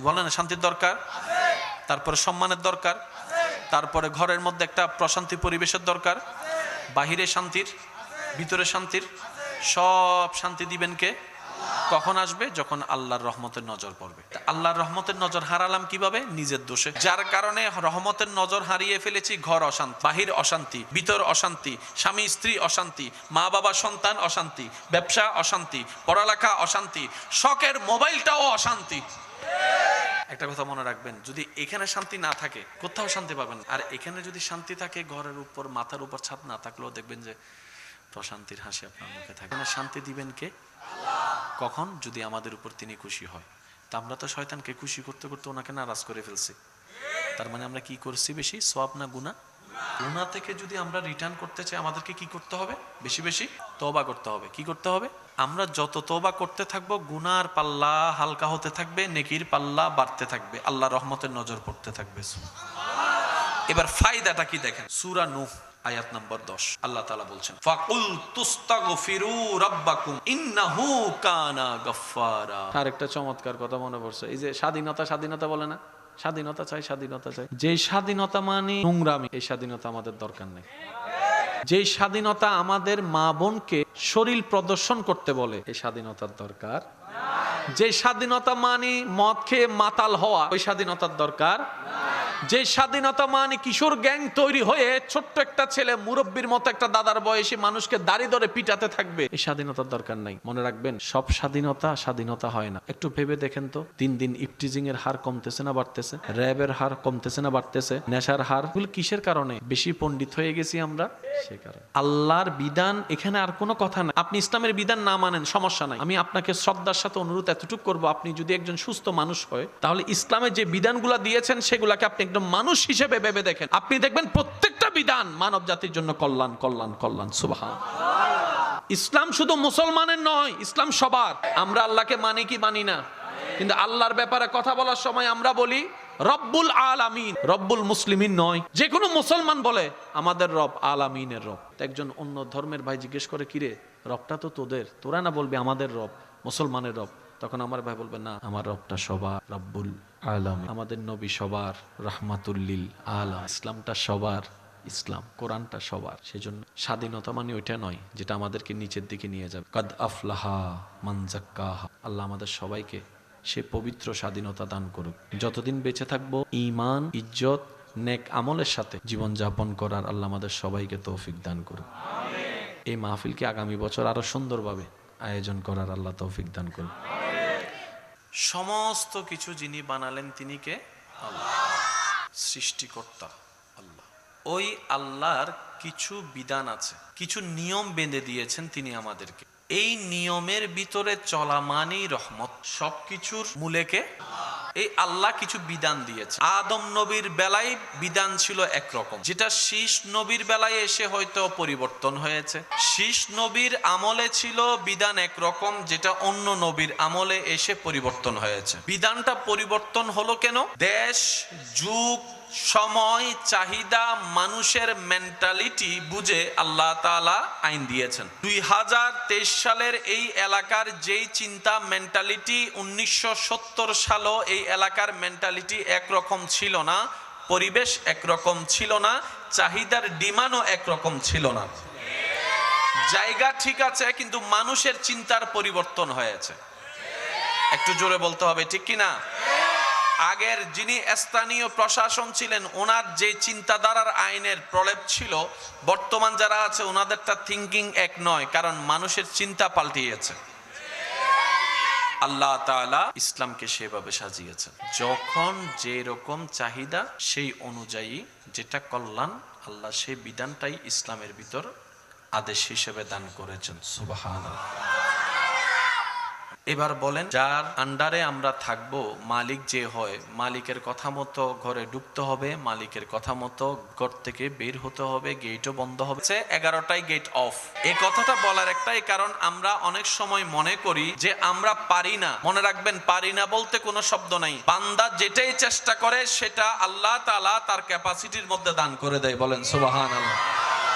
বলেন, শান্তির দরকার, তারপরে সম্মানের দরকার, তারপরে ঘরের মধ্যে একটা প্রশান্তি পরিবেশের দরকার, বাহিরে শান্তির, ভিতরে শান্তির, সব শান্তি দিবেন কে? কখন আসবে? যখন আল্লাহর রহমতের নজর পড়বে। আল্লাহর রহমতের নজর হারালাম কিভাবে? নিজের দোষে, যার কারণে রহমতের নজর হারিয়ে ফেলেছি। ঘর অশান্তি, বাহির অশান্তি, ভিতর অশান্তি, স্বামী স্ত্রী অশান্তি, মা বাবা সন্তান অশান্তি, ব্যবসা অশান্তি, পড়ালেখা অশান্তি, শখের মোবাইলটাও অশান্তি। একটা কথা মনে রাখবেন, যদি এখানে শান্তি না থাকে কোথাও শান্তি পাবেন। আর এখানে যদি শান্তি থাকে, ঘরের উপর মাথার উপর ছাদ না থাকলেও দেখবেন যে প্রশান্তির হাসি আপনার মুখে থাকে। শান্তি দিবেন কে? কখন? যদি আমাদের উপর তিনি খুশি হয়। তা আমরা তো শয়তানকে খুশি করতে করতে ওনাকে নারাজ করে ফেলছি। তার মানে আমরা কি করছি? বেশি সওয়াব না গুনাহ? গুনাহ থেকে যদি আমরা রিটার্ন করতে চাই, আমাদেরকে কি করতে হবে? বেশি বেশি তওবা করতে হবে। কি করতে হবে? আমরা যত তওবা করতে থাকবো, গুনার পাল্লা হালকা হতে থাকবে, নেকির পাল্লা বাড়তে থাকবে, আল্লাহর রহমতের নজর পড়তে থাকবে। এবার ফায়দাটা কি দেখেন, সূরা নূহ আয়াত নম্বর 10 আল্লাহ তাআলা বলছেন, ফাকুল তুস্তাগফিরু রাব্বাকুম ইন্নাহু কানা গাফফারা। আরেকটা চমৎকার কথা মনে পড়ছে, এই যে স্বাধীনতা, স্বাধীনতা বলে না, স্বাধীনতা চাই, স্বাধীনতা চাই। যে স্বাধীনতা মানে নোংরামি, এই স্বাধীনতা আমাদের দরকার নেই। যে স্বাধীনতা আমাদের মা বোনকে শরীর প্রদর্শন করতে বলে, এই স্বাধীনতার দরকার। যে স্বাধীনতা মানে মদ খেয়ে মাতাল হওয়া, ওই স্বাধীনতার দরকার। যে স্বাধীনতা মানে কিশোর গ্যাং তৈরি হয়ে ছোট্ট একটা ছেলে মুরব্বীর মতো একটা দাদার বয়সী মানুষকে দাড়ি ধরে পিটাতে থাকবে, এই স্বাধীনতার দরকার নাই। মনে রাখবেন, সব স্বাধীনতা স্বাধীনতা হয় না। একটু ভেবে দেখেন তো, দিন দিন ইফটিজিং এর হার কমতেছে না বাড়তেছে? র্যাবের হার কমতেছে না বাড়তেছে? নেশার হার? কিসের কারণে? বেশি পণ্ডিত হয়ে গেছি আমরা, সে কারণে। আল্লাহর বিধান এখানে আর কোনো কথা নাই। আপনি ইসলামের বিধান না মানেন, সমস্যা নাই। আমি আপনাকে শ্রদ্ধার সাথে অনুরোধ এতটুকু করবো, আপনি যদি একজন সুস্থ মানুষ হয়, তাহলে ইসলামের যে বিধানগুলো দিয়েছেন সেগুলাকে আপনি একদম মানুষ হিসেবে ভেবে দেখেন। আপনি দেখবেন প্রত্যেকটা বিধান মানব জাতির জন্য কল্যাণ, কল্যাণ, কল্যাণ। সুবহানাল্লাহ। ইসলাম শুধু মুসলমানের নয়, ইসলাম সবার। আমরা আল্লাহকে মানি কি মানি না? কিন্তু আল্লাহর ব্যাপারে কথা বলার সময় আমরা বলি রব্বুল আলামিন, রব্বুল মুসলিমিন নয়। যে কোনো মুসলমান বলে আমাদের রব আলামিনের রব। একজন অন্য ধর্মের ভাই জিজ্ঞেস করে, কিরে রবটা তো তোদের, তোরা না বলবি আমাদের রব, মুসলমানের রব? তখন আমার ভাই বলবে, না, আমার রবটা সবার, রব্বুল আলামিন। আমাদের নবী সবার, রাহমাতুল্লিল আলামিন। ইসলামটা সবার, ইসলাম কোরআনটা সবার। সেজন্য স্বাধীনতা মানে ওইটা নয় যেটা আমাদেরকে নিচের দিকে নিয়ে যাবে। কাদ আফলাহা মান যাক্কাহা। আল্লাহ আমাদের সবাইকে সে পবিত্র স্বাধীনতা দান করুক। যতদিন বেঁচে থাকবো ঈমান, ইজ্জত, নেক আমলের সাথে জীবন যাপন করার আল্লাহ আমাদের সবাইকে তৌফিক দান করুক। এই মাহফিলকে আগামী বছর আরো সুন্দরভাবে আয়োজন করার আল্লাহ তৌফিক দান করুক। সমস্ত কিছু যিনি বানালেন তিনি কে? আল্লাহ, সৃষ্টিকর্তা আল্লাহ। ওই আল্লাহর কিছু বিধান আছে, কিছু নিয়ম বেঁধে দিয়েছেন তিনি আমাদেরকে। এই নিয়মের ভিতরে চলা মানেই রহমত। সবকিছুর মূলে কে? এই আল্লাহ কিছু বিধান দিয়েছে। আদম নবীর বেলায় বিধান ছিল একরকম, যেটা শীষ নবীর বেলায় এসে হয়তো পরিবর্তন হয়েছে। শীষ নবীর আমলে ছিল বিধান একরকম, যেটা অন্য নবীর আমলে এসে পরিবর্তন হয়েছে। বিধানটা পরিবর্তন হলো কেন? দেশ, যুগ, সময়, চাহিদা, মানুষের মেন্টালিটি বুঝে আল্লাহ তাআলা আইন দিয়েছেন। 2023 সালের এই এলাকার যেই চিন্তা মেন্টালিটি 1970 সালও এই এলাকার মেন্টালিটি একরকম ছিল না, পরিবেশ একরকম ছিল না, চাহিদার ডিমান্ডও একরকম ছিল না। জায়গা ঠিক আছে, কিন্তু মানুষের চিন্তার পরিবর্তন হয়েছে। একটু জোরে বলতে হবে, ঠিক কি না? আগের যিনি স্থানীয় প্রশাসন ছিলেন, ওনার যে চিন্তাধারার আইনের প্রলেপ ছিল, বর্তমান যারা আছে ওনাদেরটা থিঙ্কিং এক নয়, কারণ মানুষের চিন্তা পাল্টিয়েছে। আল্লাহ তাআলা ইসলামকে সেভাবে সাজিয়েছেন, যখন যে রকম চাহিদা সেই অনুযায়ী যেটা কল্যাণ, আল্লাহ সেই বিধানটাই ইসলামের ভিতর আদেশ হিসেবে দান করেছেন। সুবহানাল্লাহ। এবার বলেন, যার আন্ডারে আমরা থাকবো, মালিক যে হয়, মালিকের কথা মতো ঘরে ঢুকতে হবে, মালিকের কথা মতো ঘর থেকে বের হতে হবে, গেটও বন্ধ হবে। 11টায় গেট অফ। এই কথাটা বলার একটাই কারণ, আমরা অনেক সময় মনে করি যে আমরা পারি না। মনে রাখবেন, পারি না বলতে কোনো শব্দ নাই। বান্দা যেটাই চেষ্টা করে সেটা আল্লাহ তাআলা তার ক্যাপাসিটির মধ্যে দান করে দেয়। বলেন সুবহানাল্লাহ।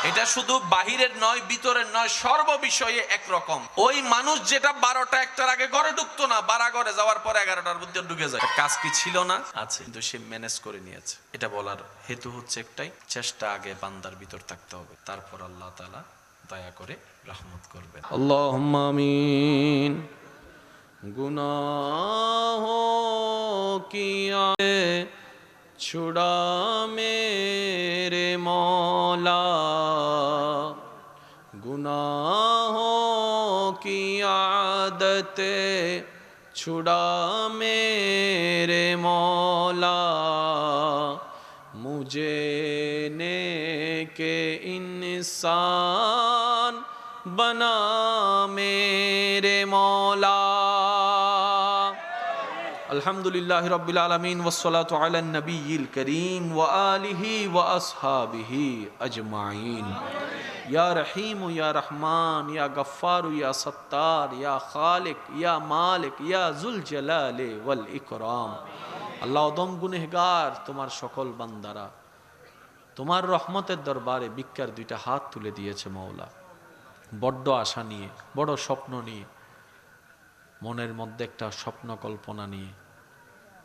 এটা শুধু বাহিরের নয়, ভিতরের নয়, সর্ব বিষয়ে একরকম। ওই মানুষ যেটা 12টা 1টার আগে ঘরে ঢুকতো না, 12 ঘরে যাওয়ার পরে 11টার মধ্যে ঢুকে যায়। কাজ কি ছিল না? আছে, কিন্তু সে ম্যানেজ করে নিয়েছে। এটা বলার হেতু হচ্ছে একটাই, চেষ্টা আগে বান্দার ভিতর থাকতে হবে, তারপর আল্লাহ তাআলা দয়া করে রহমত করবেন। আল্লাহুম্মা আমিন। गुनाहों की छुड़ा मेरे मौला, गुनाहों की आदतें छुड़ा मेरे मौला, मुझे नेके इंसान बना मेरे मौला। अल्हम्दुलिल्लाह रब्बिल आलमीन वस्सलातु अला नबिय्यिल करीम व आलिहि व अस्हाबिहि अजमाइन। या रहीम या रहमान या गफ्फार या सत्तार या खालिक या मालिक या जुल जलाले वल इकराम। আল্লাহ অদম গুনেহগার তোমার সকল বান্দারা তোমার রহমতের দরবারে ভিক্ষার দুইটা হাত তুলে দিয়েছে মাওলা। বড় আশা নিয়ে, বড় স্বপ্ন নিয়ে, মনের মধ্যে একটা স্বপ্ন কল্পনা নিয়ে,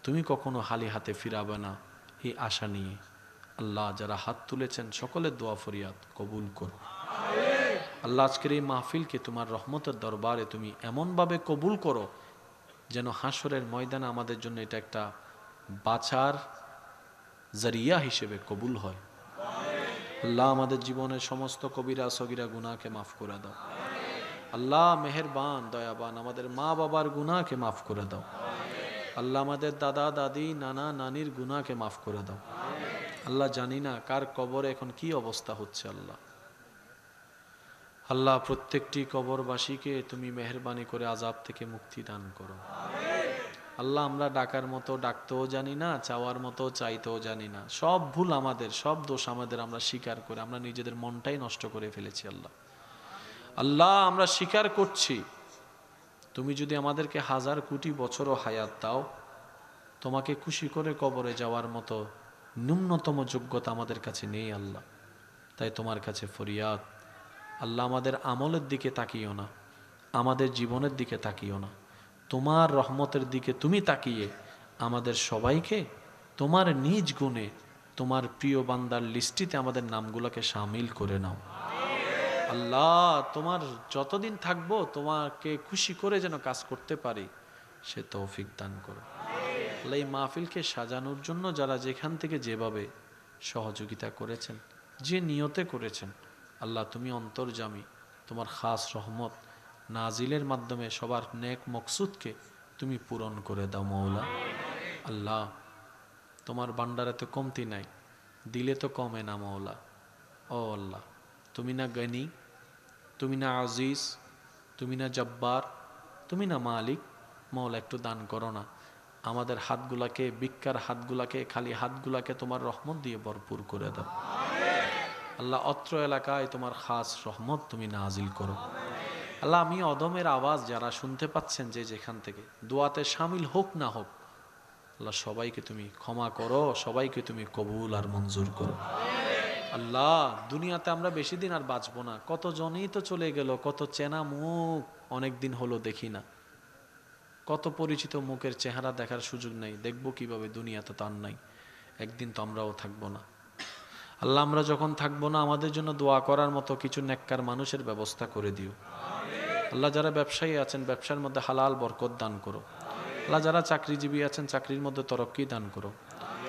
তুমি কখনো খালি হাতে ফিরাবে না এই আশা নিয়ে। আল্লাহ যারা হাত তুলেছেন সকলের দোয়া ফরিয়াদ কবুল করো। আল্লাহ আজকের এই মাহফিলকে তোমার রহমতের দরবারে তুমি এমনভাবে কবুল করো যেন হাসরের ময়দানে আমাদের জন্য এটা একটা বাঁচার জরিয়া হিসেবে কবুল হয়। আল্লাহ আমাদের জীবনের সমস্ত কবিরা সগীরা গুনাহকে মাফ করে দাও। আল্লাহ মেহেরবান দয়াবান আমাদের মা বাবার গুনাহকে মাফ করে দাও। আল্লাহ আমাদের দাদা দাদি নানা নানির গুনাহকে মাফ করে দাও। আল্লাহ জানি না কার কবরে এখন কি অবস্থা হচ্ছে। আল্লাহ আল্লাহ প্রত্যেকটি কবরবাসীকে তুমি মেহেরবানি করে আযাব থেকে মুক্তি দান করো। আল্লাহ আমরা ডাকার মতো ডাকতেও জানি না, চাওয়ার মতো চাইতেও জানি না। সব ভুল আমাদের, সব দোষ আমাদের, আমরা স্বীকার করে আমরা নিজেদের মনটাই নষ্ট করে ফেলেছি। আল্লাহ আল্লাহ আমরা স্বীকার করছি, তুমি যদি আমাদেরকে 1000 কোটি বছরও হায়াত দাও, তোমাকে খুশি করে কবরে যাওয়ার মতো ন্যূনতম যোগ্যতা আমাদের কাছে নেই। আল্লাহ তাই তোমার কাছে ফরিয়াদ, আল্লাহ আমাদের আমলের দিকে তাকিও না, আমাদের জীবনের দিকে তাকিও না, তোমার রহমতের দিকে তুমি তাকিয়ে আমাদের সবাইকে তোমার নিজ গুণে তোমার প্রিয় বান্দার লিস্টিতে আমাদের নামগুলোকে শামিল করে নাও। আল্লাহ তোমার যতদিন থাকবো তোমাকে খুশি করে যেন কাজ করতে পারি সে তৌফিক দান করো। আল্লাহ এই মাহফিলকে সাজানোর জন্য যারা যেখান থেকে যেভাবে সহযোগিতা করেছেন, যে নিয়তে করেছেন, আল্লাহ তুমি অন্তর্যামী, তোমার খাস রহমত নাজিলের মাধ্যমে সবার নেক মকসুদকে তুমি পূরণ করে দাও মৌলা। আল্লাহ তোমার ভান্ডারে তো কমতি নাই, দিলে তো কমে না মৌলা। ও আল্লাহ তুমি না গনি, তুমি না আজিজ, তুমি না জব্বার, তুমি না মালিক। মৌলা একটু দান করো না, আমাদের হাতগুলাকে, ভিক্ষার হাতগুলাকে, খালি হাতগুলাকে তোমার রহমত দিয়ে ভরপুর করে দাও। আল্লাহ অত্র এলাকায় তোমার খাস রহমত তুমি নাজিল করো। আল্লাহ আমি অদমের আওয়াজ যারা শুনতে পাচ্ছেন যে যেখান থেকে, দোয়াতে শামিল হোক না হোক, আল্লাহ সবাইকে তুমি ক্ষমা করো, সবাইকে তুমি কবুল আর মঞ্জুর করো। আল্লাহ দুনিয়াতে আমরা বেশি দিন আর বাঁচবো না, কত জনই তো চলে গেল, কত চেনা মুখ অনেক দিন হলো দেখি না, কত পরিচিত মুখের চেহারা দেখার সুযোগ নেই, দেখবো কিভাবে, দুনিয়াতে তো আর নাই, একদিন তো আমরাও থাকবো না। আল্লাহ আমরা যখন থাকবো না আমাদের জন্য দোয়া করার মতো কিছু নেককার মানুষের ব্যবস্থা করে দিও। আল্লাহ যারা ব্যবসায়ী আছেন ব্যবসার মধ্যে হালাল বরকত দান করো। আল্লাহ যারা চাকরিজীবী আছেন চাকরির মধ্যে তরক্কি দান করো।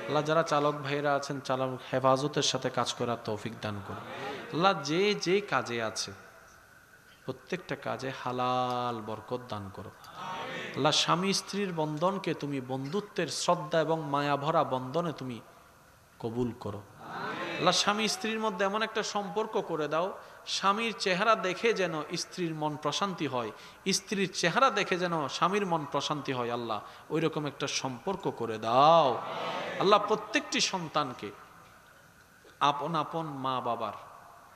আল্লাহ যারা চালক ভাইরা আছেন চালক হেফাজতের সাথে কাজ করার তৌফিক দান করো। আল্লাহ যে যে কাজে আছে প্রত্যেকটা কাজে হালাল বরকত দান করো। আল্লাহ স্বামী স্ত্রীর বন্ধনকে তুমি বন্ধুত্বের শ্রদ্ধা এবং মায়া ভরা বন্ধনে তুমি কবুল করো। আল্লাহ স্বামী স্ত্রীর মধ্যে এমন একটা সম্পর্ক করে দাও, স্বামীর চেহারা দেখে যেন স্ত্রীর মন প্রশান্তি হয়, স্ত্রীর চেহারা দেখে যেন স্বামীর মন প্রশান্তি হয়। আল্লাহ ওই রকম একটা সম্পর্ক করে দাও। আল্লাহ প্রত্যেকটি সন্তানকে আপন আপন মা বাবার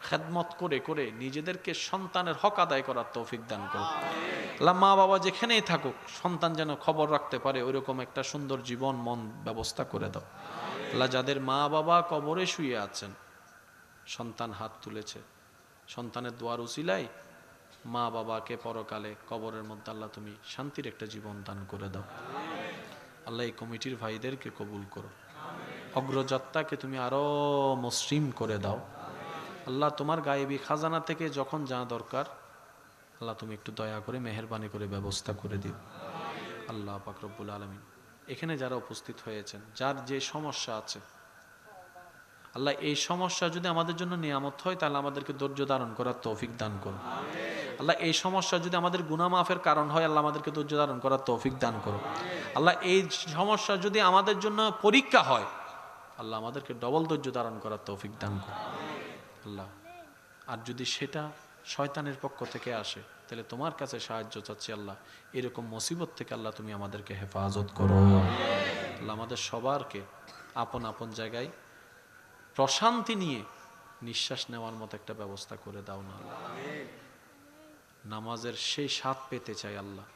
খেদমত করে করে নিজেদেরকে সন্তানের হক আদায় করার তৌফিক দান করো। আল্লাহ মা বাবা যেখানেই থাকুক সন্তান যেন খবর রাখতে পারে ওইরকম একটা সুন্দর জীবন মন ব্যবস্থা করে দাও। আল্লাহ যাদের মা বাবা কবরে শুয়ে আছেন সন্তান হাত তুলেছে, সন্তানের দোয়ার উসিলায় মা বাবাকে পরকালে কবরের মধ্যে আল্লাহ তুমি শান্তির একটা জীবন দান করে দাও। আল্লাহ এই কমিটির ভাইদেরকে কবুল করো, অগ্রযাত্রাকে তুমি আরো মসৃণ করে দাও। আল্লাহ তোমার গায়েবী খাজানা থেকে যখন যা দরকার আল্লাহ তুমি একটু দয়া করে মেহেরবানি করে ব্যবস্থা করে দিও। আল্লাহ পাক রব্বুল আলামিন, এখানে যারা উপস্থিত হয়েছেন যার যে সমস্যা আছে আল্লাহ এই সমস্যা যদি আমাদের জন্য নিয়ামত হয় তাহলে আমাদেরকে ধৈর্য ধারণ করার তৌফিক দান করো। আল্লাহ এই সমস্যা যদি আমাদের গুনাহ মাফের কারণ হয় আল্লাহ আমাদেরকে ধৈর্য ধারণ করার তৌফিক দান করো। আল্লাহ এই সমস্যা যদি আমাদের জন্য পরীক্ষা হয় আল্লাহ আমাদেরকে ডবল ধৈর্য ধারণ করার তৌফিক দান করো। আল্লাহ আর যদি সেটা শয়তানের পক্ষ থেকে আসে তাহলে তোমার কাছে সাহায্য চাচ্ছি আল্লাহ, এরকম মুসিবত থেকে আল্লাহ তুমি আমাদেরকে হেফাজত করো। আল্লাহ আমাদের সবারকে আপন আপন জায়গায় প্রশান্তি নিয়ে নিঃশ্বাস নেওয়ার মতো একটা ব্যবস্থা করে দাও না। নামাজের সেই স্বাদ পেতে চাই আল্লাহ,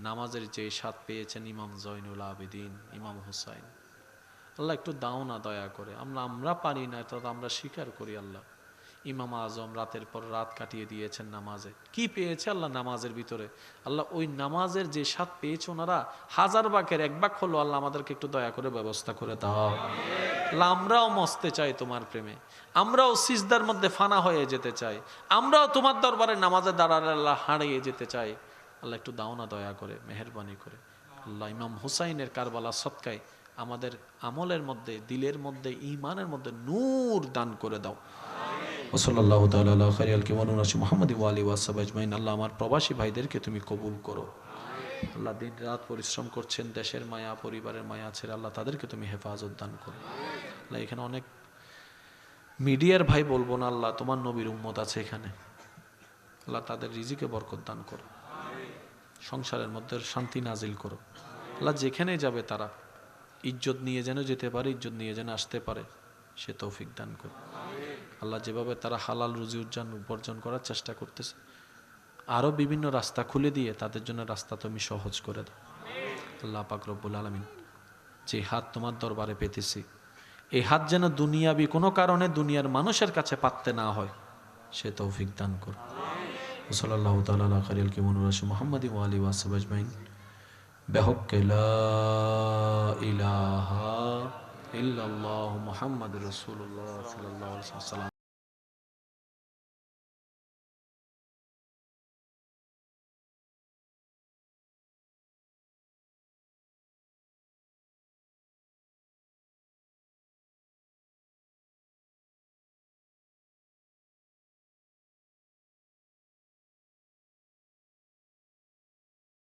নামাজের যে স্বাদ পেয়েছেন ইমাম জয়নুল আবেদিন, ইমাম হুসাইন, আল্লাহ একটু দাও না দয়া করে। আমরা পারি না তো আমরা স্বীকার করি আল্লাহ। ইমাম আজম রাতের পর রাত কাটিয়ে দিয়েছেন নামাজে, কি পেয়েছে আল্লাহ নামাজের ভিতরে? আল্লাহ ওই নামাজের যে স্বাদ পেয়েছে ওনারা হাজার ভাগের এক ভাগ হলো, আল্লাহ আমাদেরকে একটু দয়া করে ব্যবস্থা করে দাও। আল্লাহ আমরাও মস্তে চাই তোমার প্রেমে, আমরাও সিজদার মধ্যে ফানা হয়ে যেতে চাই, আমরাও তোমার দরবারে নামাজে দাঁড়ালে আল্লাহ হারিয়ে যেতে চাই। আল্লাহ একটু দাও না দয়া করে, মেহেরবানি করে। আল্লাহ ইমাম হুসাইনের কারবালা সৎকায় আমাদের আমলের মধ্যে, দিলের মধ্যে, ঈমানের মধ্যে নূর দান করে দাও। ওসল্লাল্লাহু তাআলা আলা খাইরিল কিমানুনা মুহাম্মাদি ওয়া আলিহি ওয়া সাহবিহি আজমাইন। আল্লাহ আমার প্রবাসী ভাইদেরকে তুমি কবুল করো। আল্লাহ দিন রাত পরিশ্রম করছেন, দেশের মায়া পরিবারের মায়া ছেড়ে, আল্লাহ তাদেরকে তুমি হেফাজত দান করো। আল্লাহ এখানে অনেক মিডিয়ার ভাই বলবো না, আল্লাহ তোমার নবীর উম্মত আছে এখানে, আল্লাহ তাদের রিজিকে বরকত দান করো, সংসারের মধ্যে শান্তি নাজিল করো। আল্লাহ যেখানে যাবে তারা ইজ্জত নিয়ে যেন যেতে পারে, ইজ্জত নিয়ে যেন আসতে পারে, সে তৌফিক দান করো। আল্লাহ যেভাবে তারা হালাল রুজি উপার্জন করার চেষ্টা করতেছে আরও বিভিন্ন রাস্তা খুলে দিয়ে তাদের জন্য রাস্তা তুমি সহজ করে দাও। আল্লাহ পাক রব্বুল আলামিন, যে হাত তোমার দরবারে পেতেছি এই হাত যেন দুনিয়াবি কোনো কারণে দুনিয়ার মানুষের কাছে পাততে না হয়, সে তৌফিক দান করো। সাল্লাল্লাহু তাআলা আলা খাইরিল কিমানুনা মুহাম্মাদি ওয়া আলিহি ওয়া সাহবিহি আজমাইন। বিহাক্কি লা ইলাহা ইল্লাল্লাহু মুহাম্মাদুর রাসূলুল্লাহ সাল্লাল্লাহু আলাইহি ওয়াসাল্লাম।